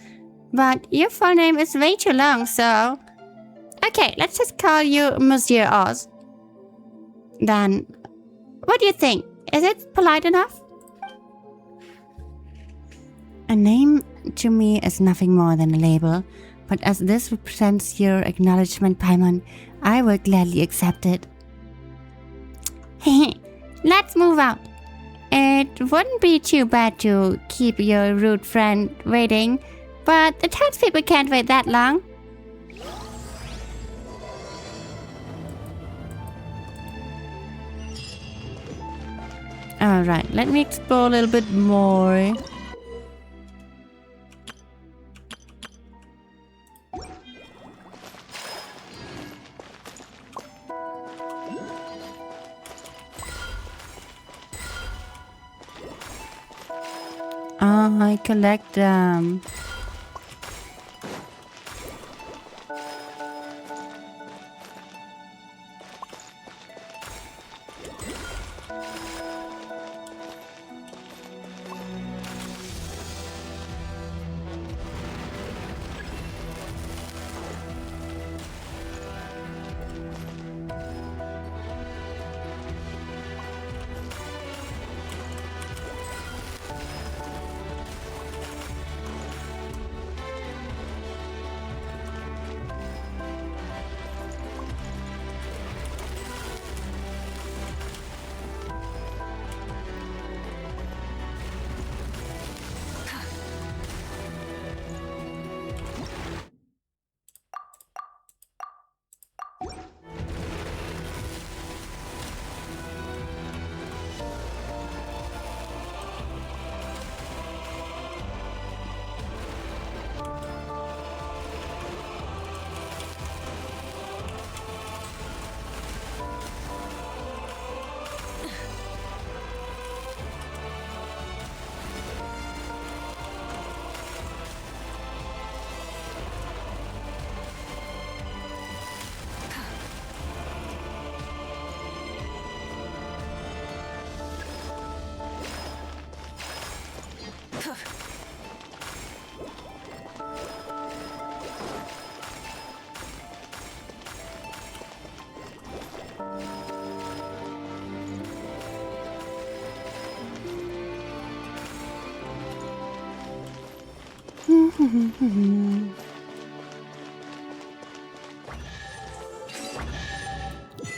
But your full name is way too long, so... Okay, let's just call you Monsieur Oz. Then, what do you think? Is it polite enough? A name to me is nothing more than a label, but as this represents your acknowledgement, Paimon, I will gladly accept it. Let's move out. It wouldn't be too bad to keep your rude friend waiting, but the townspeople can't wait that long. Alright, let me explore a little bit more. I collect them.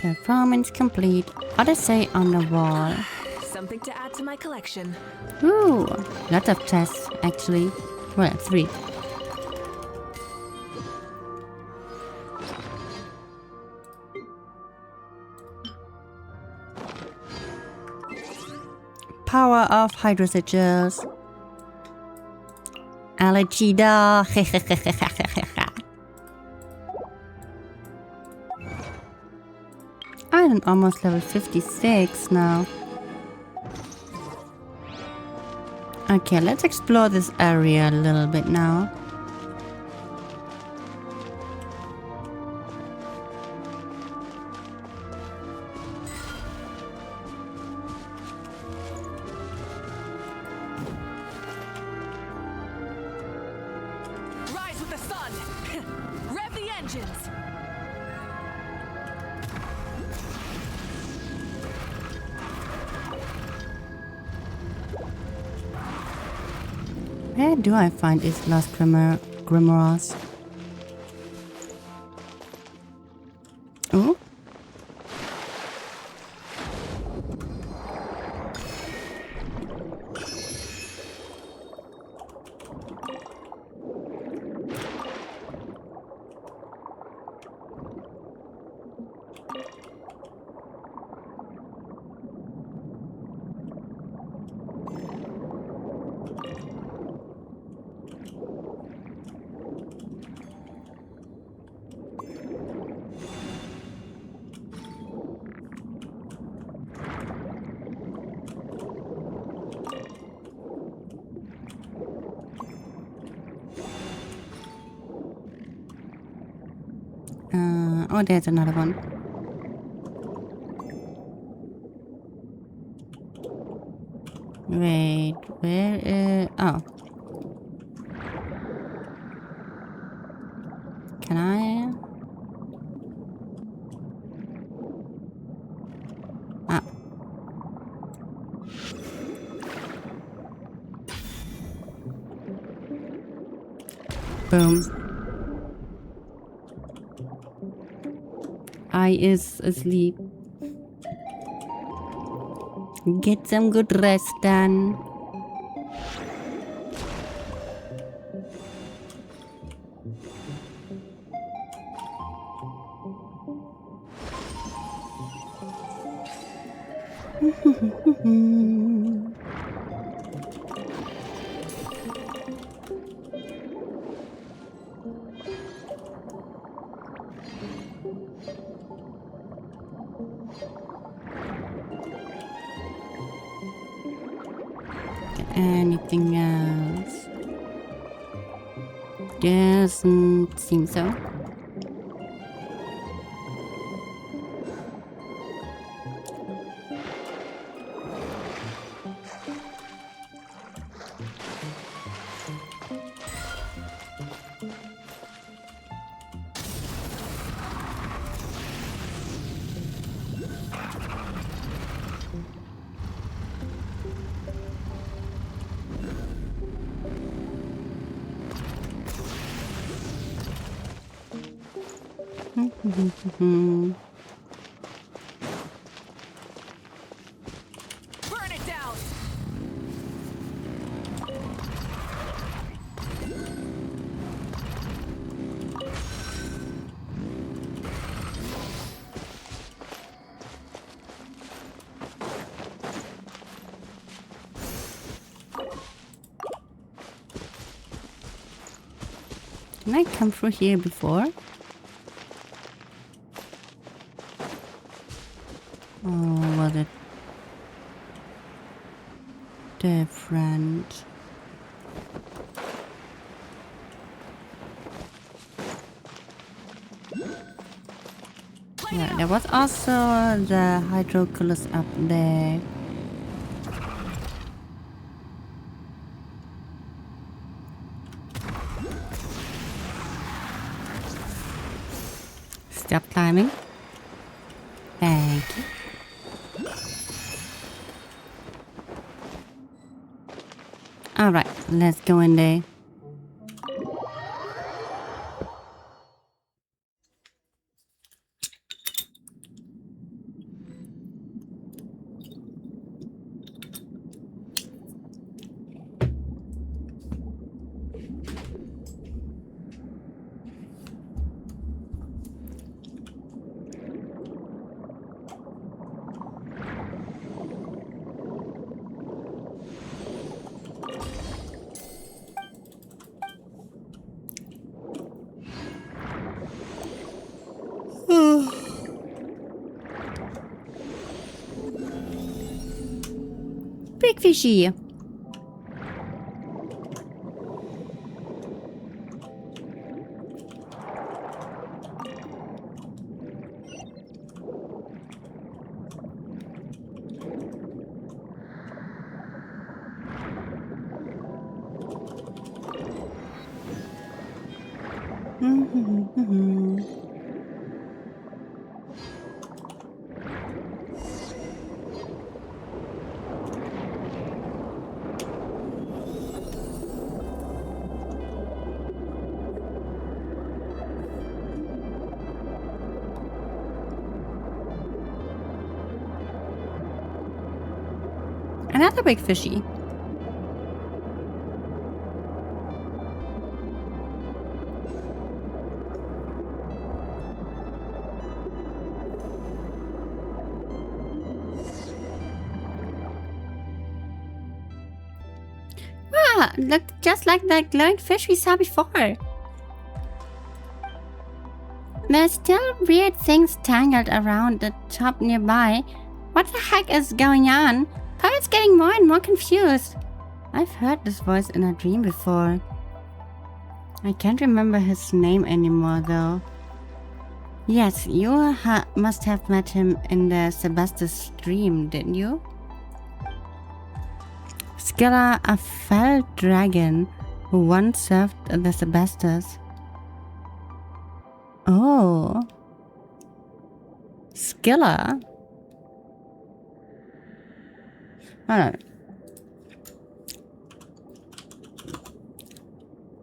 Performance complete. Odyssey on the wall. Something to add to my collection. Ooh, lots of tests actually. Well, 3. Power of hydrosigils. Allergida. I'm almost level 56 now. Okay, let's explore this area a little bit now. Rise with the sun! Rev the engines! Where do I find these lost grimoires? Ooh. Oh, there's another one. Wait, where? Oh. Can I? Ah. Boom. I is asleep. Get some good rest done. Anything else? Doesn't seem so. Burn it down! Can I come through here before? Oh, was it different? Yeah, there was also the hydroculus up there. Stop climbing. Thank you. Alright, let's go in there. big fishy. Another big fishy. Ah, look, just like that glowing fish we saw before. There's still weird things tangled around the top nearby. What the heck is going on? Pirate's getting more and more confused. I've heard this voice in a dream before. I can't remember his name anymore though. Yes, you must have met him in the Sebastus dream, didn't you? Scylla, a fell dragon who once served the Sebastus. Oh. Scylla? Hold on.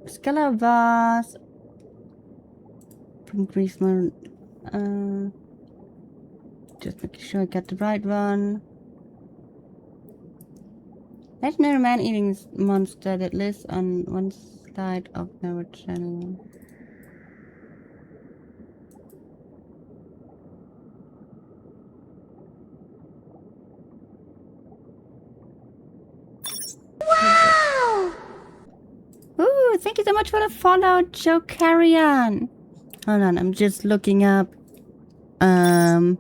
Scylla was from Greece. Just making sure I got the right one. Legendary man-eating monster that lives on one side of the channel. Wow! Ooh, thank you so much for the follow, Joe Carrion. Hold on, I'm just looking up the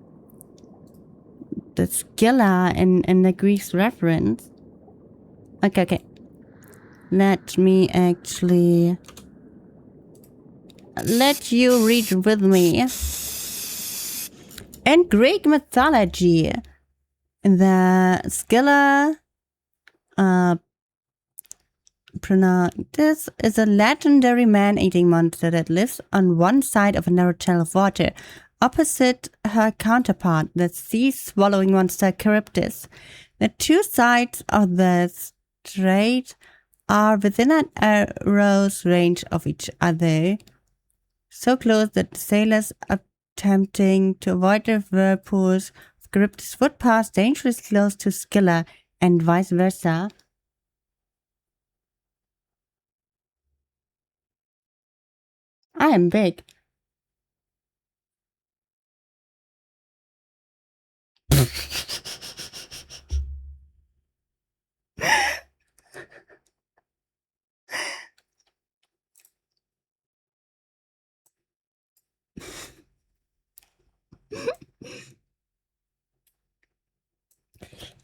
Scylla in the Greek reference. Okay. Let me actually let you read with me. In Greek mythology, the Scylla this is a legendary man-eating monster that lives on one side of a narrow channel of water, opposite her counterpart, the sea-swallowing monster Charybdis. The two sides of the strait are within an arrow's range of each other, so close that sailors attempting to avoid the whirlpools of Charybdis would pass dangerously close to Scylla, and vice versa. I am big.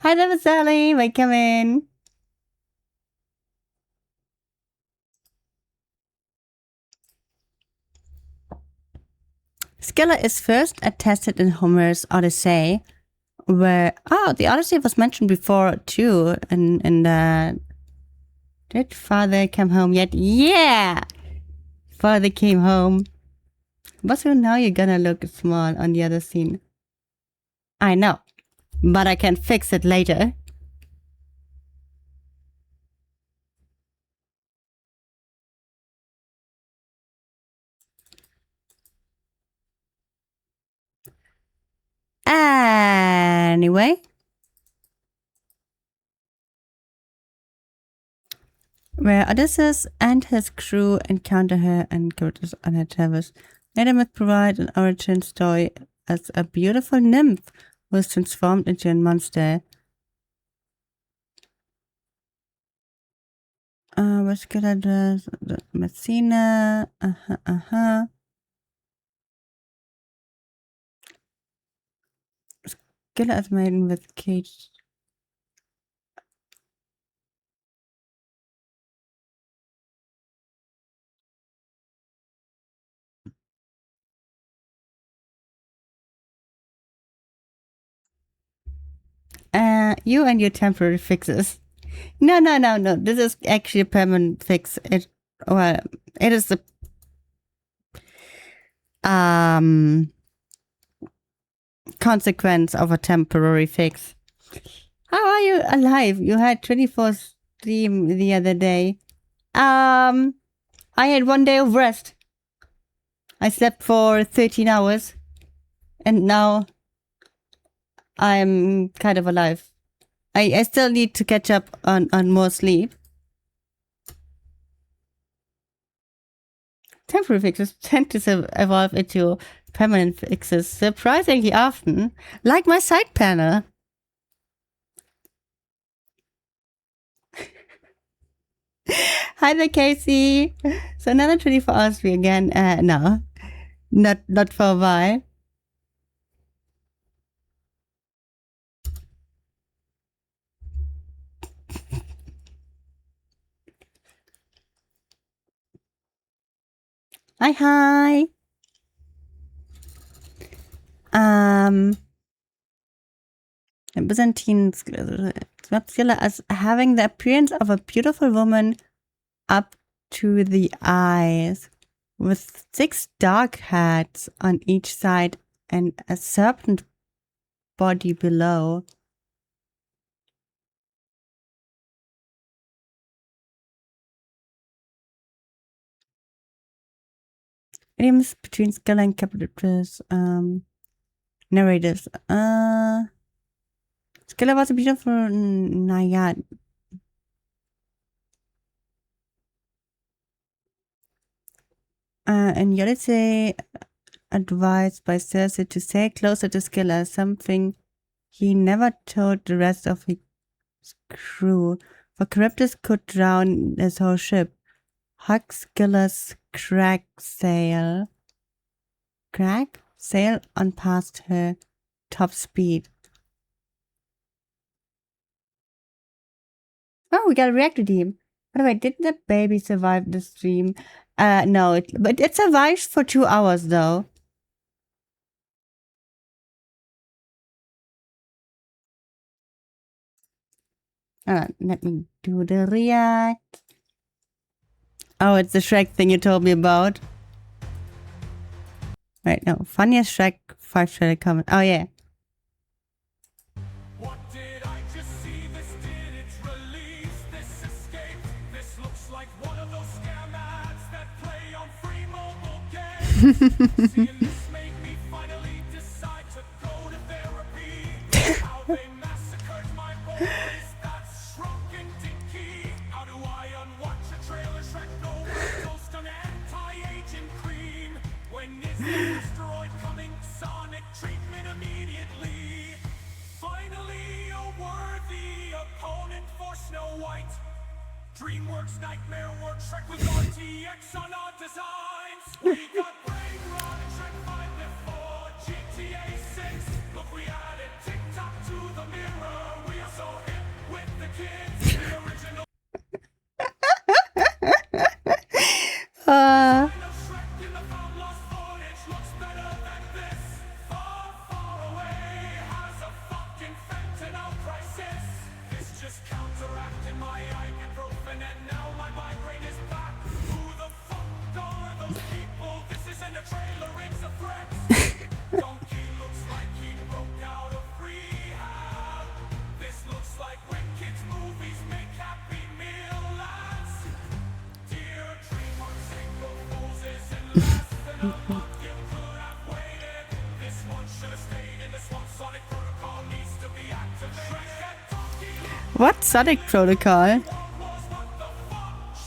Hi there, Sally. Welcome in. Scylla is first attested in Homer's Odyssey, where the Odyssey was mentioned before too. In the did father come home yet? Yeah, father came home. But so now you're gonna look small on the other scene. I know, but I can fix it later. Anyway, where Odysseus and his crew encounter her and Charybdis on her travels, later myth provide an origin story as a beautiful nymph was transformed into a monster. What's good address? Messina. Scylla is maiden with cage. You and your temporary fixes. No. This is actually a permanent fix. It is the consequence of a temporary fix. How are you alive? You had 24 stream the other day. I had 1 day of rest. I slept for 13 hours. And now I'm kind of alive. I still need to catch up on more sleep. Temporary fixes tend to evolve into permanent fixes surprisingly often, like my side panel. Hi there, Casey. So another 24 hours free again. No, not for a while. Hi. Byzantine Skilla as having the appearance of a beautiful woman up to the eyes, with 6 dark heads on each side and a serpent body below. Idioms between Skilla and captives, narratives. Skilla was a beautiful Nayad. And Yolite advised by Cersei to stay closer to Skilla, something he never told the rest of his crew, for Charybdis could drown his whole ship. Hug Skilla's crack sail on past her top speed. Oh, we got a reactor team. By the way, did the baby survive the stream? No, but it survived for 2 hours though. Let me do the react. Oh, it's the Shrek thing you told me about. Right, no. Funniest Shrek 5 trailer comment. Oh, yeah. What did I just see? This didn't release. This escaped. This looks like one of those scam ads that play on free mobile games. Seeing this made me finally decide to go to therapy. How they massacred my boys. That's shrunken dinky. How do I unwatch a trailer Shrek overdosed on anti-aging cream? When is the asteroid coming? Sonic treatment immediately. Finally a worthy opponent for Snow White. DreamWorks Nightmare Work Shrek with RTX on our designs. We got Brain Rot and Shrek 5 before GTA 6. Look, we added TikTok to the mirror. We are so hip with the kids. The original Shrek in the found lost footage looks better than this. Far, far away has a fucking fentanyl crisis. This just counteracted my ibuprofen and now my migraine is back. Who the fuck are those people? This isn't a trailer, it's a threat. Donkey looks like he broke out of rehab. This looks like when kids' movies make Happy Meal ads. Dear DreamWorks, April Fools isn't less than a month. You could have waited. This one should have stayed in this one. Sonic Protocol needs to be activated. What Sonic Protocol?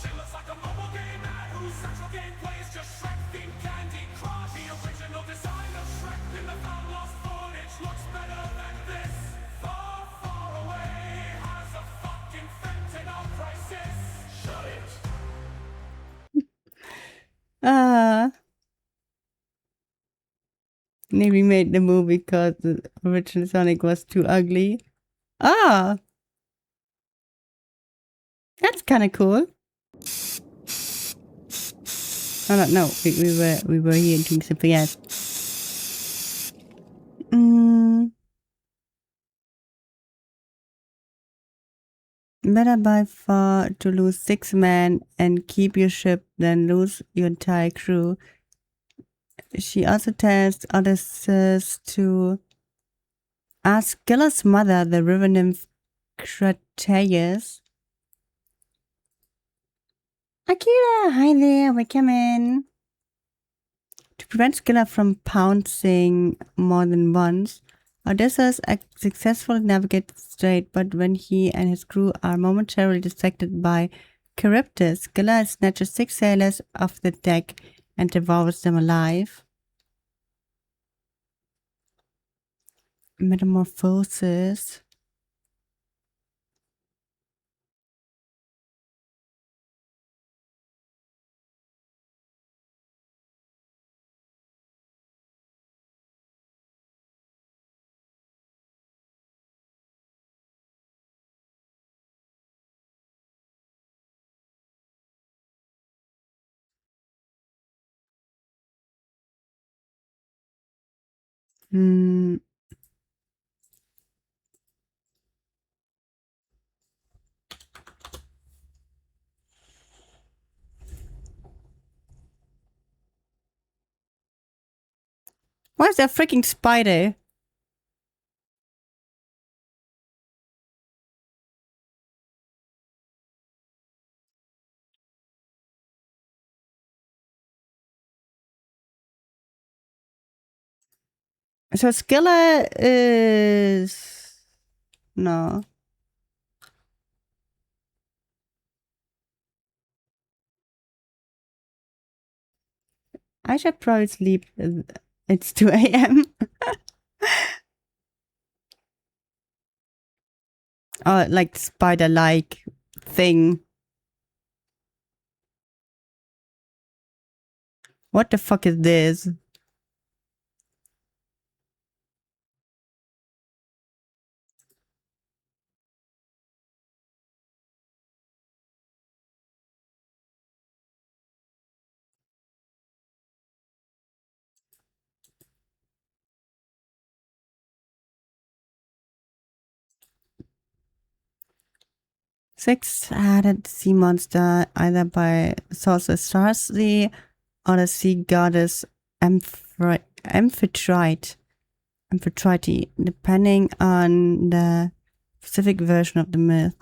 Shit looks like a mobile game ad whose central gameplay is just Shrek-themed Candy Crush. The original design of Shrek in the found lost footage looks better than this. Far, far away has a fucking fentanyl crisis. Shut it. Maybe made the movie because the original Sonic was too ugly. Ah! That's kind of cool. Oh no, we were here doing something else. Better by far to lose 6 men and keep your ship than lose your entire crew. She also tells Odysseus to ask Scylla's mother, the river nymph Crateus. Akira, hi there, welcome in. To prevent Scylla from pouncing more than once, Odysseus successfully navigates the strait, but when he and his crew are momentarily distracted by Charybdis, Scylla snatches 6 sailors off the deck and devours them alive. Metamorphosis. Where's that freaking spider? So Scylla is... No. I should probably sleep. It's 2 a.m. Oh, like spider-like thing. What the fuck is this? Six-headed sea monster, either by sorceress Starcy or the sea goddess Amphitrite, depending on the specific version of the myth.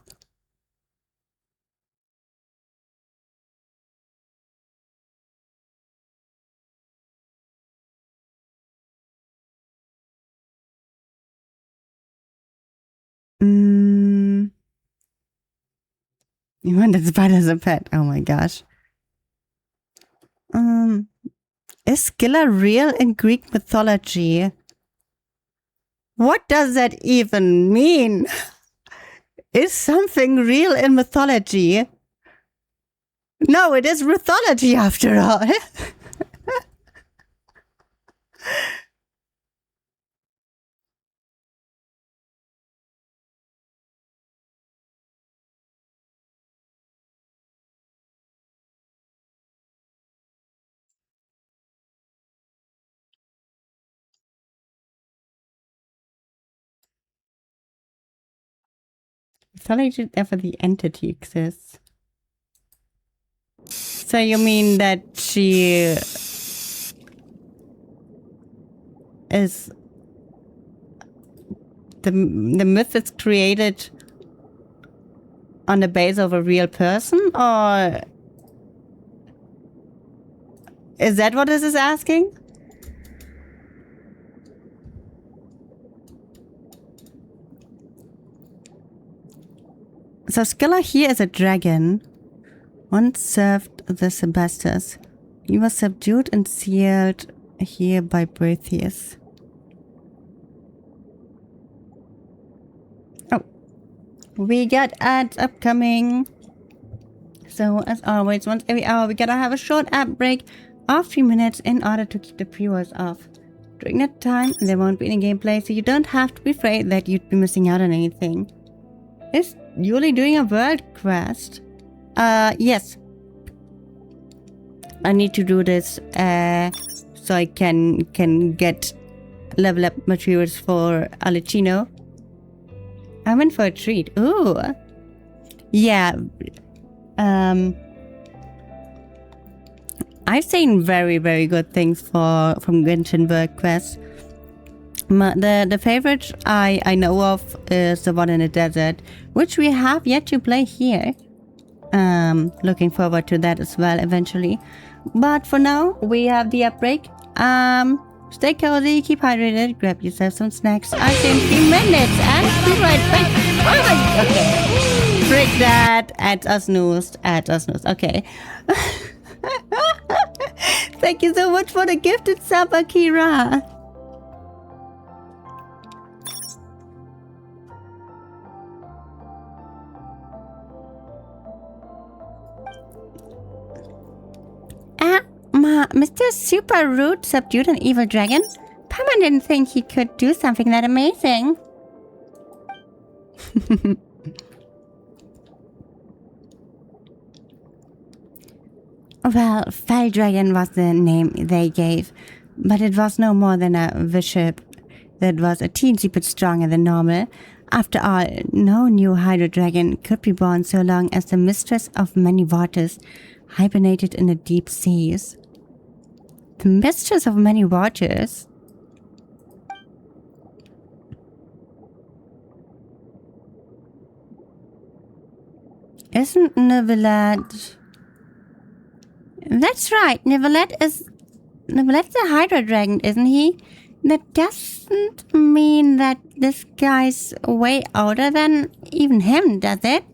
You wanted spider as a pet. Oh my gosh. Is Scylla real in Greek mythology? What does that even mean? Is something real in mythology? No, it is mythology after all. Mythology ever the entity exists. So you mean that she is the myth is created on the base of a real person, or is that what this is asking? So Scylla here is a dragon. Once served the Sebastus. He was subdued and sealed here by Breathius. Oh. We got ads upcoming. So as always, once every hour we gotta have a short ad break of 3 minutes in order to keep the pre-rolls off. During that time, there won't be any gameplay, so you don't have to be afraid that you'd be missing out on anything. Is Yuli doing a world quest? Yes. I need to do this so I can get level up materials for Alicino. I went for a treat. Ooh. Yeah. I've seen very, very good things from Genshin World Quest. The favorite I know of is the one in the desert, which we have yet to play here. Looking forward to that as well eventually. But for now, we have the outbreak. Stay cozy, keep hydrated, grab yourself some snacks. I see in 3 minutes and be right back. Oh, okay. Frick that. Add us news. Okay. Thank you so much for the gifted sub, Akira. Mr. Super Rude subdued an evil dragon? Paimon didn't think he could do something that amazing. Well, Fell Dragon was the name they gave, but it was no more than a bishop that was a teensy bit stronger than normal. After all, no new Hydro Dragon could be born so long as the Mistress of Many Waters hibernated in the deep seas. The Mistress of Many Waters? Isn't Neuvillette... That's right, Neuvillette's a Hydro Dragon, isn't he? That doesn't mean that this guy's way older than even him, does it?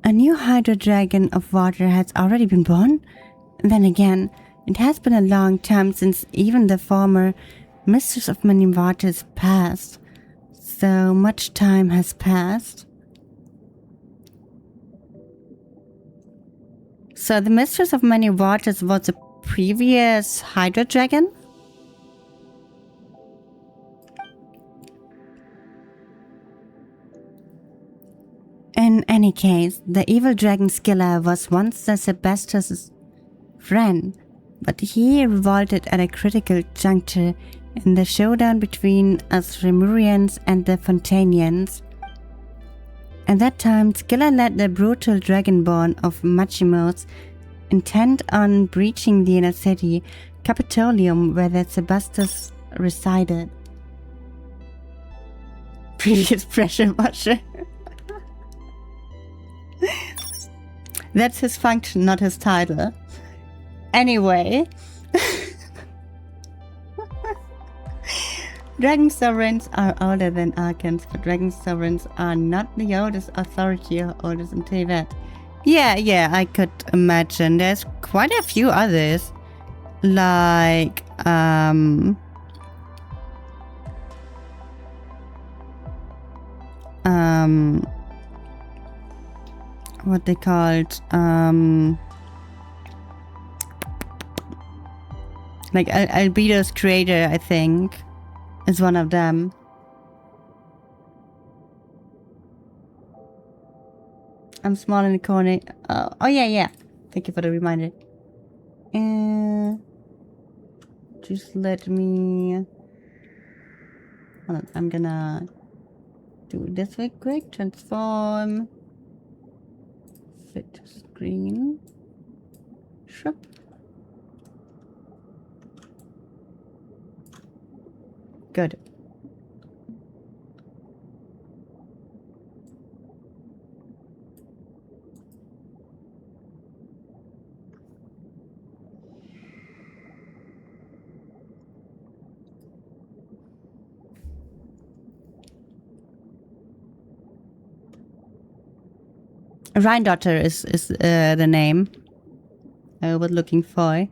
A new Hydro Dragon of water has already been born? Then again, it has been a long time since even the former Mistress of Many Waters passed. So much time has passed. So the Mistress of Many Waters was a previous Hydro Dragon? In any case, the evil dragon Skilla was once the Sebastus' friend, but he revolted at a critical juncture in the showdown between us Remurians and the Fontainians. At that time, Skilla led the brutal dragonborn of Machimos, intent on breaching the inner city, Capitolium, where the Sebastus resided. Previous pressure washer. That's his function, not his title. Anyway. Dragon Sovereigns are older than Archons, but Dragon Sovereigns are not the oldest authority or oldest in Teyvat. Yeah, I could imagine. There's quite a few others. Like, what they called, like Albedo's creator, I think, is one of them. I'm small in the corner. Oh yeah. Thank you for the reminder. Just let me... Hold on, I'm gonna do this real quick. Transform. Fit to screen. Shup. Good. Rhine-Daughter is the name I was looking for.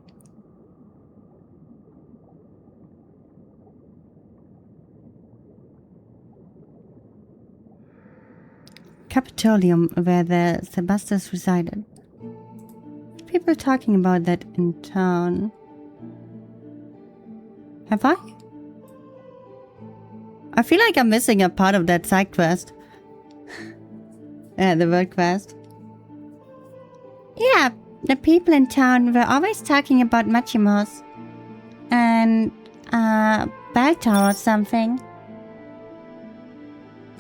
Capitolium, where the Sebastus resided. People talking about that in town. Have I? I feel like I'm missing a part of that side quest. The world quest. Yeah, the people in town were always talking about Machimos. And, Baltar or something.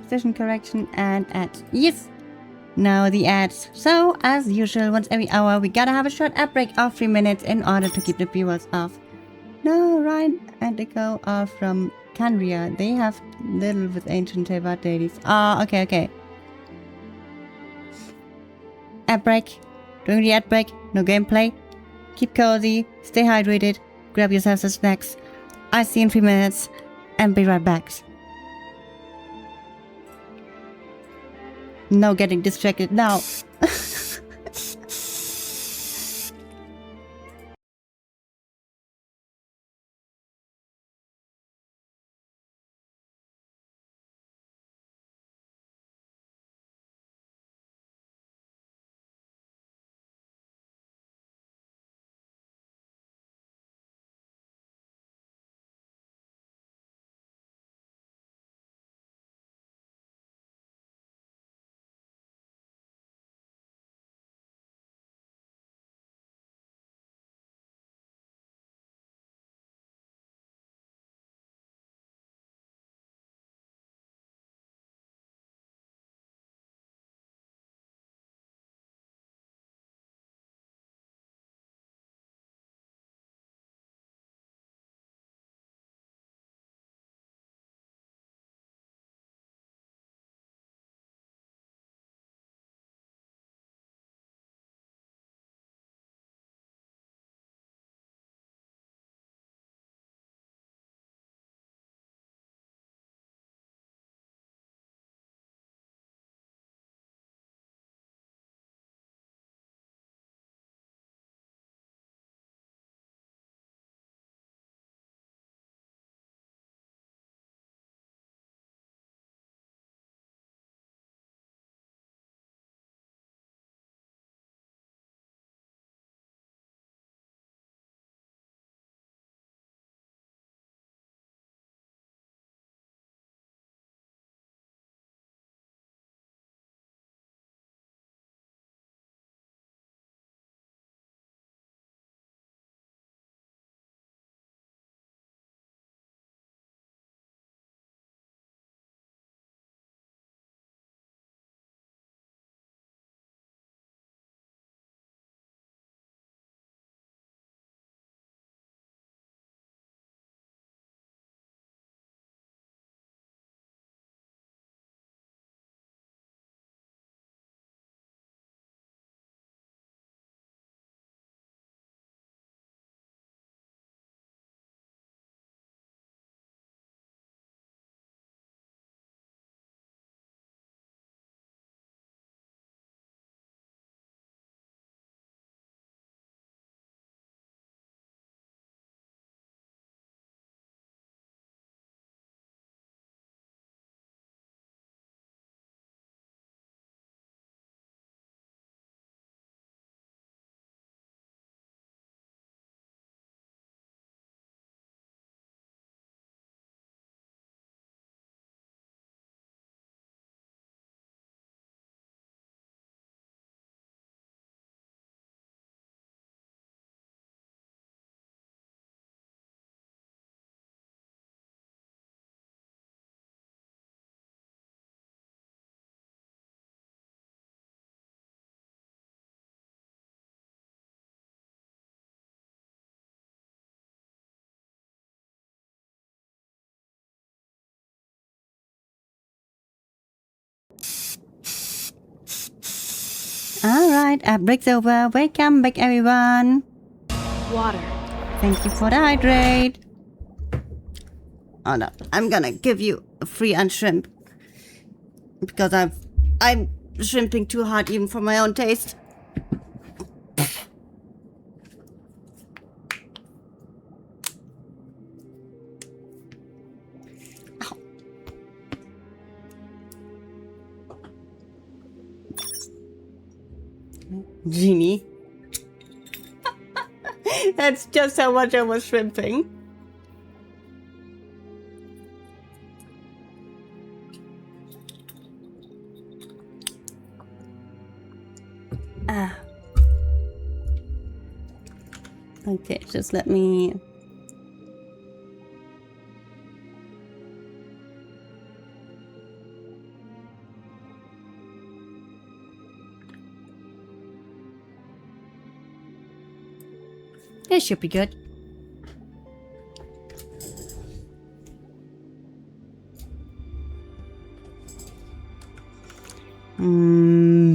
session correction and ads. Yes! Now the ads. So, as usual, once every hour, we gotta have a short ad break of 3 minutes in order to keep the viewers off. No, Ryan and Echo are from Canria. They have little with ancient Tevat ladies. Ah, okay, okay. Ad break. During the ad break, no gameplay. Keep cozy, stay hydrated, grab yourself some snacks. I see you in 3 minutes, and be right back. No getting distracted now. Alright, ad break's over. Welcome back, everyone. Water. Thank you for the hydrate. Oh no, I'm gonna give you a free unshrimp. Because I'm shrimping too hard even for my own taste. Genie. That's just how much I was shrimping. Ah. Okay, just let me... This should be good.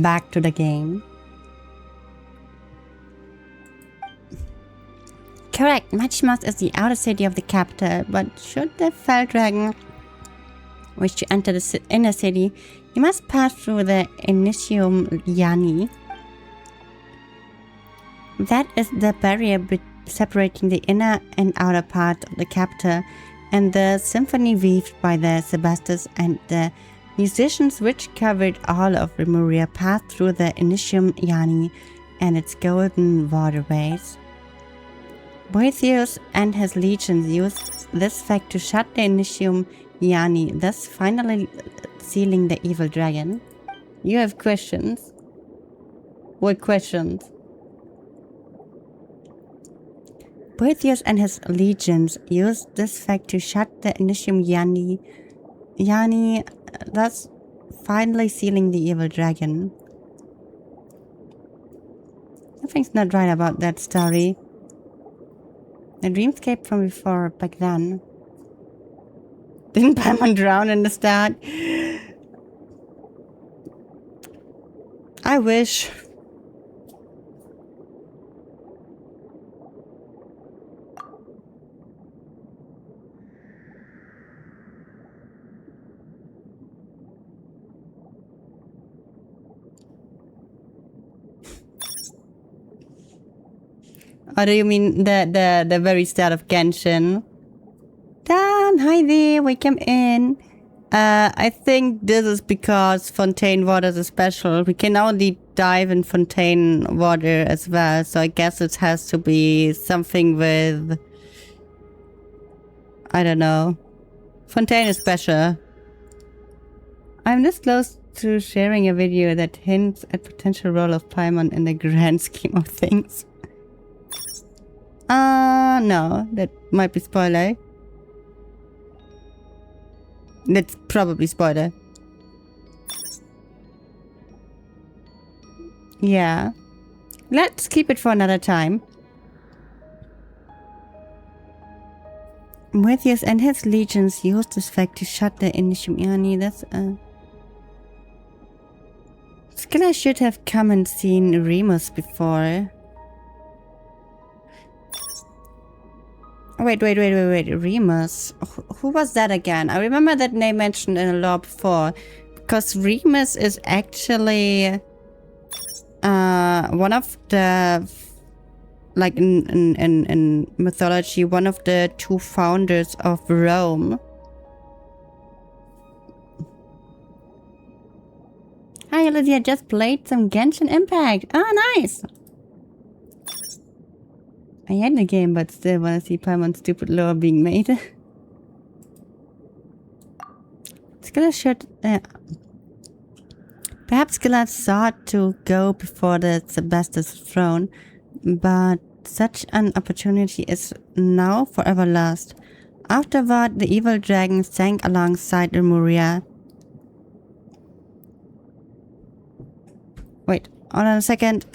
Back to the game. Correct, Matchmas is the outer city of the capital, but should the fell dragon wish to enter the inner city, you must pass through the Initium Yani. That is the barrier separating the inner and outer part of the capital, and the symphony weaved by the Sebastus and the musicians which covered all of Remuria passed through the Initium Yani and its golden waterways. Boethius and his legions used this fact to shut the Initium Yani, thus finally sealing the evil dragon. You have questions? What questions? Boethius and his legions used this fact to shut the Initium Yani, thus finally sealing the evil dragon. Something's not right about that story. The dreamscape from before, back then. Didn't Paimon drown in the start? I wish. Or do you mean the very start of Genshin? Dan, hi there, welcome in. I think this is because Fontaine water is special. We can only dive in Fontaine water as well, so I guess it has to be something with... I don't know. Fontaine is special. I'm this close to sharing a video that hints at potential role of Paimon in the grand scheme of things. No, that might be spoiler. That's probably spoiler. Yeah. Let's keep it for another time. Boethius and his legions used this fact to shut the Initium Yani. That's Skilla should have come and seen Remus before. Wait. Remus. Who was that again? I remember that name mentioned in a lore before. Because Remus is actually one of the, like in mythology, one of the two founders of Rome. Hi Lydia, just played some Genshin Impact. Ah, nice! I hate the game, but still wanna see Paimon's stupid lore being made. Skilla should... Perhaps Skilla sought to go before the Sebastus throne, but such an opportunity is now forever lost. Afterward, the evil dragon sank alongside Remuria. Wait, hold on a second.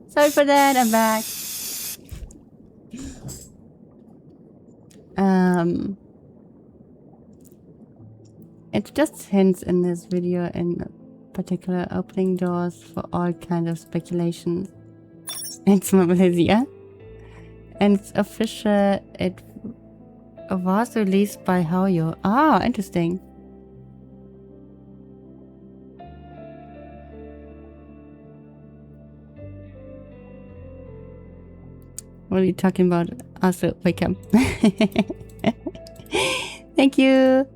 Sorry for that, I'm back. It just hints in this video in particular opening doors for all kinds of speculation. It's Malaysia. And it's official, it was released by Hoyo. Ah, interesting. What are you talking about? Also, welcome. Thank you.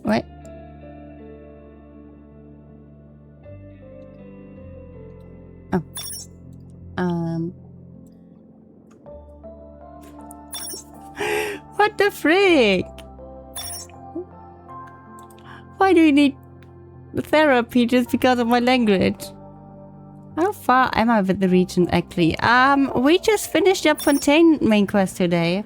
What? Oh. What the frick? Why do you need therapy just because of my language? How far am I with the region actually? We just finished up Fontain main quest today.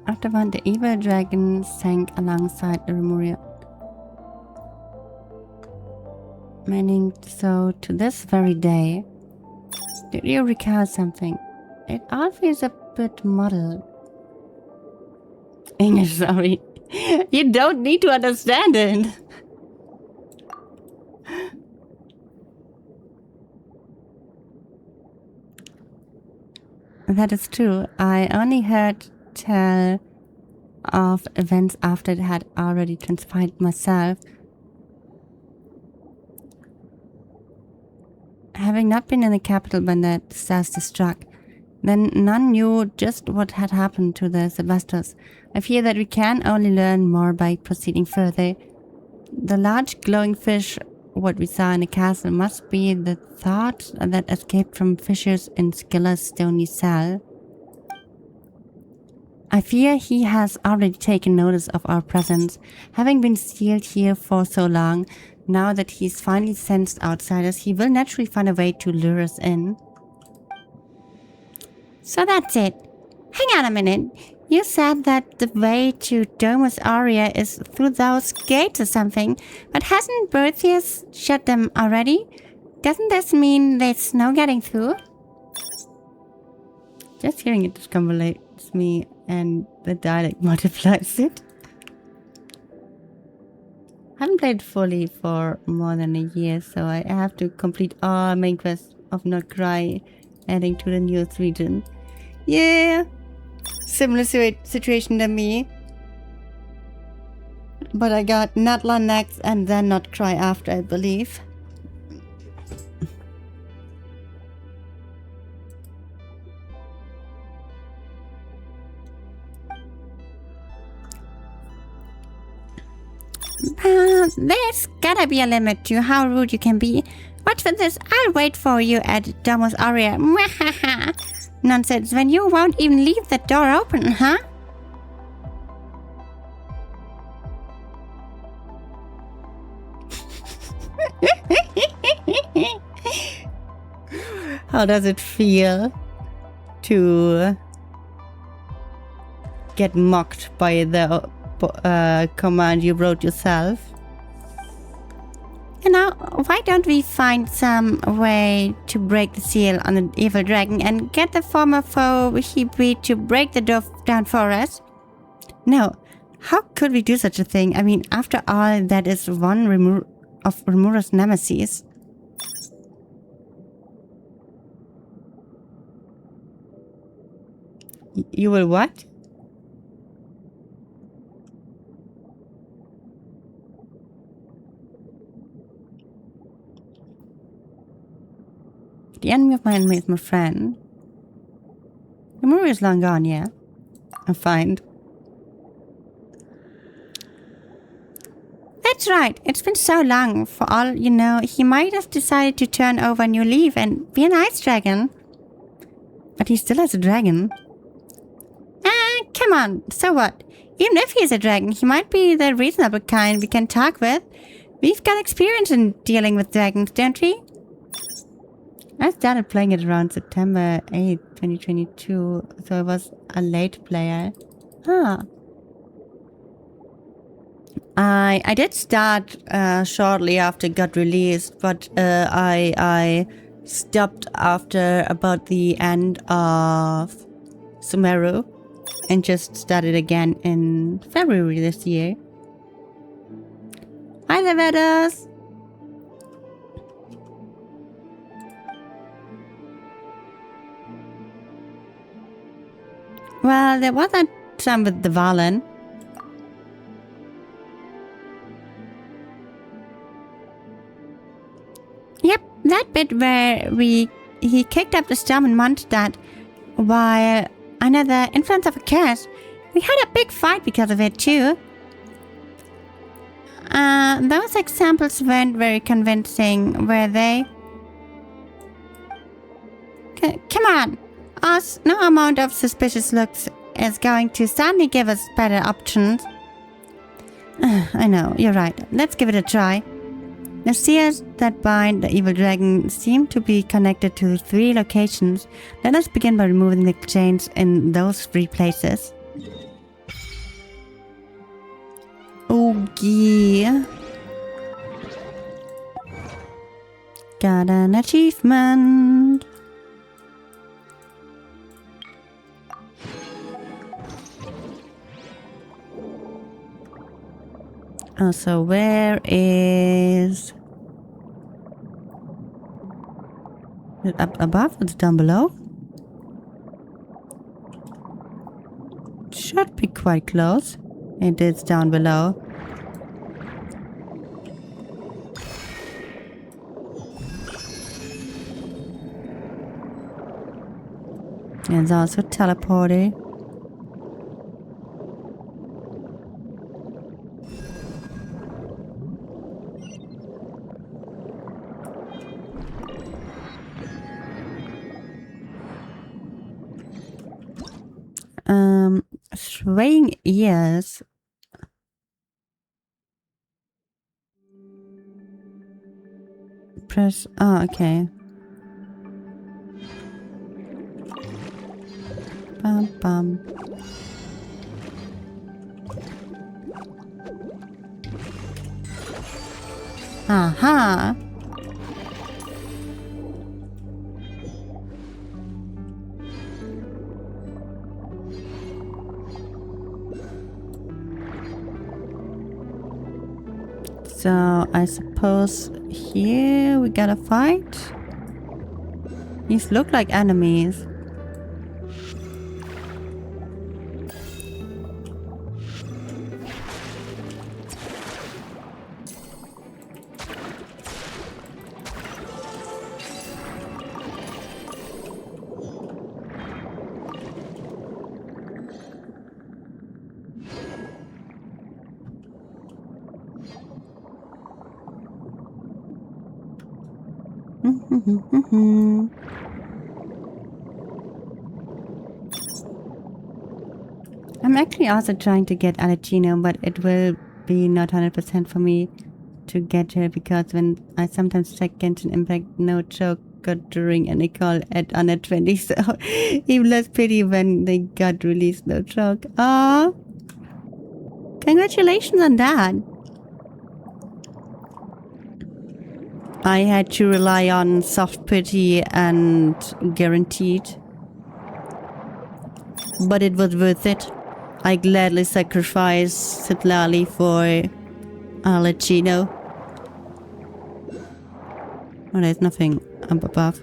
After one, the evil dragon sank alongside the Remuria. Meaning so to this very day. Did you recall something? It all feels a bit muddled. English, sorry. You don't need to understand it. That is true. I only heard tell of events after it had already transpired myself. Having not been in the capital when the disaster struck, then none knew just what had happened to the Sylvesters. I fear that we can only learn more by proceeding further. The large glowing fish, what we saw in the castle, must be the thought that escaped from fissures in Skiller's stony cell. I fear he has already taken notice of our presence, having been sealed here for so long. Now that he's finally sensed outsiders, he will naturally find a way to lure us in. So that's it. Hang on a minute. You said that the way to Domus Aurea is through those gates or something, but hasn't Berthius shut them already? Doesn't this mean there's no getting through? Just hearing it discombobulates me, and the dialect multiplies it. I haven't played fully for more than a year, so I have to complete all main quests of Not Cry, adding to the newest region. Yeah, similar situation to me. But I got Natla next and then Not Cry after, I believe. There's gotta be a limit to how rude you can be. Watch for this, I'll wait for you at Domus Aurea. Nonsense, when you won't even leave the door open, huh? How does it feel to get mocked by the command you wrote yourself? You know, why don't we find some way to break the seal on the evil dragon and get the former foe he beat to break the door down for us? No, how could we do such a thing? I mean, after all, that is one of Remura's nemesis. You will what? The enemy of my enemy is my friend. Remura is long gone, yeah? I'm fine. That's right. It's been so long. For all you know, he might have decided to turn over a new leaf and be an ice dragon. But he still has a dragon. Come on. So what? Even if he's a dragon, he might be the reasonable kind we can talk with. We've got experience in dealing with dragons, don't we? I started playing it around September 8th, 2022, so I was a late player. Huh. I did start shortly after it got released, but I stopped after about the end of Sumeru and just started again in February this year. Hi there, Vedas! Well, there was that time with the Valen. Yep, that bit where he kicked up the storm in Mondstadt while under the influence of a curse. We had a big fight because of it too. Those examples weren't very convincing, were they? Come on! Us, no amount of suspicious looks is going to suddenly give us better options. I know, you're right. Let's give it a try. The seers that bind the evil dragon seem to be connected to 3 locations. Let us begin by removing the chains in those 3 places. Okay. Got an achievement. Oh, so where is it? Up above? It's down below? Should be quite close. It is down below. It's also teleported. Swaying ears. Press. Oh, okay. Bum bum. Aha. So I suppose here we gotta fight. These look like enemies. I'm actually also trying to get Alecino, but it will be not 100% for me to get her because when I sometimes check Genshin Impact, no joke got during and I call at under 20, so even less pity when they got released, no joke. Ah, congratulations on that. I had to rely on soft pity and guaranteed. But it was worth it. I gladly sacrificed Citlali for Alecino. Oh, there's nothing up above.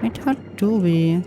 Wait, how do we?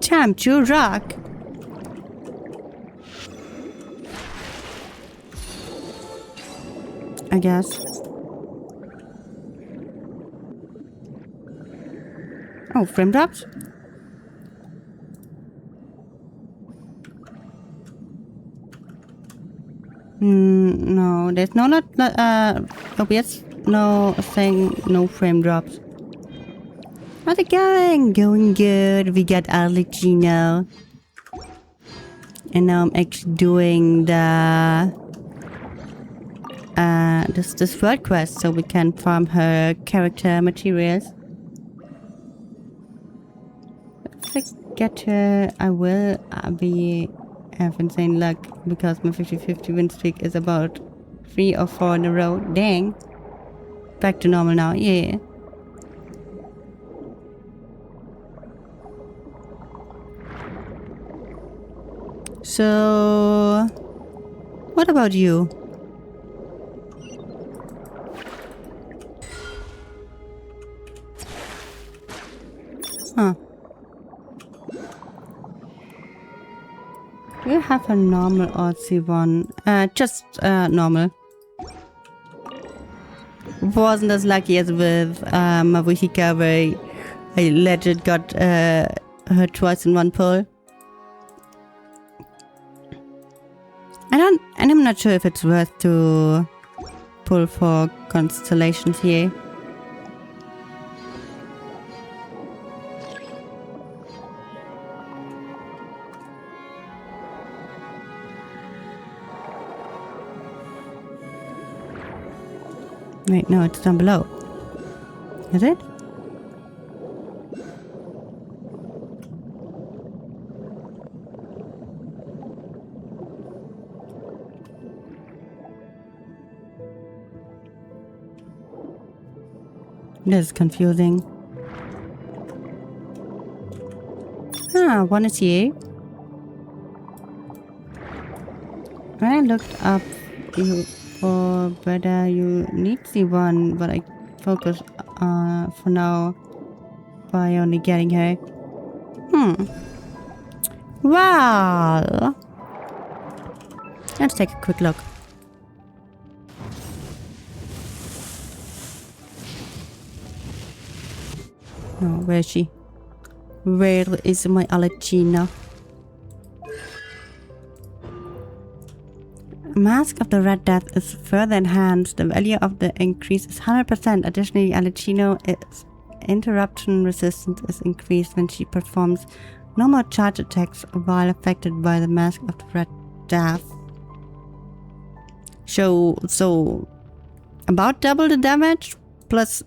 Time to rock. I guess. Oh, frame drops? No, there's no OBS, no saying no frame drops. How's it going? Going good. We got Arlecchino. And now I'm actually doing the this world quest so we can farm her character materials. If I get her, I will have insane luck because my 50-50 win streak is about 3 or 4 in a row. Dang. Back to normal now, yeah. So, what about you? Huh. Do you have a normal Aussie one? Just normal. Wasn't as lucky as with Mabuhika where I legit got her twice in one pull. And I'm not sure if it's worth to pull for constellations here. Wait, no, it's down below. Is it? This is confusing. Ah, one is here. When I looked up for whether you need the one, but I focus for now by only getting her. Well, let's take a quick look. No, where is she? Where is my Arlecchino? Mask of the Red Death is further enhanced. The value of the increase is 100%. Additionally, Arlecchino's interruption resistance is increased when she performs normal charge attacks while affected by the Mask of the Red Death. So about double the damage plus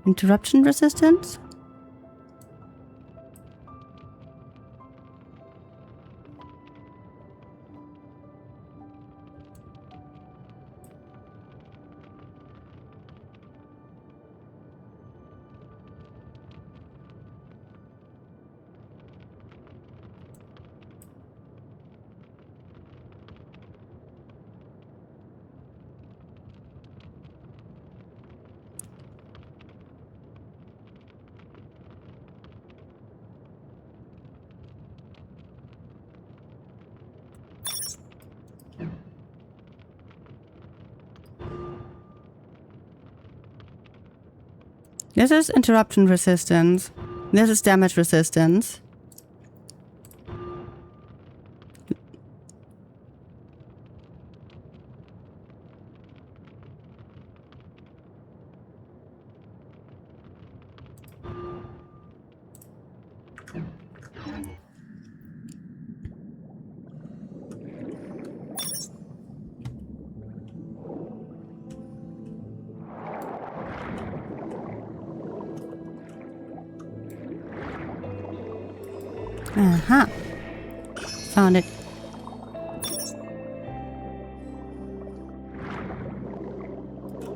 interruption resistance. This is interruption resistance. This is damage resistance. Aha. Found it.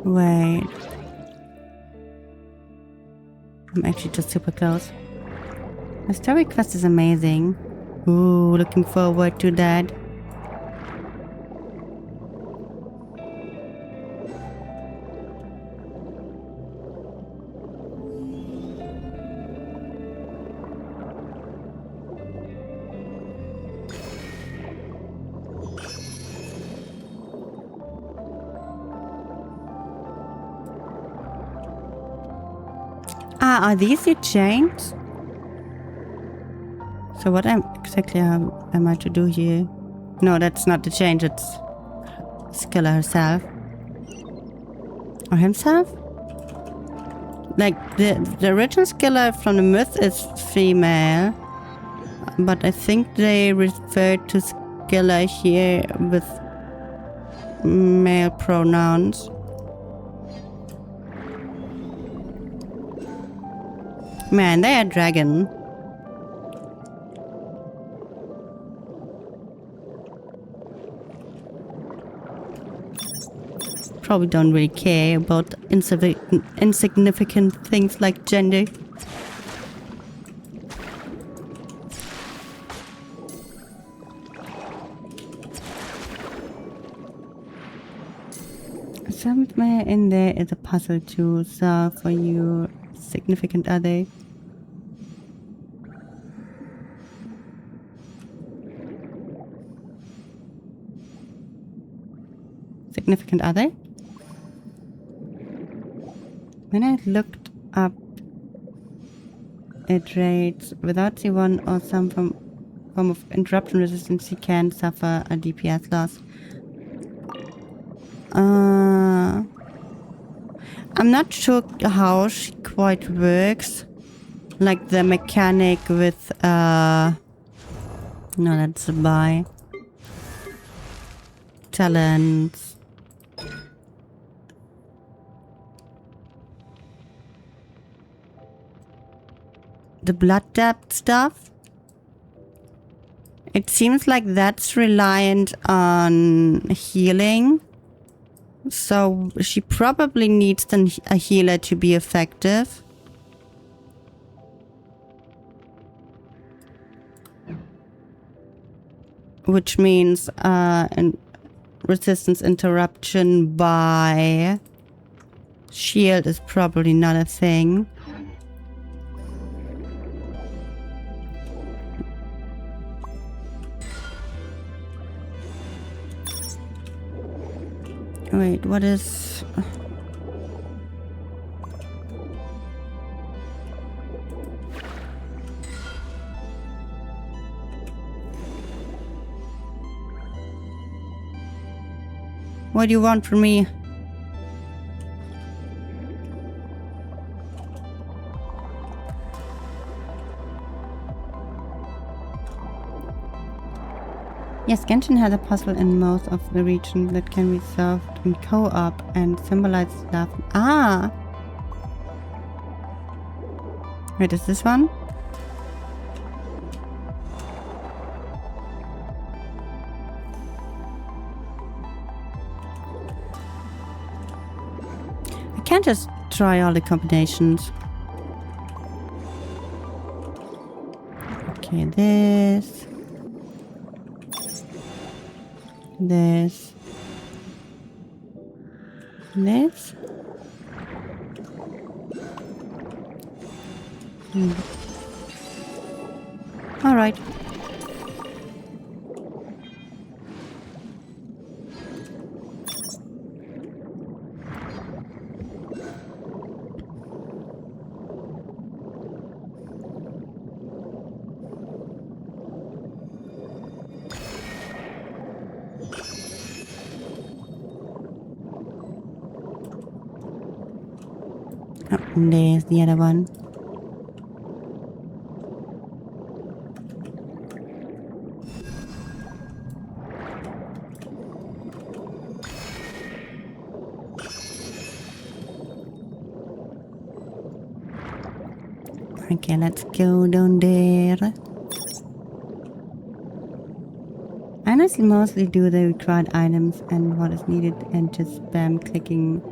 Wait. I'm actually just super close. The story quest is amazing. Ooh, looking forward to that. Ah, are these your chains? So what exactly am I to do here? No, that's not the change, it's Skilla herself. Or himself? Like, the original Skilla from the myth is female. But I think they refer to Skilla here with male pronouns. Man, they are dragon. Probably don't really care about insignificant things like gender. Somewhere in there is a puzzle to solve for your significant other. Significant other? When I looked up, it rates without C1 or some form of interruption resistance, you can suffer a DPS loss. I'm not sure how she quite works. Like the mechanic with no, that's a buy. Talents. The blood depth stuff. It seems like that's reliant on healing. So she probably needs a healer to be effective. Which means resistance interruption by shield is probably not a thing. Wait, what is... What do you want from me? Yes, Genshin has a puzzle in most of the region that can be solved in co-op and symbolizes love. Ah! Wait, is this one? I can't just try all the combinations. Okay, this. This. This. All right. Oh, there's the other one. Okay, let's go down there. I honestly mostly do the required items and what is needed and just spam clicking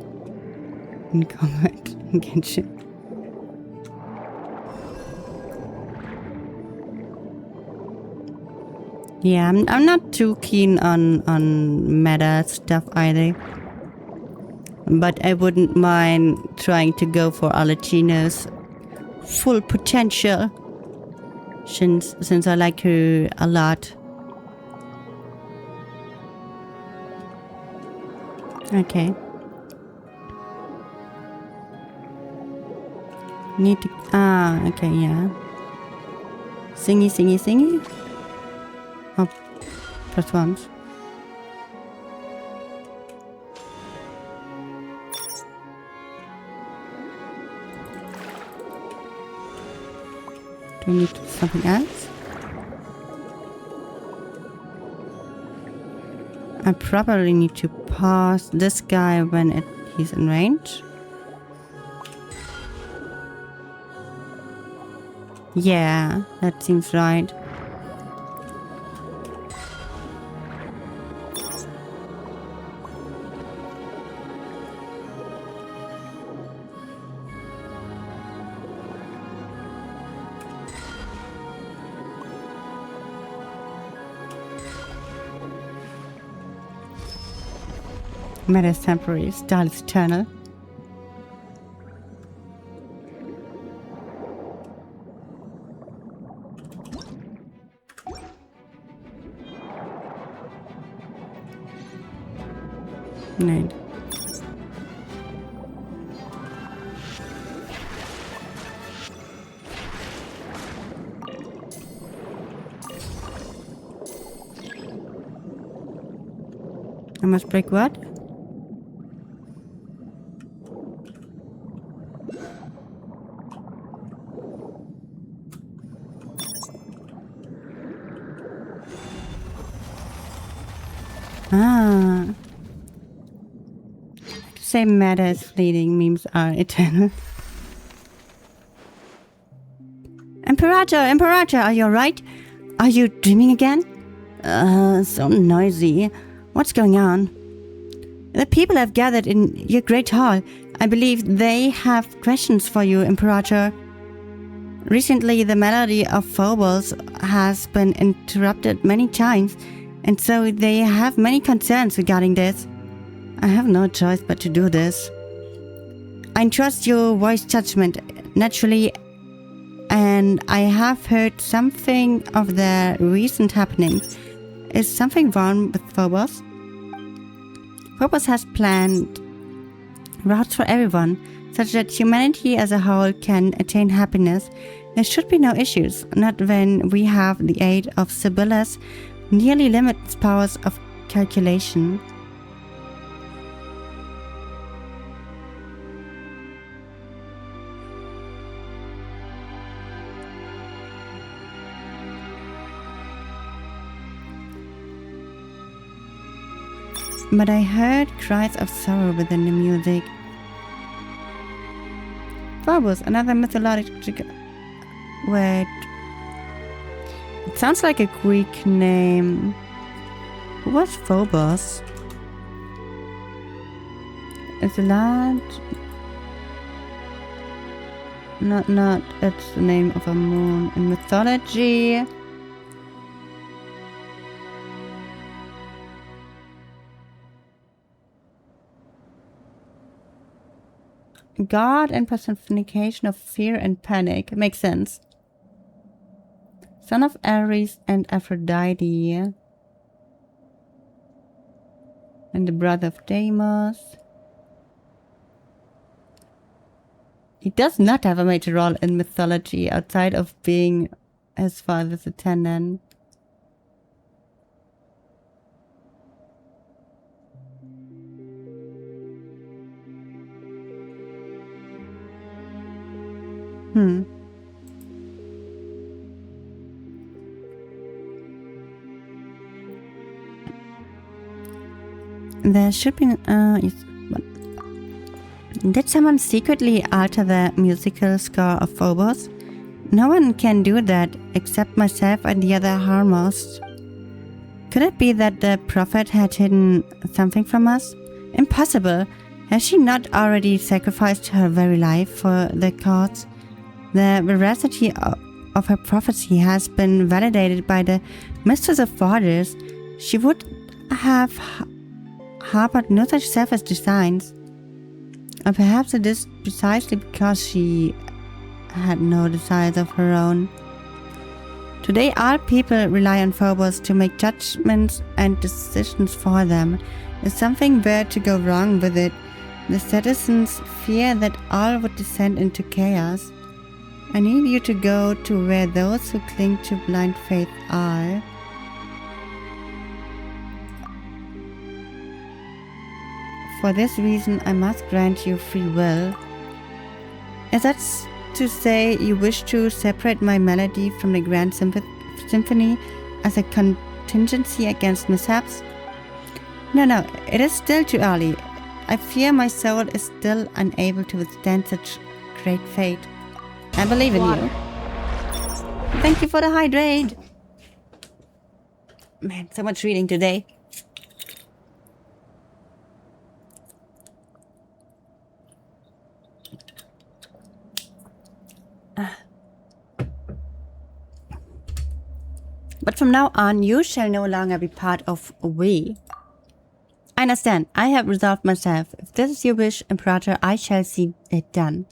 in combat in Genshin. Yeah, I'm not too keen on meta stuff either. But I wouldn't mind trying to go for Aletina's full potential. Since I like her a lot. Okay. Need to... Ah, okay, yeah. Singy, singy, singy. Oh, press once. Do we need to do something else? I probably need to pause this guy when he's in range. Yeah, that seems right. Matter is temporary, style is eternal. Right. I must break what? Ah. Say matter is fleeting, memes are eternal. Imperator, are you alright? Are you dreaming again? So noisy. What's going on? The people have gathered in your great hall. I believe they have questions for you, Imperator. Recently, the melody of Phobos has been interrupted many times, and so they have many concerns regarding this. I have no choice but to do this. I entrust your voice judgment, naturally, and I have heard something of the recent happenings. Is something wrong with Phobos? Phobos has planned routes for everyone, such that humanity as a whole can attain happiness. There should be no issues, not when we have the aid of Sibylla's nearly limitless powers of calculation. But I heard cries of sorrow within the music. Phobos, another mythological... Wait. It sounds like a Greek name. Who was Phobos? It's a large... Not, it's the name of a moon. In mythology... God and personification of fear and panic. Makes sense. Son of Ares and Aphrodite. And the brother of Deimos. He does not have a major role in mythology outside of being his father's attendant. There should be... Did someone secretly alter the musical score of Phobos? No one can do that except myself and the other Harmos. Could it be that the prophet had hidden something from us? Impossible! Has she not already sacrificed her very life for the cause? The veracity of her prophecy has been validated by the Mistress of Waters. She would have harbored no such selfish designs. Or perhaps it is precisely because she had no desires of her own. Today all people rely on Phobos to make judgments and decisions for them. If something were to go wrong with it, the citizens fear that all would descend into chaos. I need you to go to where those who cling to blind faith are. For this reason, I must grant you free will. Is that to say you wish to separate my melody from the grand symphony as a contingency against mishaps? No, it is still too early. I fear my soul is still unable to withstand such great fate. I believe in you. Thank you for the hydrate. Man, so much reading today. But from now on, you shall no longer be part of we. I understand. I have resolved myself. If this is your wish, Imperator, I shall see it done.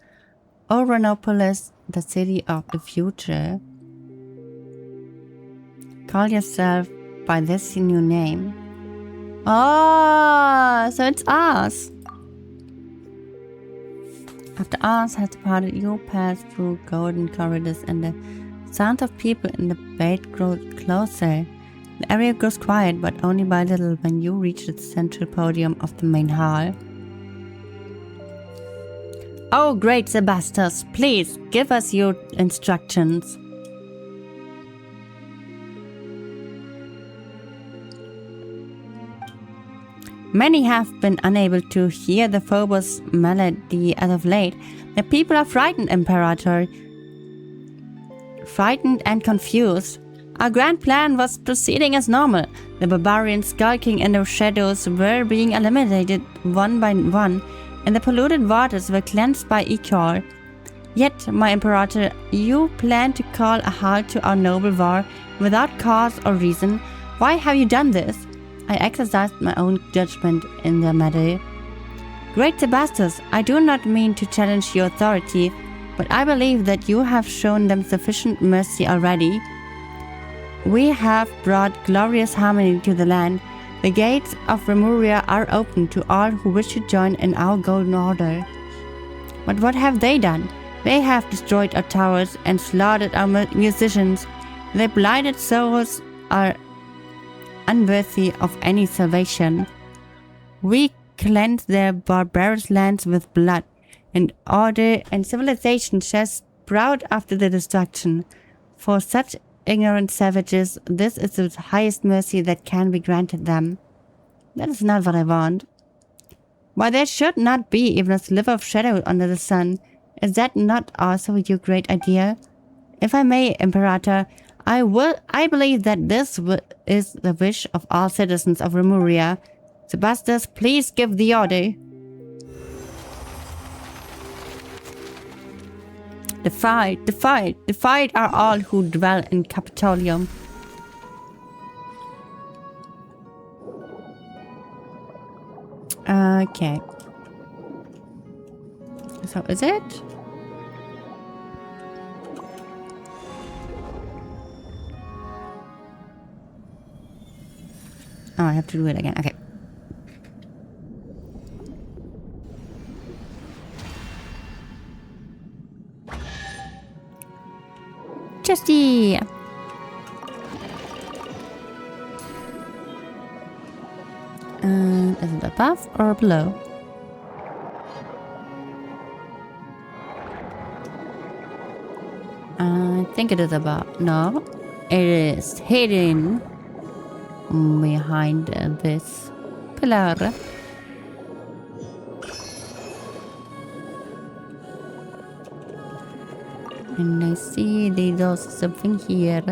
O Renopolis, the city of the future. Call yourself by this new name. Oh, so it's us. After us has departed, you pass through golden corridors and the sound of people in the bed grows closer. The area goes quiet, but only by little when you reach the central podium of the main hall. Oh, great Sebastus, please give us your instructions. Many have been unable to hear the Phobos melody as of late. The people are frightened, Imperator. Frightened and confused. Our grand plan was proceeding as normal. The barbarians skulking in the shadows were being eliminated one by one, and the polluted waters were cleansed by Ichor. Yet, my Imperator, you plan to call a halt to our noble war without cause or reason. Why have you done this? I exercised my own judgment in the matter. Great Sebastus, I do not mean to challenge your authority, but I believe that you have shown them sufficient mercy already. We have brought glorious harmony to the land. The gates of Remuria are open to all who wish to join in our golden order. But what have they done? They have destroyed our towers and slaughtered our musicians. Their blinded souls are unworthy of any salvation. We cleanse their barbarous lands with blood, and order and civilization shall sprout after the destruction. For such ignorant savages, this is the highest mercy that can be granted them. That is not what I want. Why, there should not be even a sliver of shadow under the sun. Is that not also your great idea? If I may, Imperator, I believe that this is the wish of all citizens of Remuria. Sebastus, please give the order. Defied are all who dwell in Capitolium. Okay. So is it? Oh, I have to do it again. Okay. Chesty! Is it above or below? I think it is above. No, it is hidden behind this pillar. And I see there's something here.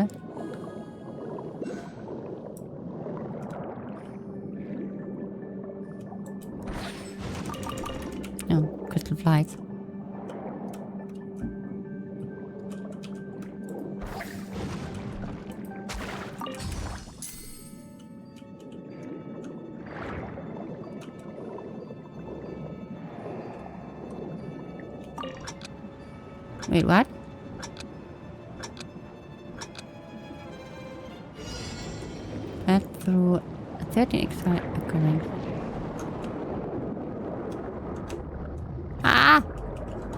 Oh, crystal flies. Wait, what? Path through 13 occurring. Ah!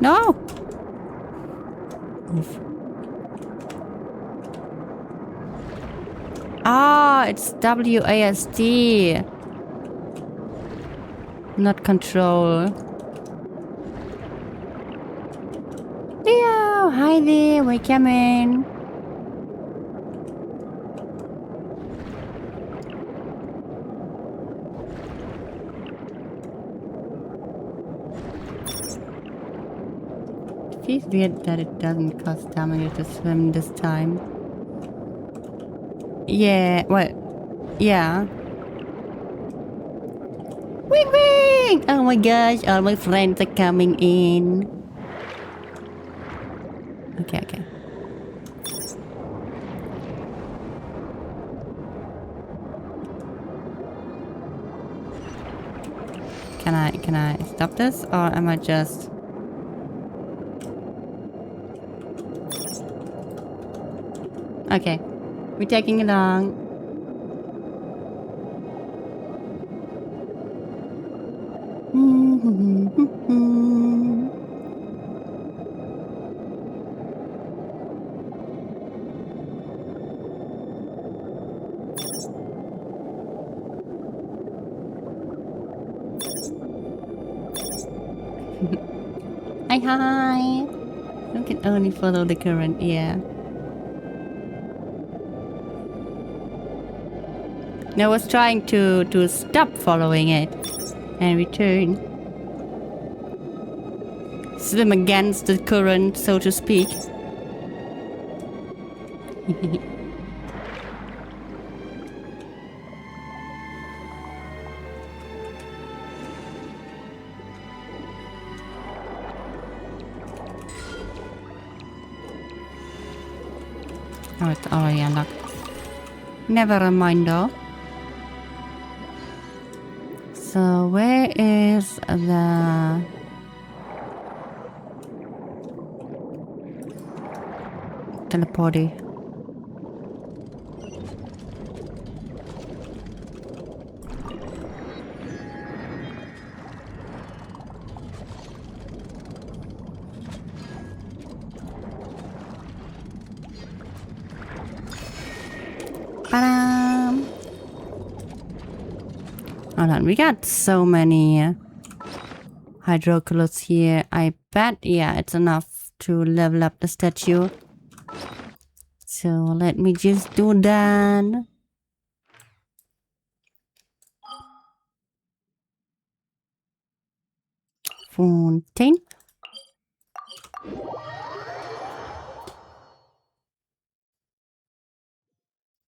No! Move. Ah, it's WASD. Not control. Leo, hi there, welcome in. Feels weird that it doesn't cost damage to swim this time. Yeah, well, yeah. Wing wing! Oh my gosh, all my friends are coming in. Okay, okay. Can I stop this, or am I just... Okay, we're taking it along. Hi, hi. You can only follow the current, yeah. I was trying to stop following it and return. Swim against the current, so to speak. Oh, it's already unlocked. Never mind though. So where is the... teleporter? Ba-dam! Hold on, we got so many hydroculus here. I bet, yeah, it's enough to level up the statue. So let me just do that. Fontain.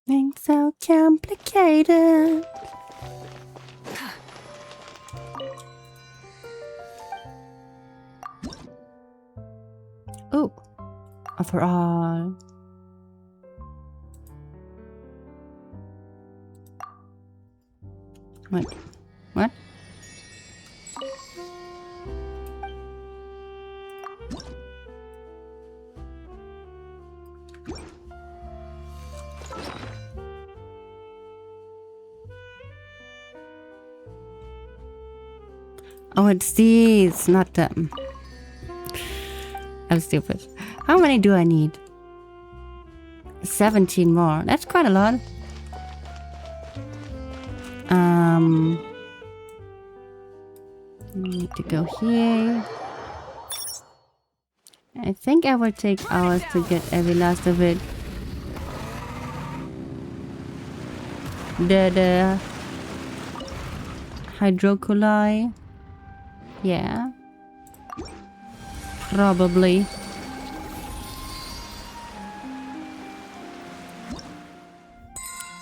Things so complicated. Oh, overall. Wait, what? Oh, it's these, not them. I'm stupid. How many do I need? 17 more. That's quite a lot. Need to go here. I think I will take hours to get every last of it. The hydroculi. Yeah. Probably.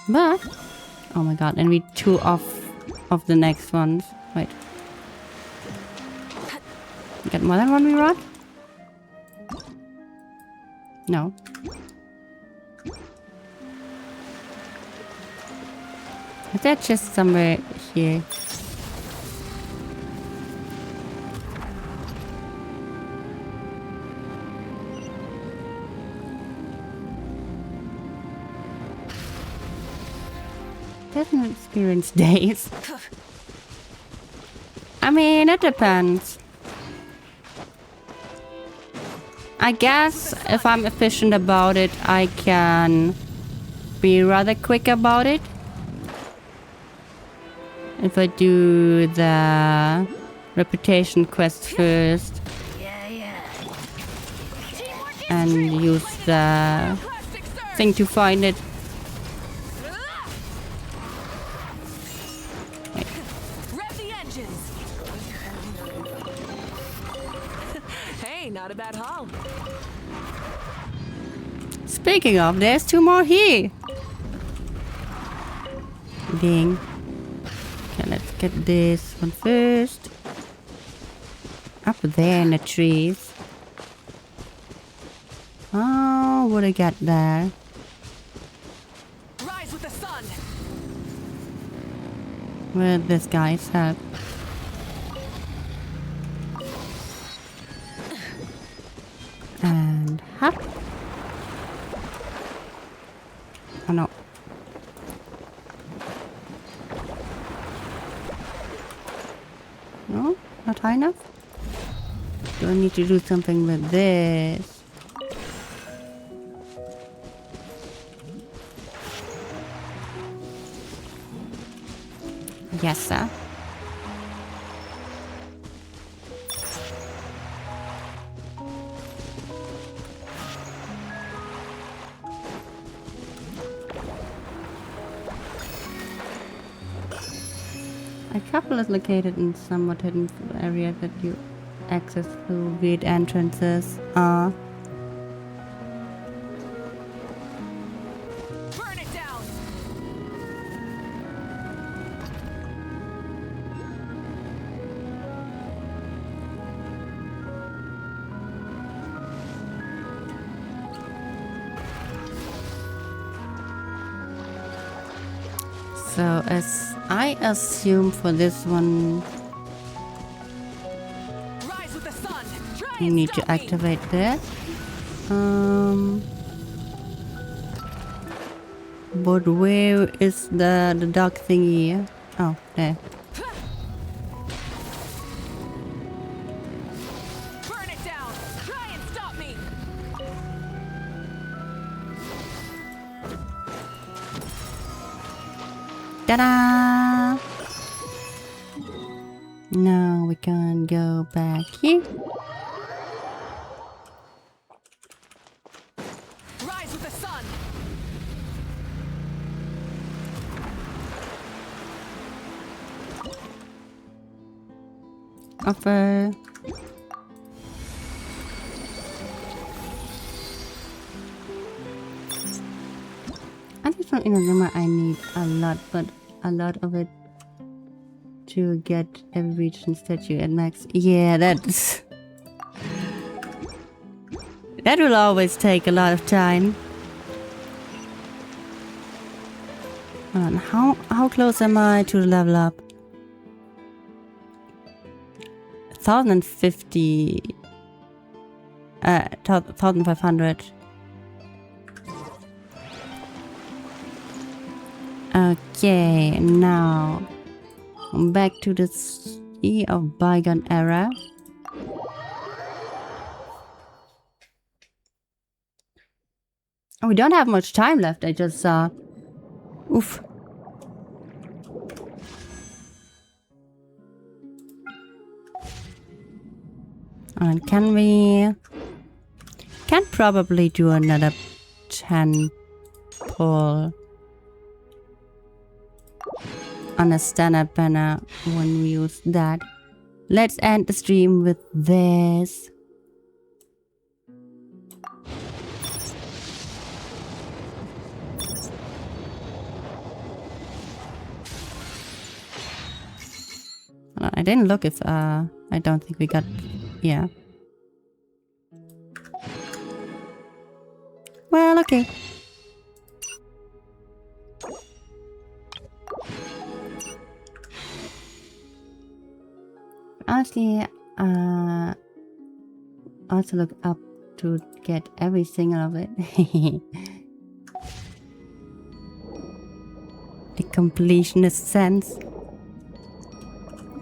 But oh my god, and we 2 off of the next ones. Wait. Got more than 1 rerod? No. Is that just somewhere here? Doesn't experience days. I mean, it depends. I guess if I'm efficient about it, I can be rather quick about it. If I do the reputation quest first and use the thing to find it. Wait. Rev the engines. Hey, not a bad haul. Speaking of, there's 2 more here. Ding. Okay, let's get this one first. Up there in the trees. Oh, what I got there? Rise with the sun. Where this guy's help? And hop. Oh no. No, not high enough. Do I need to do something with this? Yes, sir. A couple is located in somewhat hidden area that you access through weird entrances. Burn it down. So as I assume for this one, Rise with the sun. Try you and need to stop me. activate that. But where is the dark thingy? Oh, there. Burn it down. Try and stop me. Ta-da! Now we can go back here. Rise with the sun. Offer. I just don't remember I need a lot, but a lot of it to get every region statue at max. Yeah, that will always take a lot of time. Hold on, how close am I to the level up? 1050. 1500. Okay, now back to the Sea of Bygone Era. Oh, we don't have much time left. I just saw. Oof. And can we? Can probably do another 10 pull on a standard banner when we use that. Let's end the stream with this. I didn't look if I don't think we got, yeah. Well, okay. Honestly, also look up to get every single of it. The completionist sense.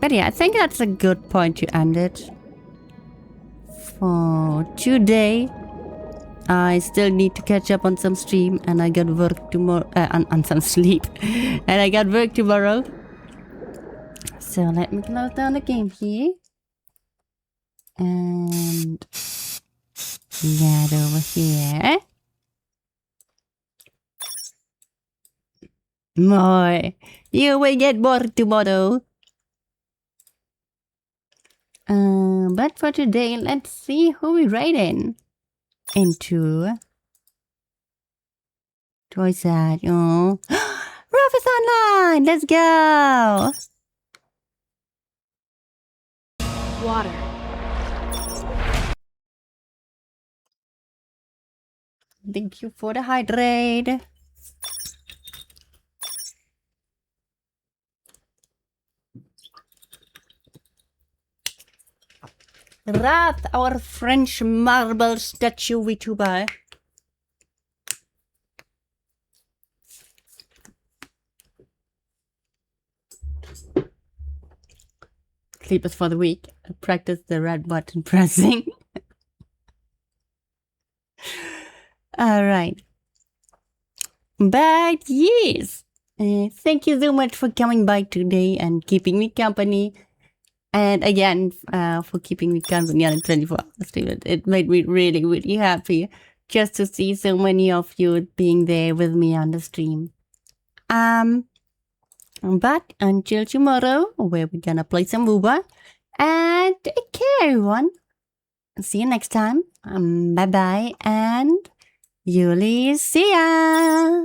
But yeah, I think that's a good point to end it for today. I still need to catch up on some stream, and I got work tomorrow, on some sleep, and I got work tomorrow. So let me close down the game here, and get over here. More. You will get more tomorrow. But for today, let's see who we raiding into. Toys that, oh. Ruff is online! Let's go! Water. Thank you for the hydrate. Wrath, our French marble statue VTuber. Sleep is for the weak. Practice the red button pressing. Alright. But yes. Thank you so much for coming by today and keeping me company. And again, for keeping me company on the 24 hours stream. It made me really, really happy just to see so many of you being there with me on the stream. But until tomorrow, where we're gonna play some Wooba. And take care, everyone. See you next time. Bye-bye. And Yuli, see ya!